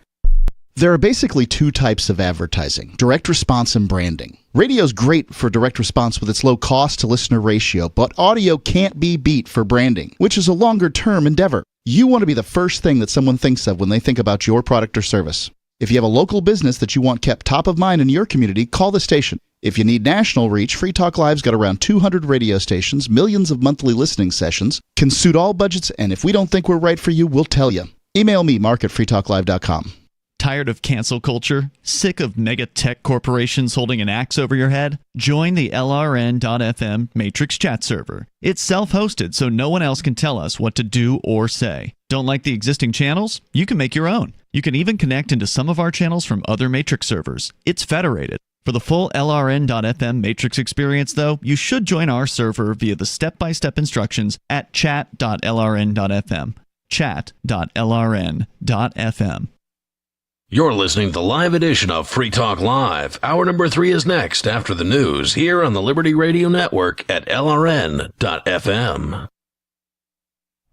There are basically two types of advertising, direct response and branding. Radio's great for direct response with its low cost to listener ratio, but audio can't be beat for branding, which is a longer term endeavor. You want to be the first thing that someone thinks of when they think about your product or service. If you have a local business that you want kept top of mind in your community, call the station. If you need national reach, Free Talk Live's got around 200 radio stations, millions of monthly listening sessions, can suit all budgets, and if we don't think we're right for you, we'll tell you. Email me, mark@freetalklive.com. Tired of cancel culture? Sick of mega tech corporations holding an axe over your head? Join the LRN.FM Matrix chat server. It's self-hosted, so no one else can tell us what to do or say. Don't like the existing channels? You can make your own. You can even connect into some of our channels from other Matrix servers. It's federated. For the full LRN.FM Matrix experience, though, you should join our server via the step-by-step instructions at chat.lrn.fm. Chat.lrn.fm. You're listening to the live edition of Free Talk Live. Hour number 3 is next after the news here on the Liberty Radio Network at LRN.FM.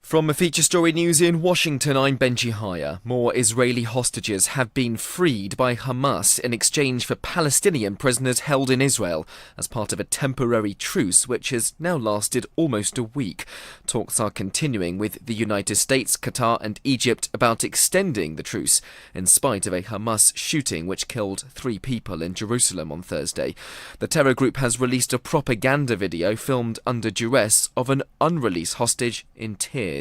From a Feature Story News in Washington, I'm Benji Haya. More Israeli hostages have been freed by Hamas in exchange for Palestinian prisoners held in Israel as part of a temporary truce which has now lasted almost a week. Talks are continuing with the United States, Qatar and Egypt about extending the truce in spite of a Hamas shooting which killed 3 people in Jerusalem on Thursday. The terror group has released a propaganda video filmed under duress of an unreleased hostage in tears.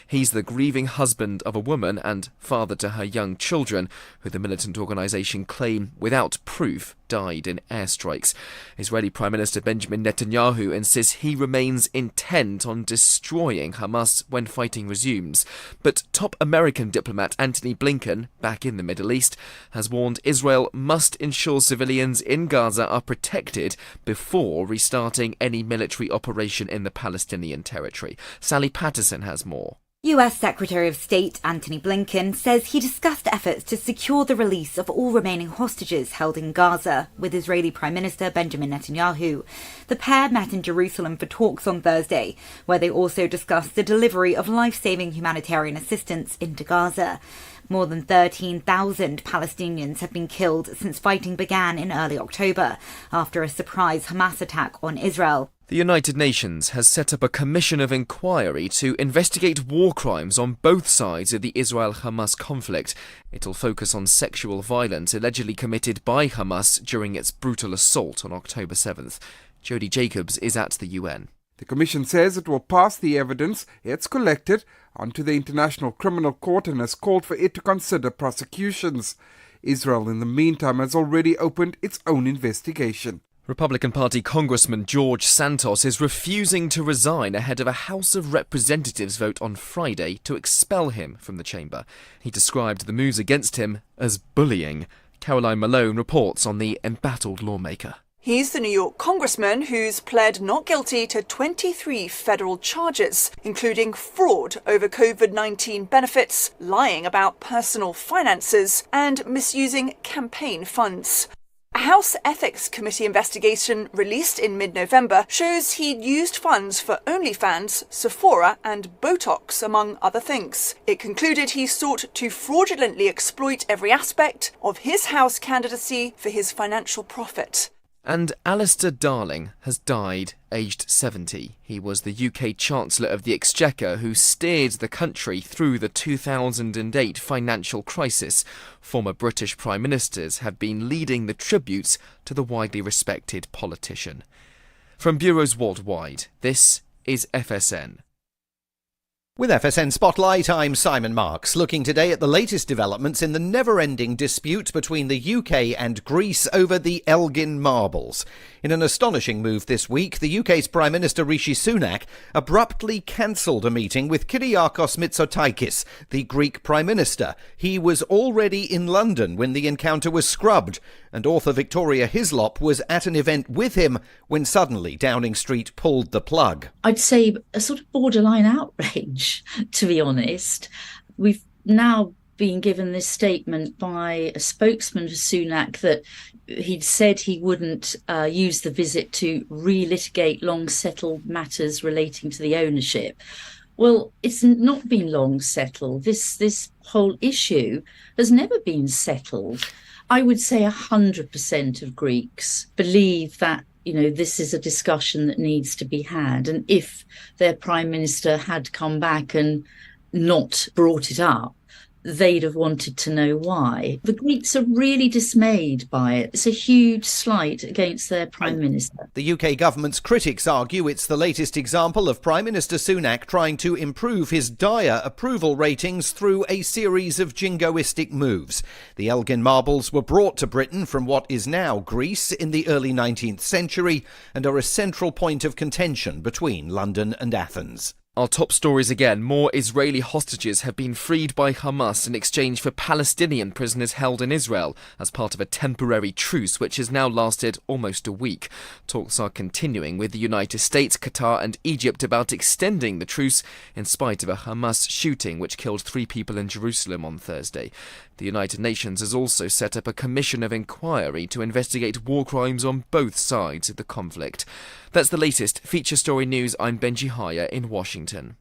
He's the grieving husband of a woman and father to her young children, who the militant organisation claim, without proof, died in airstrikes. Israeli Prime Minister Benjamin Netanyahu insists he remains intent on destroying Hamas when fighting resumes. But top American diplomat Antony Blinken, back in the Middle East, has warned Israel must ensure civilians in Gaza are protected before restarting any military operation in the Palestinian territory. Sally Patterson has more. US Secretary of State Antony Blinken says he discussed efforts to secure the release of all remaining hostages held in Gaza with Israeli Prime Minister Benjamin Netanyahu. The pair met in Jerusalem for talks on Thursday, where they also discussed the delivery of life-saving humanitarian assistance into Gaza. More than 13,000 Palestinians have been killed since fighting began in early October after a surprise Hamas attack on Israel. The United Nations has set up a commission of inquiry to investigate war crimes on both sides of the Israel-Hamas conflict. It'll focus on sexual violence allegedly committed by Hamas during its brutal assault on October 7th. Jody Jacobs is at the UN. The Commission says it will pass the evidence it's collected onto the International Criminal Court and has called for it to consider prosecutions. Israel, in the meantime, has already opened its own investigation. Republican Party Congressman George Santos is refusing to resign ahead of a House of Representatives vote on Friday to expel him from the chamber. He described the moves against him as bullying. Caroline Malone reports on the embattled lawmaker. He's the New York congressman who's pled not guilty to 23 federal charges, including fraud over COVID-19 benefits, lying about personal finances, and misusing campaign funds. A House Ethics Committee investigation released in mid-November shows he'd used funds for OnlyFans, Sephora and Botox, among other things. It concluded he sought to fraudulently exploit every aspect of his House candidacy for his financial profit. And Alistair Darling has died, aged 70. He was the UK Chancellor of the Exchequer who steered the country through the 2008 financial crisis. Former British Prime Ministers have been leading the tributes to the widely respected politician. From bureaus worldwide, this is FSN. With FSN Spotlight, I'm Simon Marks, looking today at the latest developments in the never-ending dispute between the UK and Greece over the Elgin Marbles. In an astonishing move this week, the UK's Prime Minister Rishi Sunak abruptly cancelled a meeting with Kyriakos Mitsotakis, the Greek Prime Minister. He was already in London when the encounter was scrubbed, and author Victoria Hislop was at an event with him when suddenly Downing Street pulled the plug. I'd say a sort of borderline outrage, to be honest. We've now been given this statement by a spokesman for Sunak that he'd said he wouldn't use the visit to relitigate long settled matters relating to the ownership. Well, it's not been long settled. This whole issue has never been settled. I would say 100% of Greeks believe that, this is a discussion that needs to be had. And if their prime minister had come back and not brought it up, they'd have wanted to know why. The Greeks are really dismayed by it. It's a huge slight against their prime minister. The UK government's critics argue it's the latest example of Prime Minister Sunak trying to improve his dire approval ratings through a series of jingoistic moves. The Elgin Marbles were brought to Britain from what is now Greece in the early 19th century and are a central point of contention between London and Athens. Our top stories again. More Israeli hostages have been freed by Hamas in exchange for Palestinian prisoners held in Israel as part of a temporary truce which has now lasted almost a week. Talks are continuing with the United States, Qatar and Egypt about extending the truce in spite of a Hamas shooting which killed 3 people in Jerusalem on Thursday. The United Nations has also set up a commission of inquiry to investigate war crimes on both sides of the conflict. That's the latest feature story news. I'm Benji Haya in Washington.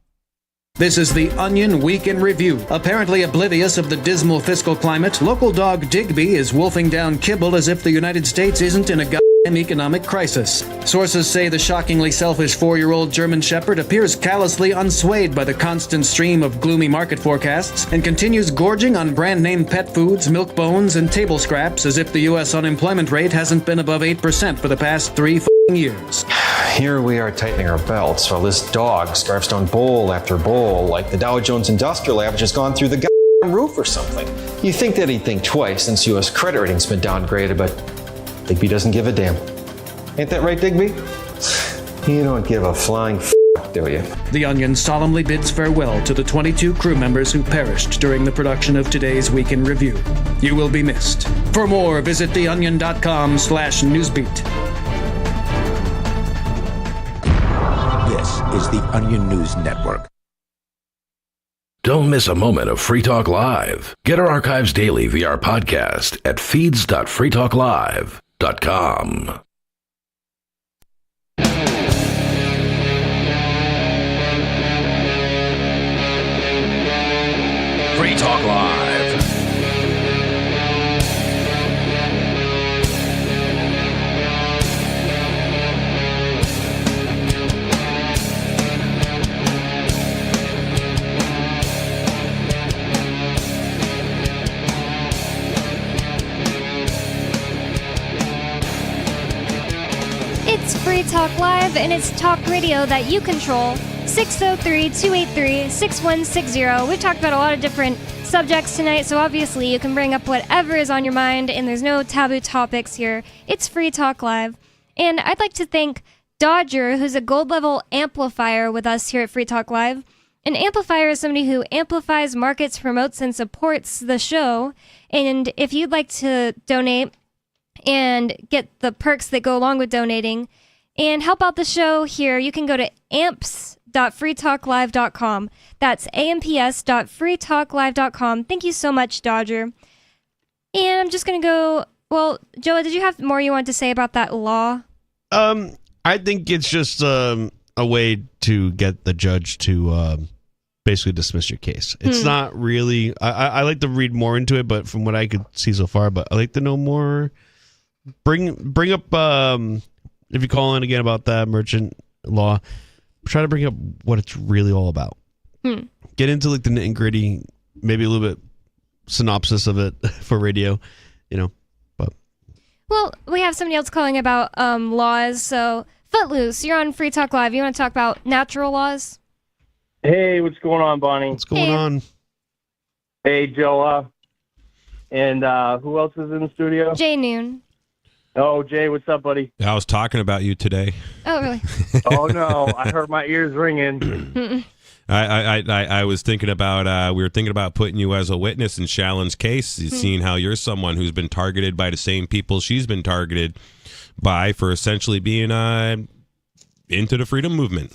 This is the Onion Week in Review. Apparently oblivious of the dismal fiscal climate, local dog Digby is wolfing down kibble as if the United States isn't in a goddamn economic crisis. Sources say the shockingly selfish 4-year-old German Shepherd appears callously unswayed by the constant stream of gloomy market forecasts and continues gorging on brand-name pet foods, milk bones, and table scraps as if the U.S. unemployment rate hasn't been above 8% for the past 3 years. Here we are tightening our belts while this dog scarfs down bowl after bowl like the Dow Jones Industrial Average has gone through the goddamn roof or something. You think that he'd think twice since U.S. credit rating's been downgraded, but Digby doesn't give a damn. Ain't that right, Digby? You don't give a flying do you? The Onion solemnly bids farewell to the 22 crew members who perished during the production of today's Week in Review. You will be missed. For more, visit theonion.com/newsbeat. This is the Onion News Network. Don't miss a moment of Free Talk Live. Get our archives daily via our podcast at feeds.freetalklive.com. Free Talk Live. It's Free Talk Live, and it's talk radio that you control. 603-283-6160. We've talked about a lot of different subjects tonight, so obviously you can bring up whatever is on your mind, and there's no taboo topics here. It's Free Talk Live. And I'd like to thank Dodger, who's a gold-level amplifier with us here at Free Talk Live. An amplifier is somebody who amplifies, markets, promotes, and supports the show. And if you'd like to donate and get the perks that go along with donating and help out the show here, you can go to amps.freetalklive.com. That's amps.freetalklive.com. Thank you so much, Dodger. And I'm just going to go, well, Joa, did you have more you want to say about that law? I think it's just a way to get the judge to basically dismiss your case. It's not really, I like to read more into it, but from what I could see so far, but I like to know more. Bring up, if you call in again about that merchant law, try to bring up what it's really all about. Get into like the nitty and gritty, maybe a little bit synopsis of it for radio, but. Well, we have somebody else calling about laws. So Footloose, you're on Free Talk Live. You want to talk about natural laws? Hey, what's going on, Bonnie? What's going on? Hey, Joa. And who else is in the studio? Jay Noon. Oh, Jay, what's up, buddy? I was talking about you today. Oh, really? Oh, no. I heard my ears ringing. I was thinking about, we were thinking about putting you as a witness in Shallon's case, seeing how you're someone who's been targeted by the same people she's been targeted by for essentially being into the freedom movement.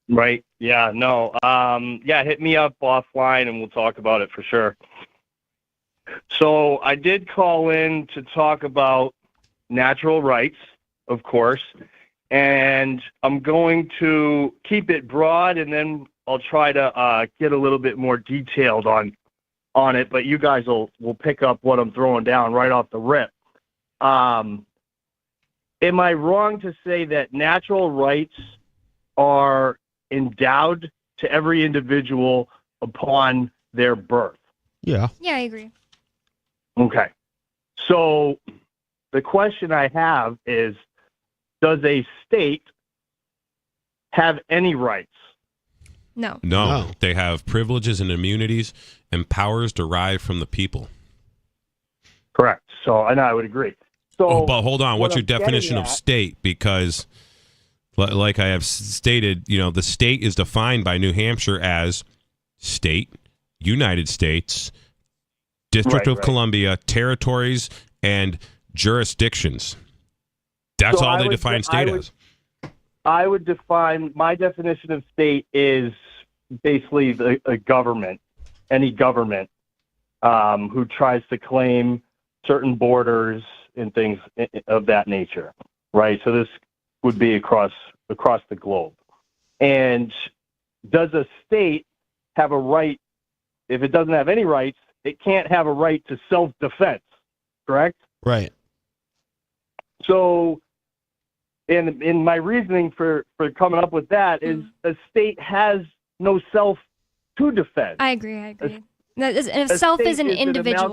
Right. Yeah, no. Yeah, hit me up offline and we'll talk about it for sure. So I did call in to talk about natural rights, of course, and I'm going to keep it broad, and then I'll try to get a little bit more detailed on it, but you guys will pick up what I'm throwing down right off the rip. Am I wrong to say that natural rights are endowed to every individual upon their birth? Yeah. Yeah, I agree. Okay. So the question I have is, does a state have any rights? No. No, they have privileges and immunities and powers derived from the people. Correct. So, and I would agree. So, but hold on, what's your definition of state? Because, like I have stated, the state is defined by New Hampshire as state, United States, District of Columbia, territories, and jurisdictions. That's all they define state as. I would define, my definition of state is basically a government, any government who tries to claim certain borders and things of that nature, right? So this would be across the globe. And does a state have a right? If it doesn't have any rights, it can't have a right to self-defense, correct? Right. So, in my reasoning for coming up with that is a state has no self to defend. I agree. If self is an individual.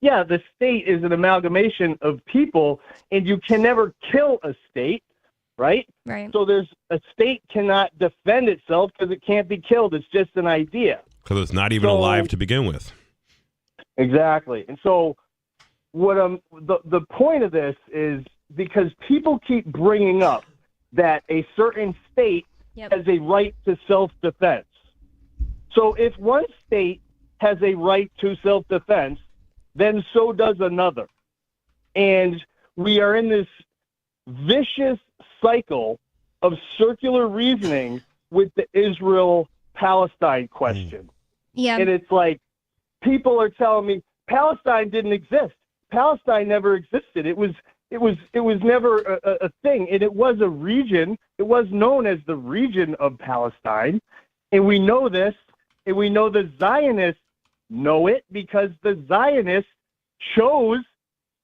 The state is an amalgamation of people, and you can never kill a state, right? Right. So a state cannot defend itself because it can't be killed. It's just an idea. Because it's not even alive to begin with. Exactly. And so the point of this is because people keep bringing up that a certain state has a right to self-defense. So if one state has a right to self-defense, then so does another. And we are in this vicious cycle of circular reasoning with the Israel-Palestine question. Yeah. And it's like, people are telling me Palestine didn't exist. Palestine never existed. It was never a thing. And it was a region. It was known as the region of Palestine. And we know this, and we know the Zionists know it because the Zionists chose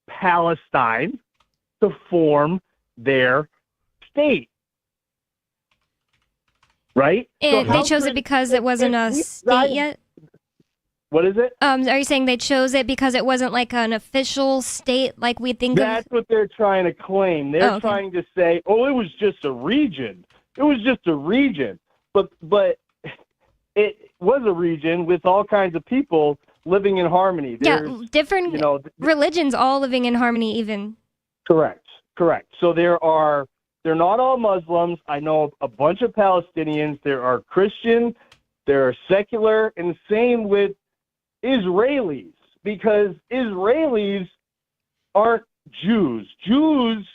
Palestine to form their state. Right? And they chose it because it wasn't a state yet? What is it? Are you saying they chose it because it wasn't like an official state like we think That's what they're trying to claim. They're trying to say, it was just a region. It was just a region. But it was a region with all kinds of people living in harmony. There's, different religions all living in harmony even. Correct. So they're not all Muslims. I know a bunch of Palestinians. There are Christian, there are secular, and the same with Israelis, because Israelis aren't Jews. Jews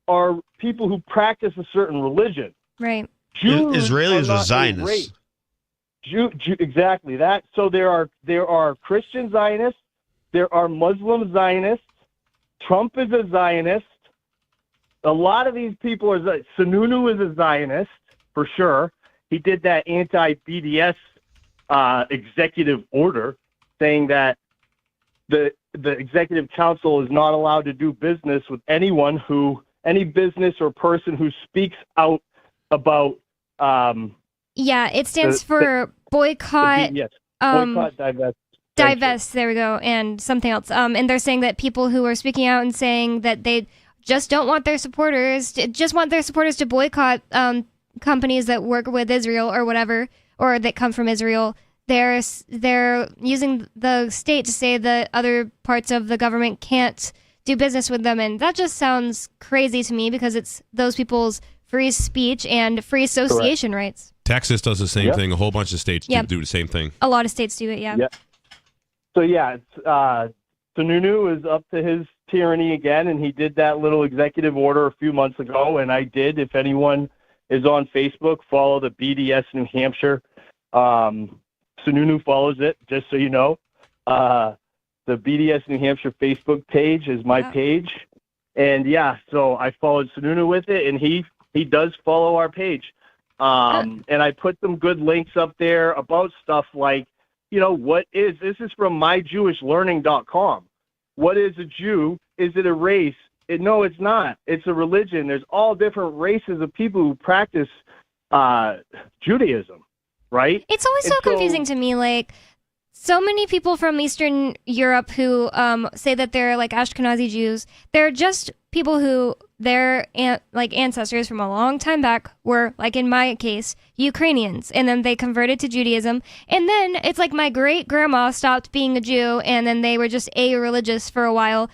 are people who practice a certain religion. Right. Israelis are Zionists. Exactly that. So there are Christian Zionists, there are Muslim Zionists. Trump is a Zionist. A lot of these people are Sununu is a Zionist for sure. He did that anti-BDS executive order saying that the executive council is not allowed to do business with any business or person who speaks out about it stands for boycott. Boycott, divest. There we go, and something else. And they're saying that people who are speaking out and saying that they just don't want their supporters, to boycott companies that work with Israel or whatever, or that come from Israel. They're using the state to say that other parts of the government can't do business with them, and that just sounds crazy to me because it's those people's free speech and free association rights. Texas does the same thing. A whole bunch of states do the same thing. A lot of states do it, yeah. So Sununu is up to his tyranny again, and he did that little executive order a few months ago, and I did. If anyone is on Facebook, follow the BDS New Hampshire. Sununu follows it, just so you know. the BDS New Hampshire Facebook page is my page. And yeah, so I followed Sununu with it, and he does follow our page. And I put some good links up there about stuff like, this is from myjewishlearning.com. What is a Jew? Is it a race? No, it's not. It's a religion. There's all different races of people who practice Judaism, right? It's always so confusing to me, like, so many people from Eastern Europe who say that they're like Ashkenazi Jews. They're just people who their ancestors from a long time back were, like in my case, Ukrainians, and then they converted to Judaism. And then it's like my great grandma stopped being a Jew, and then they were just a-religious for a while.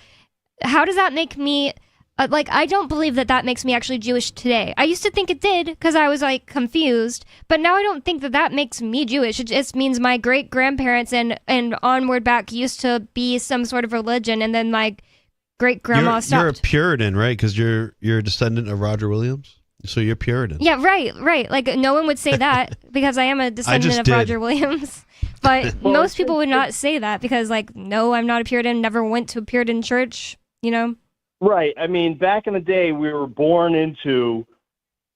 How does that make me? I don't believe that makes me actually Jewish today. I used to think it did because I was like confused, but now I don't think that makes me Jewish. It just means my great grandparents and onward back used to be some sort of religion, and then my great grandma stopped. You're a Puritan, right? Because you're a descendant of Roger Williams, so you're Puritan. Yeah, right. Like no one would say that because I am a descendant of Roger Williams. But most people would not say that because, like, no, I'm not a Puritan. Never went to a Puritan church. Right. I mean, back in the day, we were born into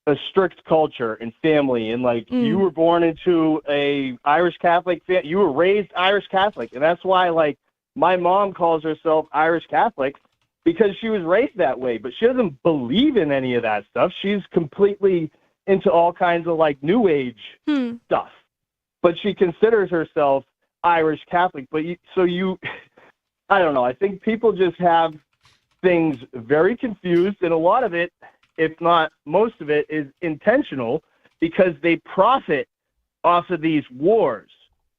a strict culture and family, and you were born into a Irish Catholic family. You were raised Irish Catholic, and that's why, my mom calls herself Irish Catholic because she was raised that way. But she doesn't believe in any of that stuff. She's completely into all kinds of New Age stuff, but she considers herself Irish Catholic. But I don't know. I think people just have things very confused, and a lot of it, if not most of it, is intentional because they profit off of these wars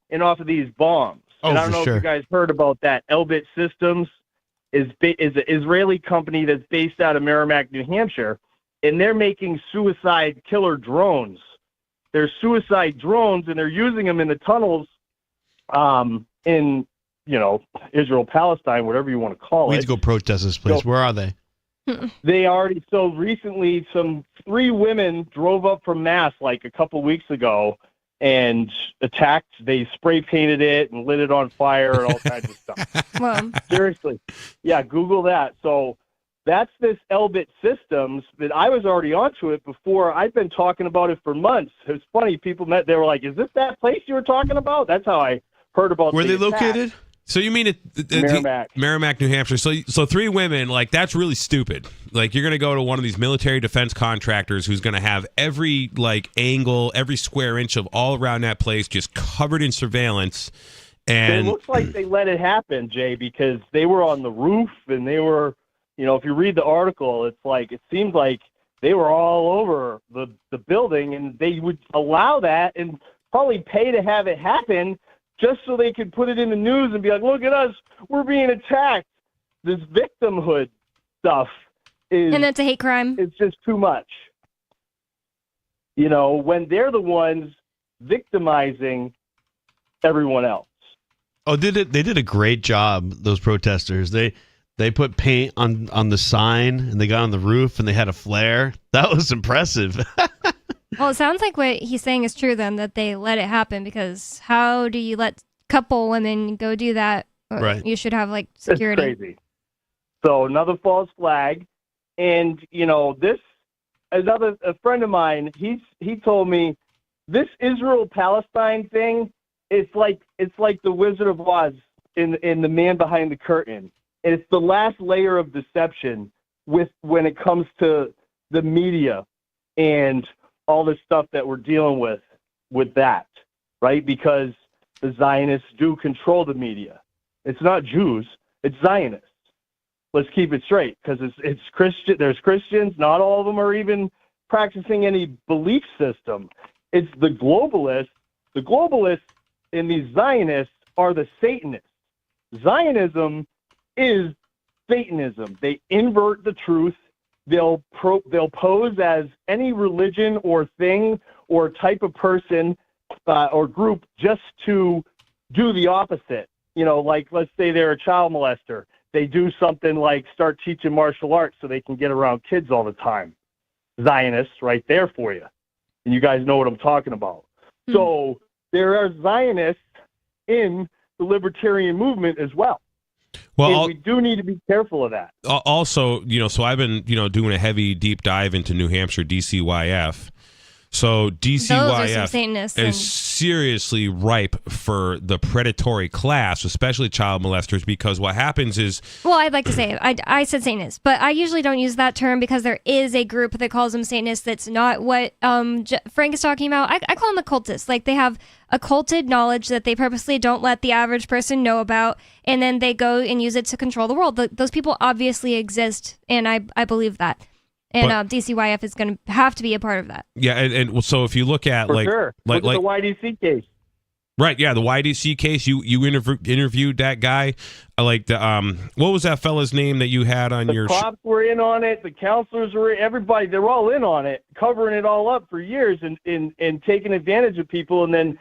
and off of these bombs. And I don't know if you guys heard about that. Elbit Systems is an Israeli company that's based out of Merrimack, New Hampshire, and they're making suicide killer drones. They're suicide drones, and they're using them in the tunnels in Israel, Palestine, whatever you want to call it. We need to go protest this place. Where are they? So recently, 3 women drove up from Mass a couple weeks ago and attacked. They spray painted it and lit it on fire and all kinds of stuff. Well, seriously. Yeah, Google that. So that's this Elbit Systems that I was already onto it before. I've been talking about it for months. It was funny. People they were like, is this that place you were talking about? That's how I heard about Where the they attack. located? So you mean Merrimack, New Hampshire. So 3 women, that's really stupid. You're going to go to one of these military defense contractors who's going to have every angle, every square inch of all around that place just covered in surveillance. And it looks like they let it happen, Jay, because they were on the roof and they were, if you read the article, it seems like they were all over the building, and they would allow that and probably pay to have it happen just so they could put it in the news and be like, look at us, we're being attacked. This victimhood stuff is... And that's a hate crime. It's just too much. When they're the ones victimizing everyone else. Oh, they did a great job, those protesters. They put paint on the sign, and they got on the roof, and they had a flare. That was impressive. Well, it sounds like what he's saying is true then, that they let it happen, because how do you let couple women go do that? Right. You should have security. It's crazy. So another false flag. And, a friend of mine, he told me this Israel-Palestine thing, it's like the Wizard of Oz in The Man Behind the Curtain. And it's the last layer of deception when it comes to the media and all this stuff that we're dealing with that, right? Because the Zionists do control the media. It's not Jews, it's Zionists. Let's keep it straight, because it's Christian. There's Christians. Not all of them are even practicing any belief system. It's the globalists. The globalists and these Zionists are the Satanists. Zionism is Satanism. They invert the truth. They'll pose as any religion or thing or type of person or group just to do the opposite. Let's say they're a child molester. They do something like start teaching martial arts so they can get around kids all the time. Zionists right there for you. And you guys know what I'm talking about. Mm-hmm. So there are Zionists in the libertarian movement as well. Well, we do need to be careful of that. Also, so I've been, doing a heavy deep dive into New Hampshire DCYF. So DCYF is seriously ripe for the predatory class, especially child molesters, because what happens is... Well, I'd like to say, I said Satanists, but I usually don't use that term because there is a group that calls them Satanists that's not what Frank is talking about. I call them occultists. Like, they have occulted knowledge that they purposely don't let the average person know about, and then they go and use it to control the world. Those people obviously exist, and I believe that. And DCYF is going to have to be a part of that. Yeah, and so if you look at Look at the YDC case. Right, yeah, the YDC case. You interviewed that guy, like the what was that fella's name that you had on your? The cops were in on it. The counselors were. Everybody, they're all in on it, covering it all up for years, and taking advantage of people, and then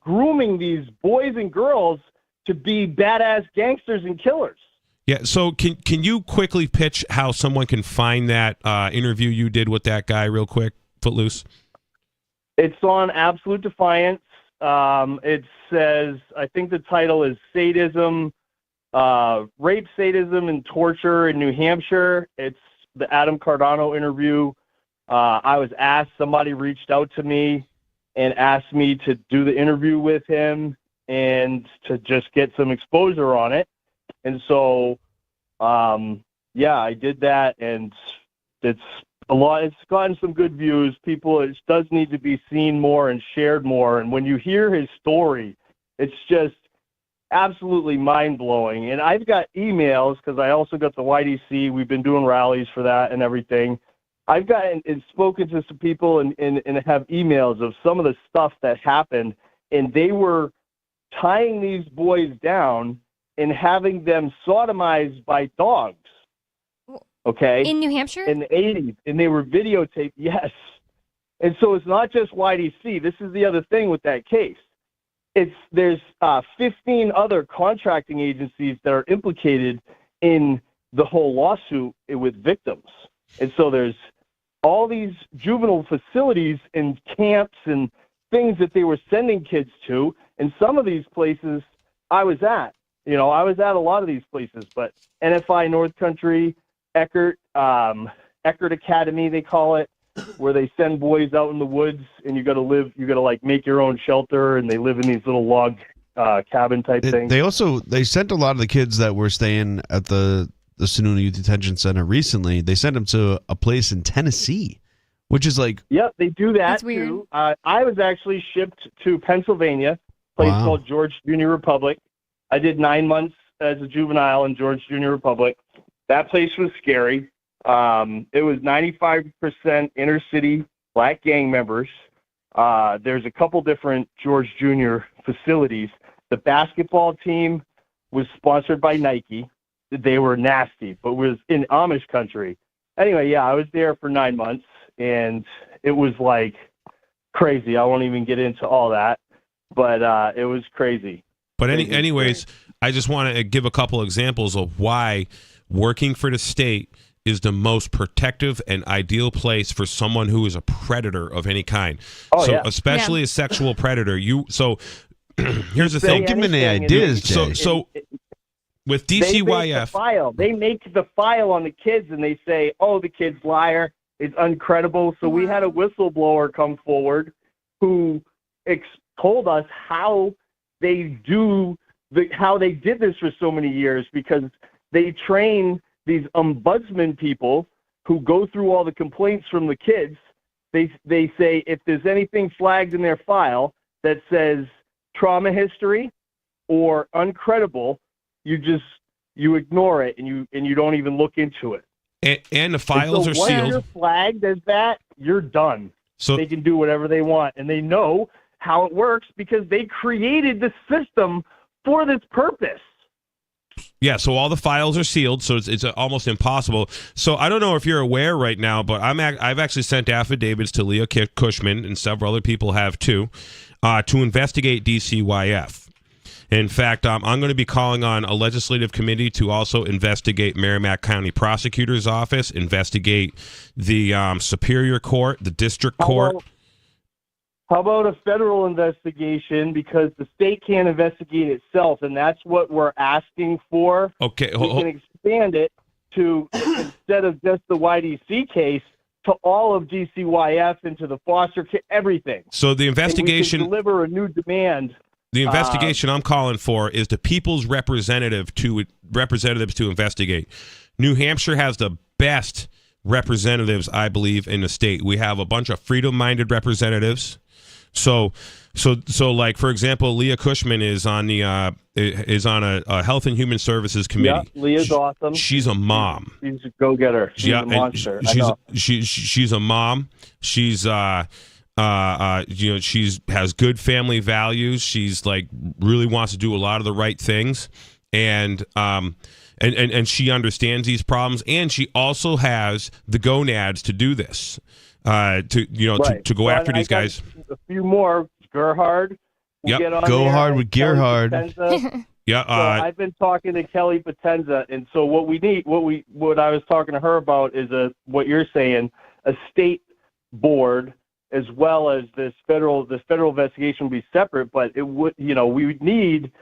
grooming these boys and girls to be badass gangsters and killers. Yeah, so can you quickly pitch how someone can find that interview you did with that guy real quick, Footloose? It's on Absolute Defiance. It says, I think the title is Sadism, Rape, Sadism, and Torture in New Hampshire. It's the Adam Cardano interview. I was asked, somebody reached out to me and asked me to do the interview with him and to just get some exposure on it. And so, I did that, and it's a lot. It's gotten some good views. It does need to be seen more and shared more. And when you hear his story, it's just absolutely mind-blowing. And I've got emails, because I also got the YDC. We've been doing rallies for that and everything. I've gotten and spoken to some people and have emails of some of the stuff that happened, and they were tying these boys down and having them sodomized by dogs, okay? In New Hampshire? In the 80s, and they were videotaped, yes. And so it's not just YDC. This is the other thing with that case. There's 15 other contracting agencies that are implicated in the whole lawsuit with victims. And so there's all these juvenile facilities and camps and things that they were sending kids to, and some of these places I was at. I was at a lot of these places, but NFI North Country, Eckert Academy, they call it, where they send boys out in the woods, and you got to make your own shelter, and they live in these little log cabin type things. They sent a lot of the kids that were staying at the Sununu Youth Detention Center recently. They sent them to a place in Tennessee, which is like... Yep, they do that too. I was actually shipped to Pennsylvania, a place called George Junior Republic. I did 9 months as a juvenile in George Junior Republic. That place was scary. It was 95% inner city black gang members. There's a couple different George Junior facilities. The basketball team was sponsored by Nike. They were nasty, but was in Amish country. Anyway, I was there for 9 months, and it was like crazy. I won't even get into all that, but it was crazy. But anyways, I just want to give a couple examples of why working for the state is the most protective and ideal place for someone who is a predator of any kind. Especially a sexual predator. So here's the thing. Give me any ideas, Jay. So with DCYF, they make the file on the kids, and they say, "Oh, the kid's liar. It's uncredible." So we had a whistleblower come forward who told us how they did this for so many years, because they train these ombudsman people who go through all the complaints from the kids. They say if there's anything flagged in their file that says trauma history or uncredible, you ignore it and you don't even look into it. And the files are sealed. Once you're flagged as that, you're done. So they can do whatever they want, and they know how it works because they created the system for this purpose. Yeah, so all the files are sealed, so it's almost impossible. So I don't know if you're aware right now, but I've actually sent affidavits to Leah Cushman, and several other people have too, to investigate DCYF. In fact, I'm going to be calling on a legislative committee to also investigate Merrimack County Prosecutor's Office, investigate the Superior Court, the District Court. How about a federal investigation? Because the state can't investigate itself, and that's what we're asking for. Okay, we can expand it to, instead of just the YDC case, to all of DCYF and to the foster care, everything. So the investigation... And we can deliver a new demand. The investigation I'm calling for is the people's representatives to investigate. New Hampshire has the best representatives, I believe, in the state. We have a bunch of freedom-minded representatives. So like, for example, Leah Cushman is on a Health and Human Services committee. Yeah, Leah's awesome. She's a mom. She's a go-getter. She's a monster. She's a mom. She's she's has good family values. She's like really wants to do a lot of the right things, and she understands these problems, and she also has the gonads to do this. To go after these guys. A few more. Gerhard. Yep. Go hard with Gerhard. Yeah. So I've been talking to Kelly Potenza, and so what we need, what I was talking to her about is what you're saying, a state board as well as this federal investigation will be separate, but it would, we would need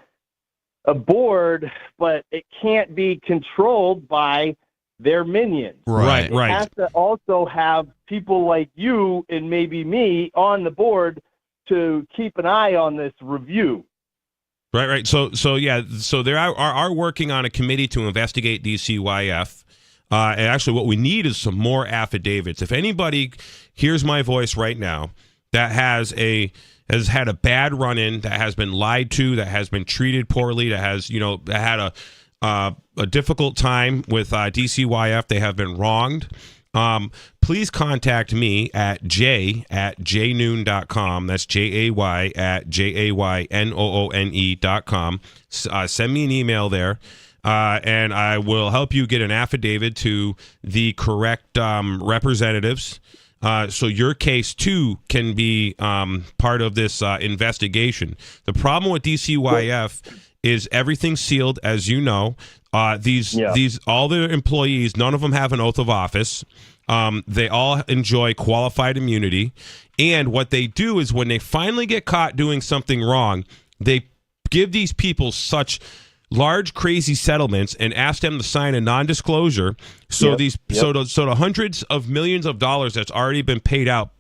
a board, but it can't be controlled by their minions. Right. It has to also have people like you and maybe me on the board to keep an eye on this review. Right. So they are working on a committee to investigate DCYF. And actually, what we need is some more affidavits. If anybody hears my voice right now that has had a bad run-in, that has been lied to, that has been treated poorly, that has had a difficult time with DCYF, they have been wronged, please contact me at jaynoon.com. That's JAY at JAYNOONE.com. Send me an email there, and I will help you get an affidavit to the correct representatives. So your case, too, can be part of this investigation. The problem with DCYF is everything's sealed, as you know. These all their employees, none of them have an oath of office. They all enjoy qualified immunity. And what they do is when they finally get caught doing something wrong, they give these people such large, crazy settlements and ask them to sign a non-disclosure. So so the hundreds of millions of dollars that's already been paid out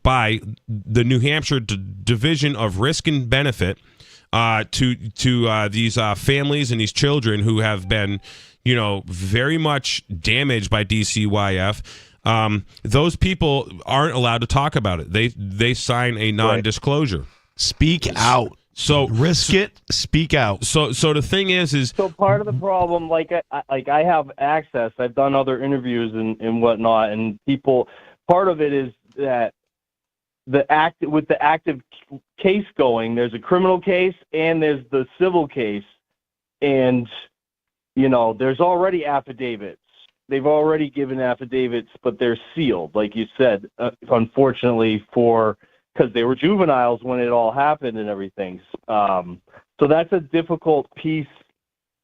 by the New Hampshire Division of Risk and Benefit to these families and these children who have been, very much damaged by DCYF. Those people aren't allowed to talk about it. They sign a non-disclosure. Right. Speak out. So risk it. Speak out. So the thing is so part of the problem, I have access. I've done other interviews and whatnot, and people. Part of it is that with the active case going, there's a criminal case and there's the civil case, and there's already affidavits. They've already given affidavits, but they're sealed, like you said, unfortunately, because they were juveniles when it all happened and everything. So that's a difficult piece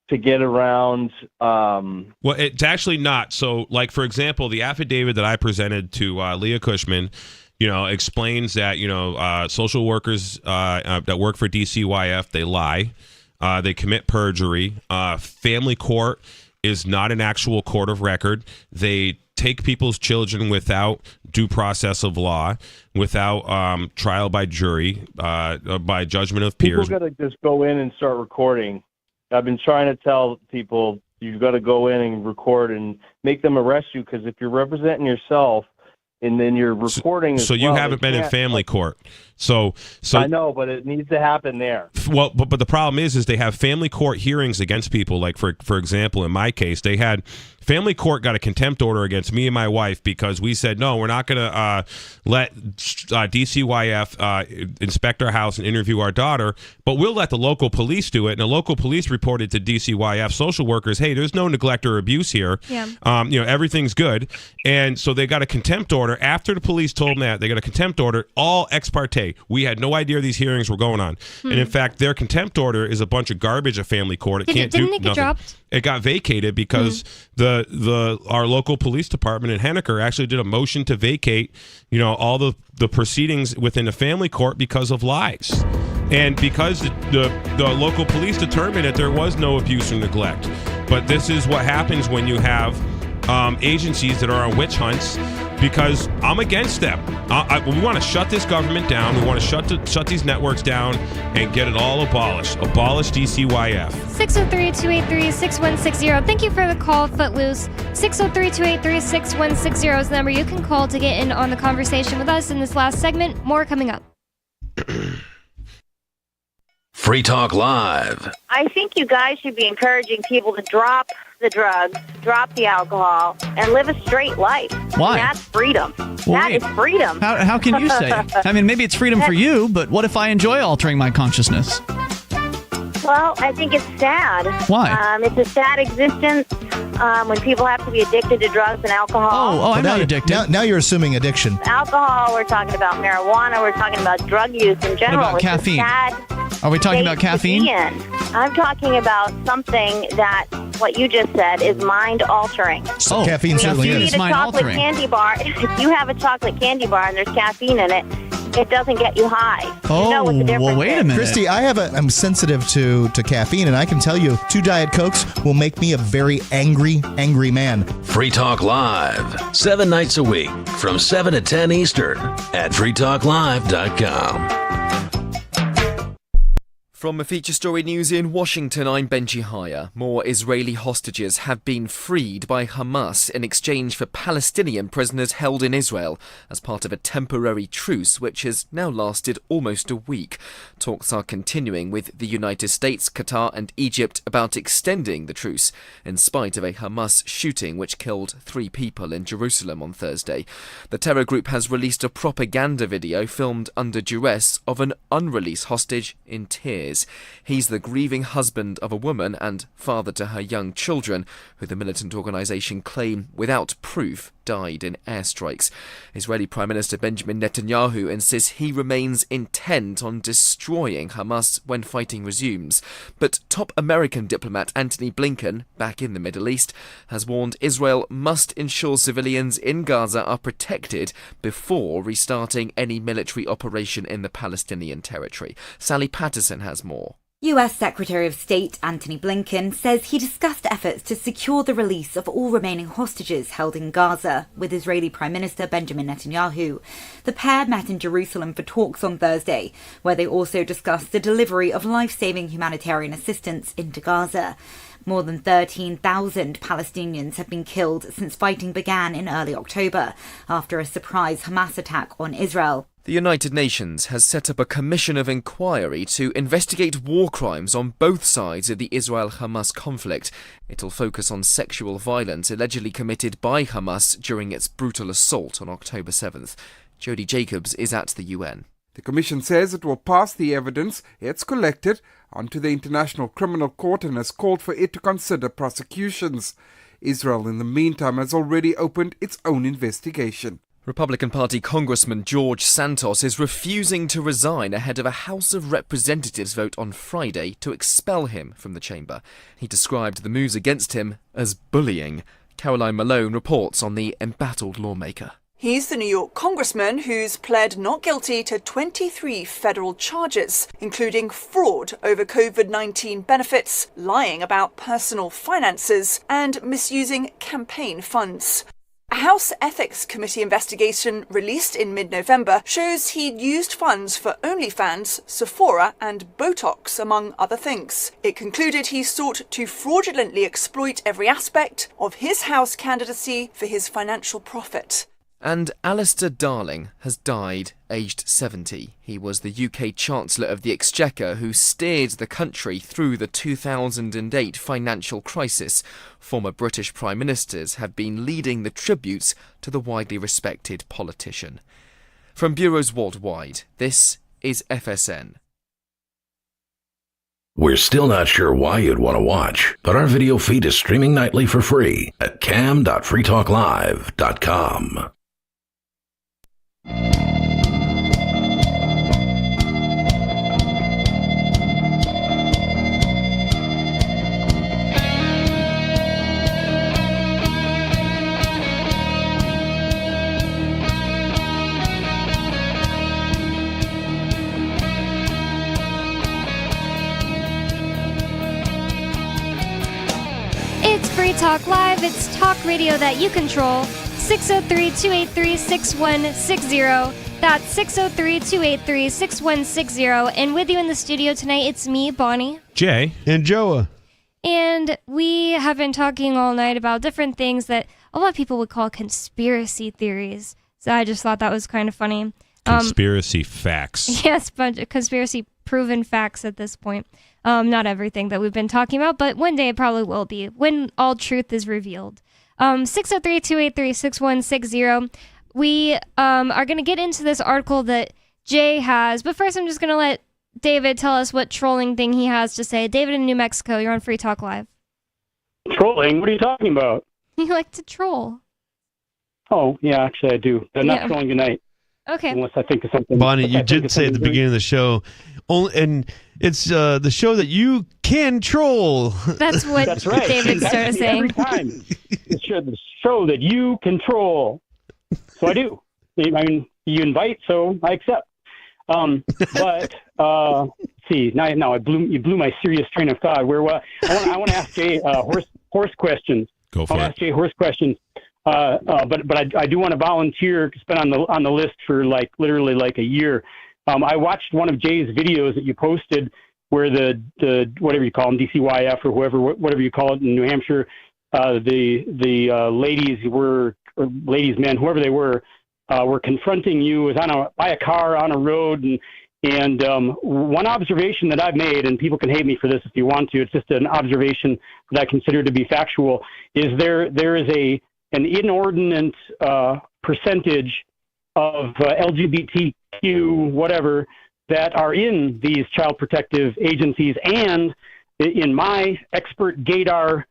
to get around. Well, it's actually not. So, like, for example, the affidavit that I presented to Leah Cushman, explains that, social workers that work for DCYF, they lie. They commit perjury. Family court is not an actual court of record. They take people's children without due process of law, without trial by jury, by judgment of peers. People got to just go in and start recording. I've been trying to tell people you've got to go in and record and make them arrest you, because if you're representing yourself and then you're recording so you haven't been in family court. So I know, but it needs to happen there. Well, but the problem is they have family court hearings against people. Like for example, in my case, they had family court got a contempt order against me and my wife because we said no, we're not going to let DCYF inspect our house and interview our daughter, but we'll let the local police do it. And the local police reported to DCYF social workers, hey, there's no neglect or abuse here. Yeah. Everything's good. And so they got a contempt order after the police told them that. They got a contempt order, all ex parte. day. We had no idea these hearings were going on. And in fact, their contempt order is a bunch of garbage at family court. Didn't it get dropped? It got vacated because our local police department in Henniker actually did a motion to vacate, all the proceedings within the family court because of lies. And because the local police determined that there was no abuse or neglect. But this is what happens when you have agencies that are on witch hunts, because I'm against them. We want to shut this government down. We want to shut these networks down and get it all abolished. Abolish DCYF. 603-283-6160. Thank you for the call, Footloose. 603-283-6160 is the number you can call to get in on the conversation with us in this last segment. More coming up. Free Talk Live. I think you guys should be encouraging people to drop the drugs, drop the alcohol, and live a straight life. Why? And that's freedom. Well, that is freedom. How can you say? I mean, maybe it's freedom for you, but what if I enjoy altering my consciousness? Well, I think it's sad. Why? It's a sad existence when people have to be addicted to drugs and alcohol. I'm not addicted. Now you're assuming addiction. Alcohol, we're talking about marijuana, we're talking about drug use in general. What about caffeine? Are we talking about caffeine? I'm talking about something that, what you just said, is mind-altering. So caffeine certainly is mind-altering. If you have a chocolate candy bar and there's caffeine in it, it doesn't get you high. You know what the difference wait a is. minute. Christy, I'm sensitive to caffeine, and I can tell you 2 Diet Cokes will make me a very angry man. Free Talk Live, 7 nights a week from 7 to 10 Eastern at freetalklive.com. From a feature story news in Washington, I'm Benji Haya. More Israeli hostages have been freed by Hamas in exchange for Palestinian prisoners held in Israel as part of a temporary truce which has now lasted almost a week. Talks are continuing with the United States, Qatar and Egypt about extending the truce in spite of a Hamas shooting which killed 3 people in Jerusalem on Thursday. The terror group has released a propaganda video filmed under duress of an unreleased hostage in tears. He's the grieving husband of a woman and father to her young children, who the militant organisation claim, without proof, died in airstrikes. Israeli Prime Minister Benjamin Netanyahu insists he remains intent on destroying Hamas when fighting resumes. But top American diplomat Antony Blinken, back in the Middle East, has warned Israel must ensure civilians in Gaza are protected before restarting any military operation in the Palestinian territory. Sally Patterson has more. US Secretary of State Antony Blinken says he discussed efforts to secure the release of all remaining hostages held in Gaza with Israeli Prime Minister Benjamin Netanyahu. The pair met in Jerusalem for talks on Thursday, where they also discussed the delivery of life-saving humanitarian assistance into Gaza. More than 13,000 Palestinians have been killed since fighting began in early October after a surprise Hamas attack on Israel. The United Nations has set up a commission of inquiry to investigate war crimes on both sides of the Israel-Hamas conflict. It'll focus on sexual violence allegedly committed by Hamas during its brutal assault on October 7th. Jody Jacobs is at the UN. The Commission says it will pass the evidence it's collected onto the International Criminal Court and has called for it to consider prosecutions. Israel, in the meantime, has already opened its own investigation. Republican Party Congressman George Santos is refusing to resign ahead of a House of Representatives vote on Friday to expel him from the chamber. He described the moves against him as bullying. Caroline Malone reports on the embattled lawmaker. He's the New York congressman who's pled not guilty to 23 federal charges, including fraud over COVID-19 benefits, lying about personal finances, and misusing campaign funds. A House Ethics Committee investigation released in mid-November shows he'd used funds for OnlyFans, Sephora and Botox, among other things. It concluded he sought to fraudulently exploit every aspect of his House candidacy for his financial profit. And Alistair Darling has died, aged 70. He was the UK Chancellor of the Exchequer who steered the country through the 2008 financial crisis. Former British Prime Ministers have been leading the tributes to the widely respected politician. From bureaus worldwide, this is FSN. We're still not sure why you'd want to watch, but our video feed is streaming nightly for free at cam.freetalklive.com. Free Talk Live. It's talk radio that you control. 603-283-6160. That's 603-283-6160. And with you in the studio tonight, it's me, Bonnie. Jay. And Joa. And we have been talking all night about different things that a lot of people would call conspiracy theories. So I just thought that was kind of funny. Conspiracy facts. Yes, but conspiracy proven facts at this point. Not everything that we've been talking about, but one day it probably will be when all truth is revealed. 603-283-6160. We are going to get into this article that Jay has, but first I'm just going to let David tell us what trolling thing he has to say. David in New Mexico, you're on Free Talk Live. Trolling? What are you talking about? You like to troll. Oh, yeah, actually I do. I'm not trolling tonight. Okay. Unless I think of something. Bonnie, you did say at the beginning of the show, and it's the show that you can troll. That's what That's right. David started saying. Every time. It's the show that you control. So I do. I mean, you invite, so I accept. But see, now you blew my serious train of thought. Where I want to ask Jay horse questions. Go for it. I'll ask Jay horse questions. But I do want to volunteer. It's been on the list for literally a year. I watched one of Jay's videos that you posted where the whatever you call them, DCYF or whatever you call it in New Hampshire, the ladies men, whoever they were confronting you. It was by a car on a road, and one observation that I've made, and people can hate me for this if you want to, it's just an observation that I consider to be factual, is there is an inordinate percentage of LGBTQ whatever that are in these child protective agencies, and in my expert gaydar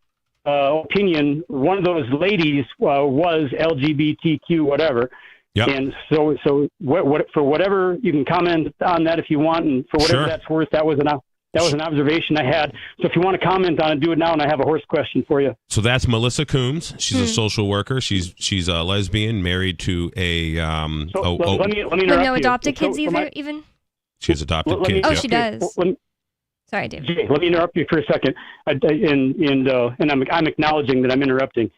opinion, one of those ladies was LGBTQ whatever. Yep. And so what for whatever you can comment on that if you want, and for whatever that's worth, that was an observation I had. So if you want to comment on it, do it now, and I have a horse question for you. So that's Melissa Coombs. She's a social worker. She's a lesbian, married to a let me With no adopted kids even? She has adopted kids. Oh, she does. Sorry, David. Jay, let me interrupt you for a second, and I'm acknowledging that I'm interrupting.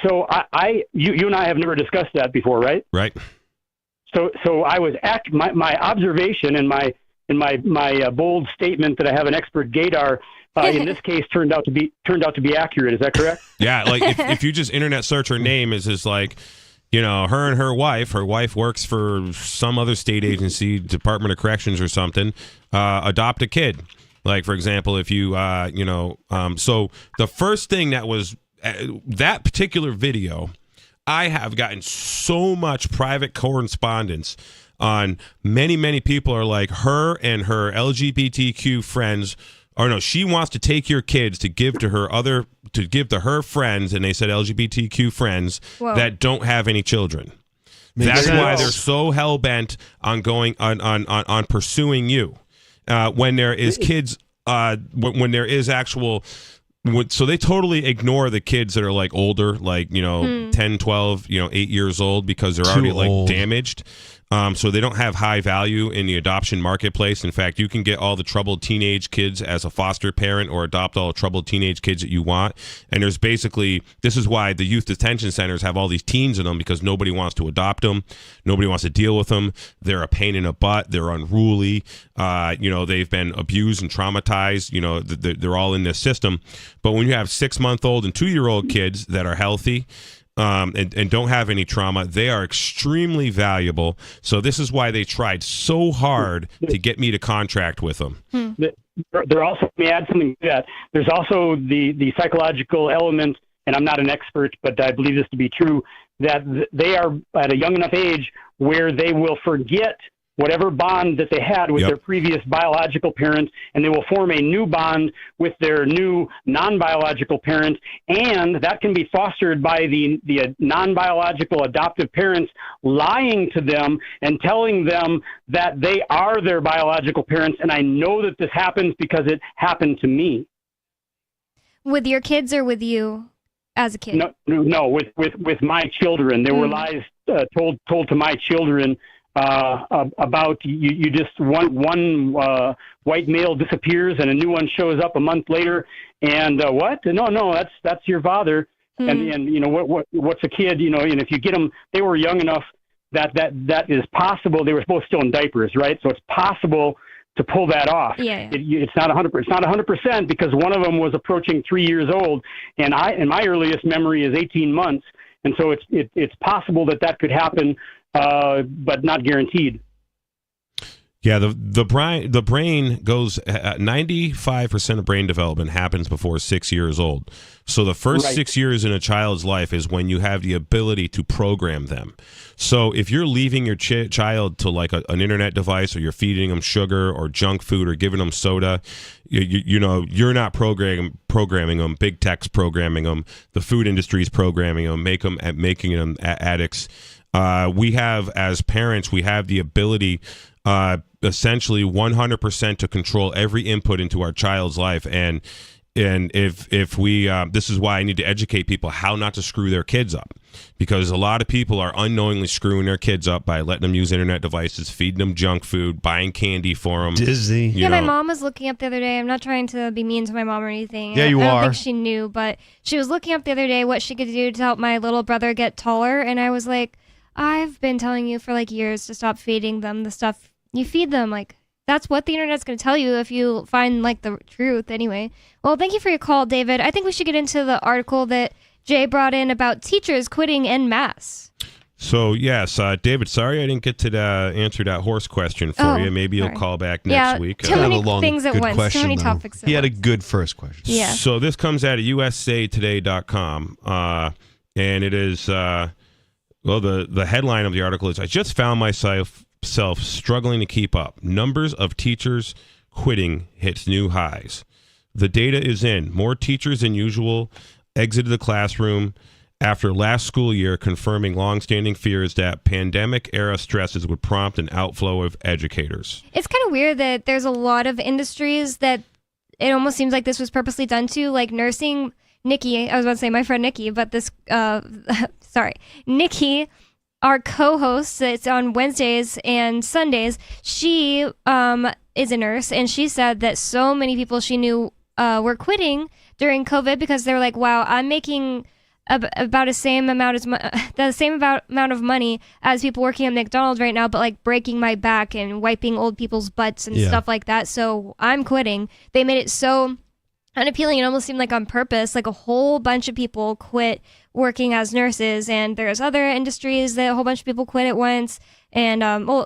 So you and I have never discussed that before, right? Right. So I was my observation and my bold statement that I have an expert gaydar in this case turned out to be accurate. Is that correct? Yeah, like if you just internet search her name, is just like, her and her wife works for some other state agency, Department of Corrections or something, adopt a kid. Like, for example, if you, so the first thing that was that particular video, I have gotten so much private correspondence on many people are like, her and her LGBTQ friends, or no, she wants to take your kids to give to her friends, and they said LGBTQ friends that don't have any children. That's why they're so hell bent on going on pursuing you. When there is kids, when there is actual. So they totally ignore the kids that are like older, like 10, 12, 8 years old, because they're already like damaged. So they don't have high value in the adoption marketplace. In fact, you can get all the troubled teenage kids as a foster parent or adopt all the troubled teenage kids that you want. And there's basically, this is why the youth detention centers have all these teens in them, because nobody wants to adopt them. Nobody wants to deal with them. They're a pain in the butt. They're unruly. They've been abused and traumatized. They're all in this system. But when you have 6-month-old and 2-year-old kids that are healthy, and don't have any trauma, they are extremely valuable. So this is why they tried so hard to get me to contract with them. There also, let me add something to that. There's also the psychological element, and I'm not an expert, but I believe this to be true, that they are at a young enough age where they will forget whatever bond that they had with their previous biological parent, and they will form a new bond with their new non-biological parent, and that can be fostered by the non-biological adoptive parents lying to them and telling them that they are their biological parents, and I know that this happens because it happened to me. With your kids or with you as a kid? No, with my children. There were lies told to my children about you just one white male disappears and a new one shows up a month later, and what? No, that's your father. And you know what's a kid? You know, and if you get them, they were young enough that is possible. They were both still in diapers, right? So it's possible to pull that off. Yeah. It's not 100%. It's not 100% because one of them was approaching 3 years old, and my earliest memory is 18 months, and so it's possible that could happen, but not guaranteed. Yeah, the brain goes 95% of brain development happens before 6 years old. So the first 6 years in a child's life is when you have the ability to program them. So if you're leaving your child to like an internet device, or you're feeding them sugar or junk food or giving them soda, you know you're not programming them. Big tech's programming them. The food industry's programming them, making them addicts. We have, as parents, we have the ability essentially 100% to control every input into our child's life. And if we this is why I need to educate people how not to screw their kids up, because a lot of people are unknowingly screwing their kids up by letting them use internet devices, feeding them junk food, buying candy for them. Disney. Yeah, my mom was looking up the other day. I'm not trying to be mean to my mom or anything. Yeah, you I are. don't think she knew, but she was looking up the other day what she could do to help my little brother get taller, and I was like, I've been telling you for like years to stop feeding them the stuff you feed them. Like, that's what the internet's going to tell you if you find like the truth anyway. Well, thank you for your call, David. I think we should get into the article that Jay brought in about teachers quitting en masse. So, yes, David, sorry I didn't get to answer that horse question for you. Maybe you'll call back next week. Too many things at once. Too many topics at He had a once. good first question. Yeah. So this comes out of usatoday.com, and it is, well, the headline of the article is, I just found myself struggling to keep up. Numbers of teachers quitting hits new highs. The data is in. More teachers than usual exited the classroom after last school year, confirming longstanding fears that pandemic-era stresses would prompt an outflow of educators. It's kind of weird that there's a lot of industries that it almost seems like this was purposely done to, like nursing. Nikki, I was about to say my friend Nikki, but this, Nikki, our co-host, it's on Wednesdays and Sundays. She is a nurse, and she said that so many people she knew were quitting during COVID because they were like, wow, I'm making about the same amount of money as people working at McDonald's right now, but like breaking my back and wiping old people's butts and stuff like that. So I'm quitting. They made it so unappealing. It almost seemed like on purpose. Like a whole bunch of people quit working as nurses, and there's other industries that a whole bunch of people quit at once. And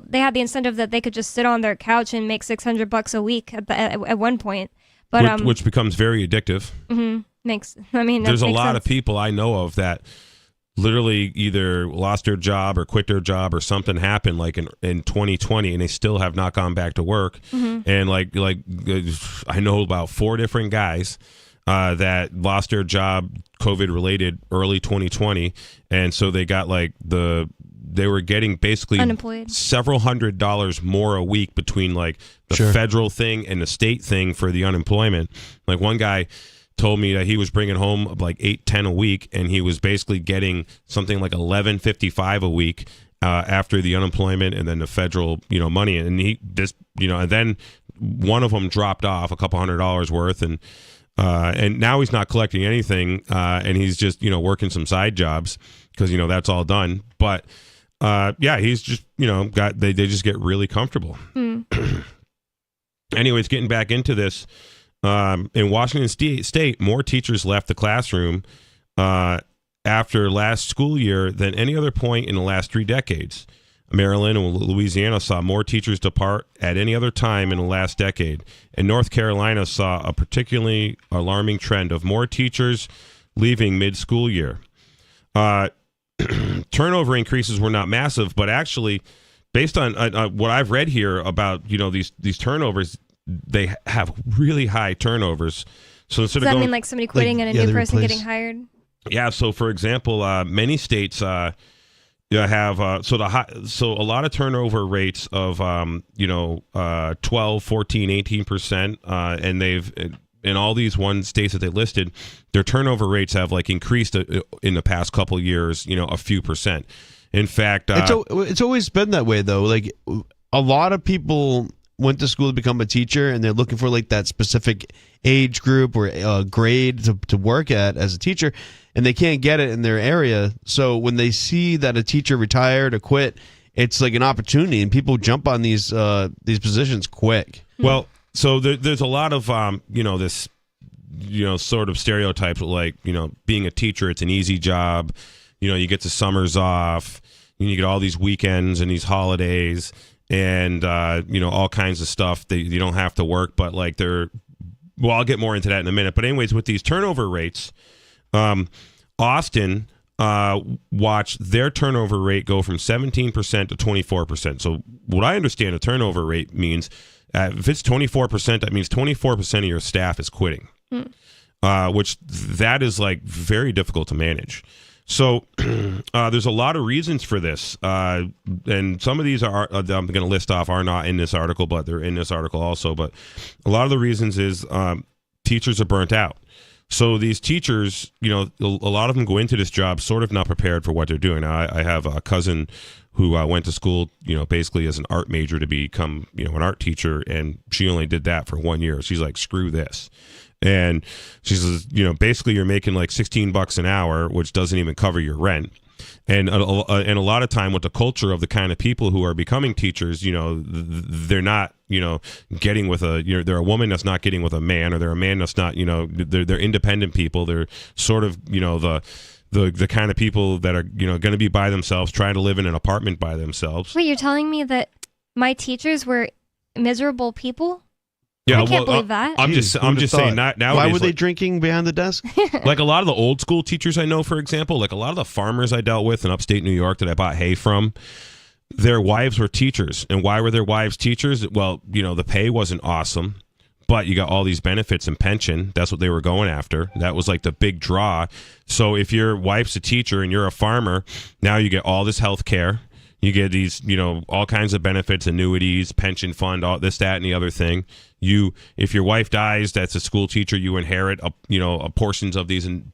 they had the incentive that they could just sit on their couch and make $600 a week at one point. But which becomes very addictive. Mm-hmm. There's a lot of people I know of that literally either lost their job or quit their job or something happened like in 2020, and they still have not gone back to work. Mm-hmm. And like I know about 4 different guys that lost their job COVID related early 2020, and so they got they were getting basically unemployed. Several $100s more a week between like the federal thing and the state thing for the unemployment. Like one guy told me that he was bringing home like $8-10 a week, and he was basically getting something like $11.55 a week after the unemployment and then the federal money. And and then one of them dropped off a couple $100s worth, and now he's not collecting anything, and he's just working some side jobs because that's all done. But he's just they just get really comfortable. Anyways, getting back into this. In Washington State, more teachers left the classroom after last school year than any other point in the last 3 decades. Maryland and Louisiana saw more teachers depart at any other time in the last decade. And North Carolina saw a particularly alarming trend of more teachers leaving mid-school year. Turnover increases were not massive, but actually, based on what I've read here about these turnovers, they have really high turnovers. So instead Does that mean like somebody quitting and a new person getting hired? Yeah. So for example, many states have so a lot of turnover rates of 12, 14, 18%, and they've in all these states that they listed, their turnover rates have like increased in the past couple years, a few percent. In fact, it's always been that way, though. Like, a lot of people went to school to become a teacher, and they're looking for like that specific age group or grade to work at as a teacher, and they can't get it in their area. So when they see that a teacher retired or quit, it's like an opportunity, and people jump on these positions quick. Well, so there's a lot of this sort of stereotypes, like being a teacher, it's an easy job. You get the summers off, you get all these weekends and these holidays, and all kinds of stuff that you don't have to work. But like I'll get more into that in a minute. But anyways, with these turnover rates, Austin watched their turnover rate go from 17% to 24%. So what I understand a turnover rate means, if it's 24%, that means 24% of your staff is quitting, which that is like very difficult to manage. So there's a lot of reasons for this, and some of these are I'm going to list off are not in this article, but they're in this article also. But a lot of the reasons is teachers are burnt out. So these teachers, a lot of them go into this job sort of not prepared for what they're doing. Now, I have a cousin who went to school, basically as an art major to become, an art teacher, and she only did that for 1 year. She's like, screw this. And she says, basically you're making like $16 an hour, which doesn't even cover your rent. And a lot of time with the culture of the kind of people who are becoming teachers, they're not, getting with they're a woman that's not getting with a man, or they're a man that's not, they're independent people. They're sort of, the kind of people that are, going to be by themselves, trying to live in an apartment by themselves. Wait, you're telling me that my teachers were miserable people? Yeah, I can't believe that. I'm just saying that now. Why were they drinking behind the desk? Like a lot of the old school teachers I know, for example, like a lot of the farmers I dealt with in upstate New York that I bought hay from, their wives were teachers. And why were their wives teachers? Well, the pay wasn't awesome, but you got all these benefits and pension. That's what they were going after. That was like the big draw. So if your wife's a teacher and you're a farmer, now you get all this health care. You get these, all kinds of benefits, annuities, pension fund, all this, that, and the other thing. If your wife dies, that's a school teacher, you inherit, portions of these, and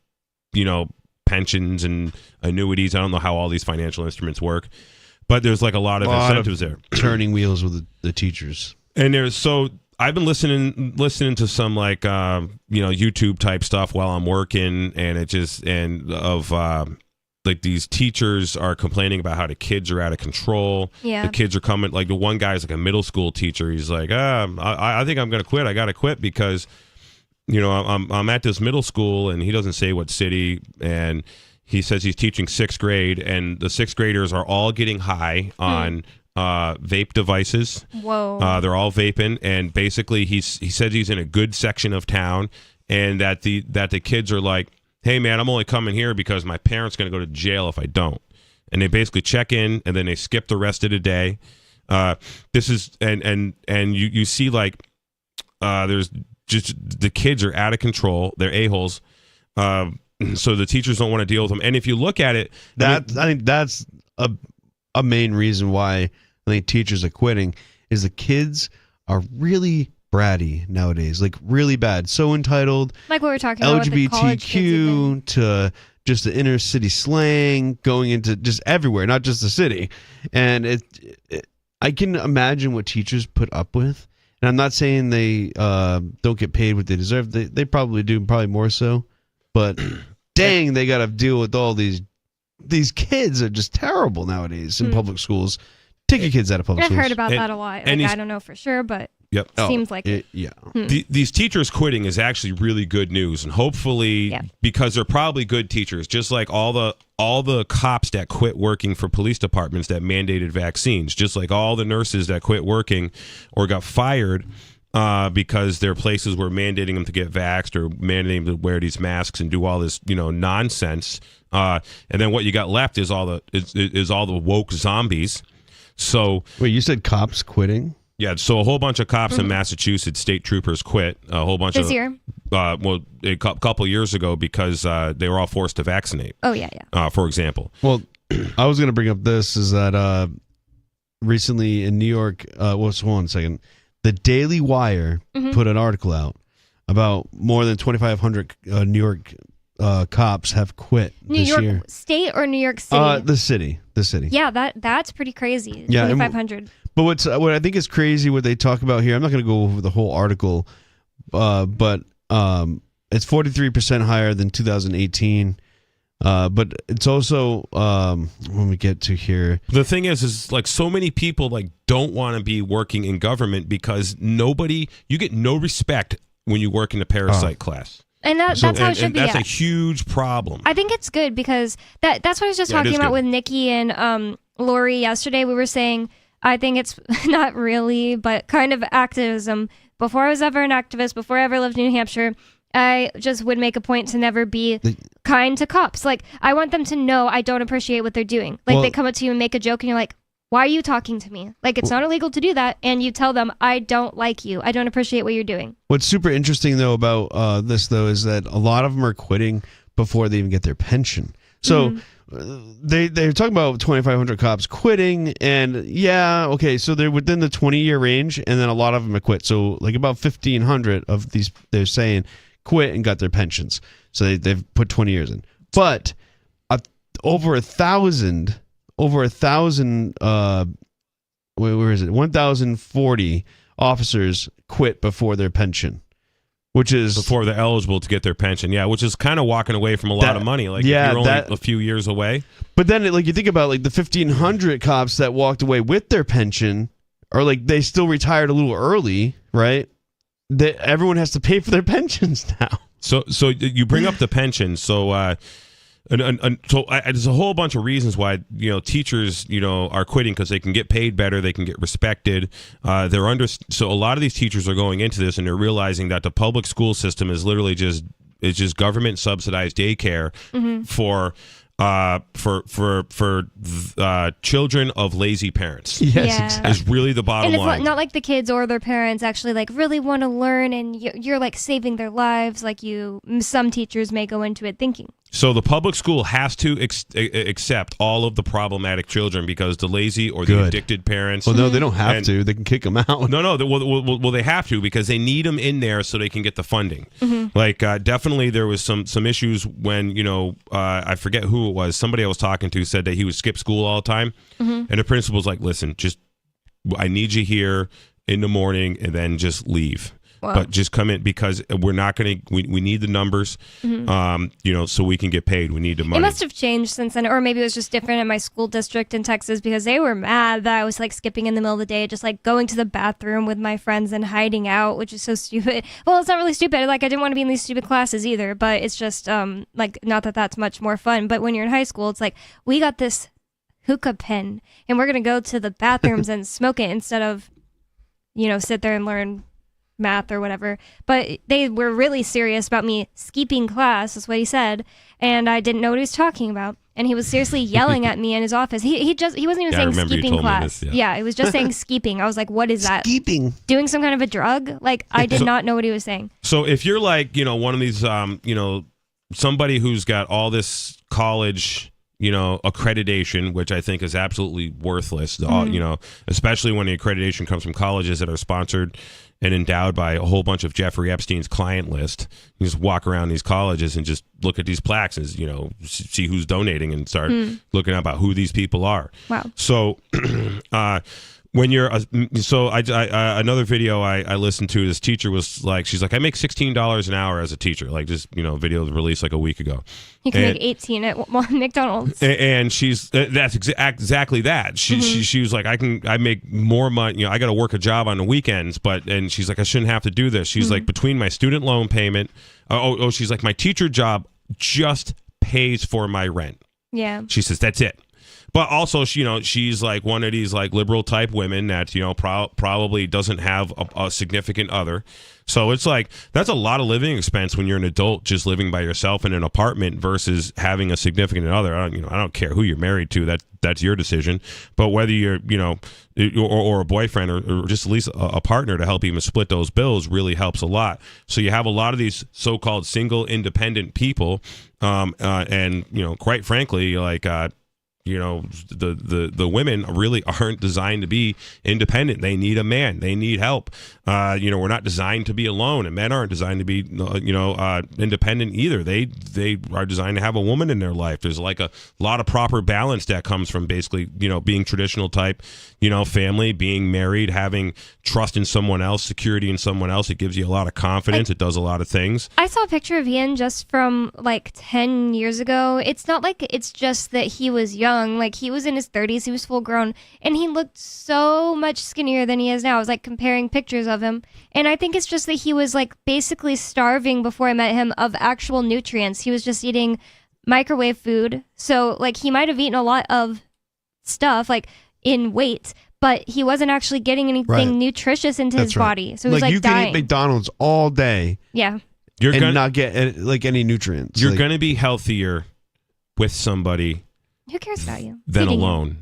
pensions and annuities. I don't know how all these financial instruments work, but there's like a lot of incentives there. Turning wheels with the teachers. And I've been listening to some like YouTube type stuff while I'm working, and like these teachers are complaining about how the kids are out of control. Yeah. The kids are coming, like the one guy's like a middle school teacher. He's like, I think I'm going to quit. I got to quit because, I'm at this middle school, and he doesn't say what city. And he says he's teaching 6th grade, and the 6th graders are all getting high on vape devices. Whoa. They're all vaping. And basically he says he's in a good section of town, and that the kids are like, hey man, I'm only coming here because my parents going to go to jail if I don't. And they basically check in, and then they skip the rest of the day. This is, and you see like, there's just, the kids are out of control. They're a-holes. So the teachers don't want to deal with them. And if you look at it, I think that's a main reason why I think teachers are quitting, is the kids are really bratty nowadays, like really bad, so entitled, like what we're talking about with the college kids LGBTQ to just the inner city slang going into just everywhere, not just the city. And I can imagine what teachers put up with, and I'm not saying they don't get paid what they deserve. They probably do, probably more so, but dang, they got to deal with all these kids are just terrible nowadays in public schools. Take your kids out of public schools. I've heard about that a lot. Like, I don't know for sure, but yep. Seems like it. Yeah. These teachers quitting is actually really good news, and hopefully, because they're probably good teachers, just like all the cops that quit working for police departments that mandated vaccines, just like all the nurses that quit working or got fired because their places were mandating them to get vaxxed or mandating them to wear these masks and do all this, nonsense. And then what you got left is all the woke zombies. So wait, you said cops quitting? Yeah, so a whole bunch of cops in Massachusetts, state troopers, quit. A whole bunch this year? A couple years ago, because they were all forced to vaccinate. Oh yeah. For example. Well, I was going to bring up this is that recently in New York, hold on a second. The Daily Wire put an article out about more than 2,500 New York cops have quit New this York year. State or New York City? The city. Yeah, that's pretty crazy. Yeah, 2,500. But what I think is crazy what they talk about here. I'm not going to go over the whole article, but it's 43% higher than 2018. But it's also when we get to here, the thing is like so many people like don't want to be working in government because you get no respect when you work in a parasite class. And that's how it should be. That's a huge problem. I think it's good because that's what I was just talking about with Nikki and Lori yesterday. We were saying I think it's not really, but kind of activism. Before I was ever an activist, before I ever lived in New Hampshire, I just would make a point to never be kind to cops. Like, I want them to know I don't appreciate what they're doing. Like, they come up to you and make a joke, and you're like, why are you talking to me? Like, it's not illegal to do that. And you tell them, I don't like you. I don't appreciate what you're doing. What's super interesting, though, about this, though, is that a lot of them are quitting before they even get their pension. So they're talking about 2,500 cops quitting, and so they're within the 20-year range, and then a lot of them have quit. So, like, about 1,500 of these, they're saying, quit and got their pensions. So they've put 20 years in. But over 1,000, where is it? 1,040 officers quit before their pension, which is before they're eligible to get their pension. Yeah, which is kind of walking away from a lot of money. Like, if you're only a few years away. But then, like, you think about like the 1,500 cops that walked away with their pension, or like they still retired a little early, right? That everyone has to pay for their pensions now. So you bring up the pension. So there's a whole bunch of reasons why teachers are quitting, because they can get paid better, they can get respected. So a lot of these teachers are going into this and they're realizing that the public school system is literally just government subsidized daycare for children of lazy parents. Yes, exactly. Is really the bottom line. And it's not like the kids or their parents actually like really want to learn, and you're like saving their lives. Like some teachers may go into it thinking. So the public school has to accept all of the problematic children, because the lazy or the addicted parents. Well, no, they don't have to. They can kick them out. No. Well, they have to, because they need them in there so they can get the funding. Like, definitely there was some issues when, I forget who it was. Somebody I was talking to said that he would skip school all the time. And the principal's like, listen, I need you here in the morning and then just leave. Wow. But just come in, because we're not going to. We need the numbers, so we can get paid. We need the money. It must have changed since then, or maybe it was just different in my school district in Texas, because they were mad that I was like skipping in the middle of the day, just like going to the bathroom with my friends and hiding out, which is so stupid. Well, it's not really stupid. Like, I didn't want to be in these stupid classes either, but it's just like, not that that's much more fun. But when you're in high school, it's like, we got this hookah pen, and we're gonna go to the bathrooms and smoke it instead of, sit there and learn math or whatever. But they were really serious about me skipping class, is what he said, and I didn't know what he was talking about, and he was seriously yelling at me in his office. He wasn't even saying skipping class. He was just saying skipping. I was like, what is that? Skipping? Doing some kind of a drug? Like, I did not know what he was saying. So if you're like, one of these somebody who's got all this college accreditation, which I think is absolutely worthless, especially when the accreditation comes from colleges that are sponsored and endowed by a whole bunch of Jeffrey Epstein's client list. You just walk around these colleges and just look at these plaques and, see who's donating and start looking up about who these people are. Wow. So, when you're another video I listened to, this teacher was like, she's like, I make $16 an hour as a teacher, like this video released like a week ago. You can make 18 at McDonald's. And she's that's exactly that. She was like, I make more money. I got to work a job on the weekends, and she's like, I shouldn't have to do this. She's like, between my student loan payment, she's like, my teacher job just pays for my rent. Yeah. She says that's it. But also, she's like one of these like liberal type women that, probably doesn't have a significant other. So it's like, that's a lot of living expense when you're an adult just living by yourself in an apartment versus having a significant other. I don't care who you're married to. That's your decision. But whether you're, or a boyfriend or just at least a partner to help even split those bills really helps a lot. So you have a lot of these so-called single independent people. And, quite frankly, like, you know, the women really aren't designed to be independent. They need a man. They need help. You know, we're not designed to be alone, and men aren't designed to be, you know, independent either. They are designed to have a woman in their life. There's like a lot of proper balance that comes from basically, you know, being traditional type, you know, family, being married, having trust in someone else, security in someone else. It gives you a lot of confidence. It does a lot of things. I saw a picture of Ian just from like 10 years ago. It's not like it's just that he was young. Like, he was in his 30s, he was full grown, and he looked so much skinnier than he is now. I was like comparing pictures of him, and I think it's just that he was like basically starving before I met him of actual nutrients. He was just eating microwave food, so like he might have eaten a lot of stuff like in weight, but he wasn't actually getting anything nutritious into his body. So he was like you dying. can eat McDonald's all day, yeah, You're and gonna not get like any nutrients. You're Like, going to be healthier with somebody who cares about you than feeding alone.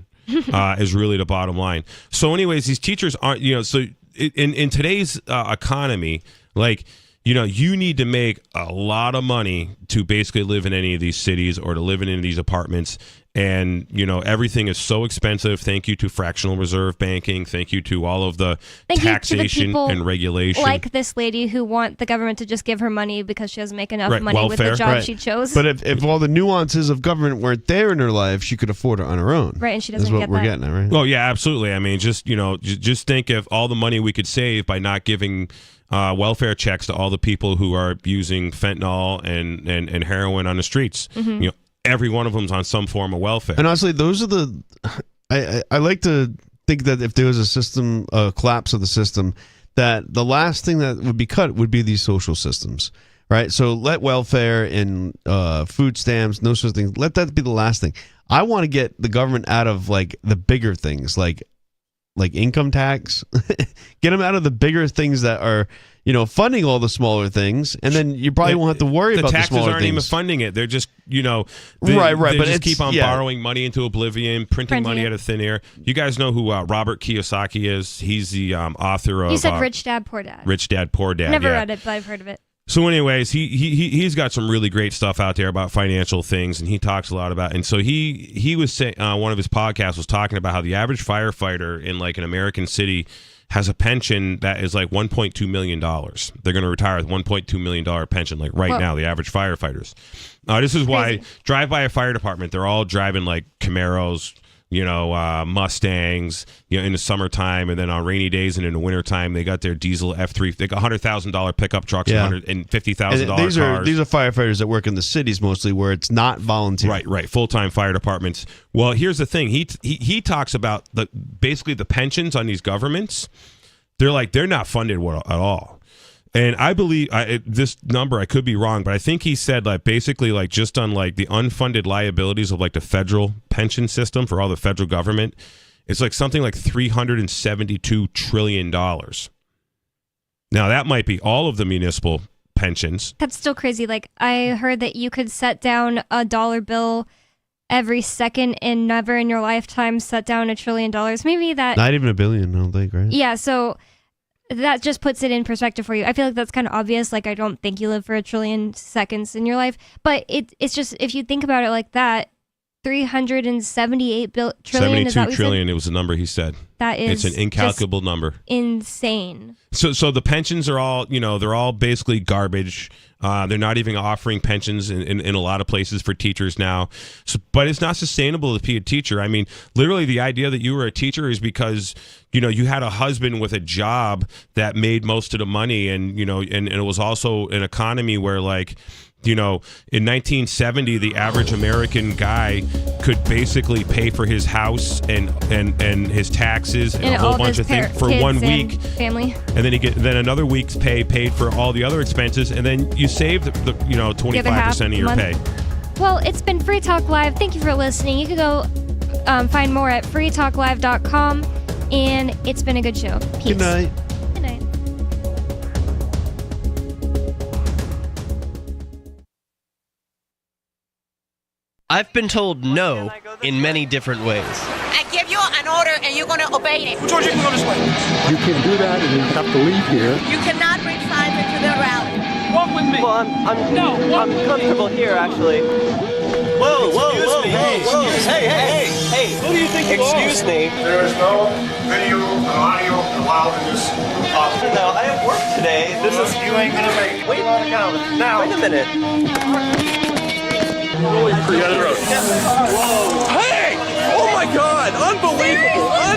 Is really the bottom line. So anyways, these teachers aren't, you know, so in today's economy, like, you know, you need to make a lot of money to basically live in any of these cities or to live in any of these apartments. And, you know, everything is so expensive. Thank you to fractional reserve banking. Thank you to all of the taxation and regulation. Like this lady who want the government to just give her money because she doesn't make enough money welfare. with the job she chose. But if all the nuances of government weren't there in her life, she could afford it on her own. Right, and she doesn't That's what get we're that. getting at, right? Oh, yeah, absolutely. I mean, just, you know, just think of all the money we could save by not giving welfare checks to all the people who are using fentanyl and heroin on the streets. Mm-hmm. You know, every one of them's on some form of welfare. And honestly, those are the. I like to think that if there was a system, a collapse of the system, that the last thing that would be cut would be these social systems, right? So let welfare and food stamps, no such things. Let that be the last thing. I want to get the government out of like the bigger things, like income tax. Get them out of the bigger things that are, you know, funding all the smaller things, and then you probably won't have to worry about the taxes smaller aren't things. even funding it. They're just, you know, right. They But just keep on yeah. borrowing money into oblivion, printing money out of thin air. You guys know who Robert Kiyosaki is? He's the author of You said Rich Dad, Poor Dad. Rich Dad, Poor Dad. Never yeah. read it, but I've heard of it. So anyways, he's got some really great stuff out there about financial things, and he talks a lot about. And so he was saying one of his podcasts was talking about how the average firefighter in like an American city has a pension that is like $1.2 million. They're going to retire with $1.2 million pension, like right now, the average firefighters. This is why drive by a fire department, they're all driving like Camaros, you know, Mustangs, you know, in the summertime, and then on rainy days and in the wintertime, they got their diesel F3. They got $100,000 pickup trucks, and $50,000 cars. These are firefighters that work in the cities mostly, where it's not volunteer. Right. Full-time fire departments. Well, here's the thing. He talks about basically the pensions on these governments. They're not funded at all. And I believe this number, I could be wrong, but I think he said like basically like just on like the unfunded liabilities of like the federal pension system for all the federal government, it's like something like $372 trillion. Now that might be all of the municipal pensions. That's still crazy. Like, I heard that you could set down a dollar bill every second and never in your lifetime set down $1 trillion. Maybe that... Not even $1 billion, I don't think, right? Yeah, so that just puts it in perspective for you. I feel like that's kind of obvious. Like, I don't think you live for 1 trillion seconds in your life. But it's just, if you think about it like that, 378 trillion, is that what you trillion, said? it was the number he said. That is it's an incalculable number. Insane. So the pensions are all, you know, they're all basically garbage. They're not even offering pensions in a lot of places for teachers now. So, but it's not sustainable to be a teacher. I mean, literally the idea that you were a teacher is because, you know, you had a husband with a job that made most of the money, and, you know, and it was also an economy where, like, you know, in 1970, the average American guy could basically pay for his house and his taxes and a whole bunch of things for 1 week. Family. And then another week's pay paid for all the other expenses, and then you save the 25% of your pay. Well, it's been Free Talk Live. Thank you for listening. You can go find more at freetalklive.com, and it's been a good show. Peace. Good night. Good night. I've been told no in many different ways. I give you an order and you're going to obey it. George, you can go this way. You can't do that and you have to leave here. You cannot bring signs into the rally. Walk with me. Well, I'm comfortable here, actually. Hey, who do you think you are? Excuse me. There is no video and audio allowed in this office. No, I have work today. You ain't gonna make it. Wait, now. Wait a minute. Pretty on the road.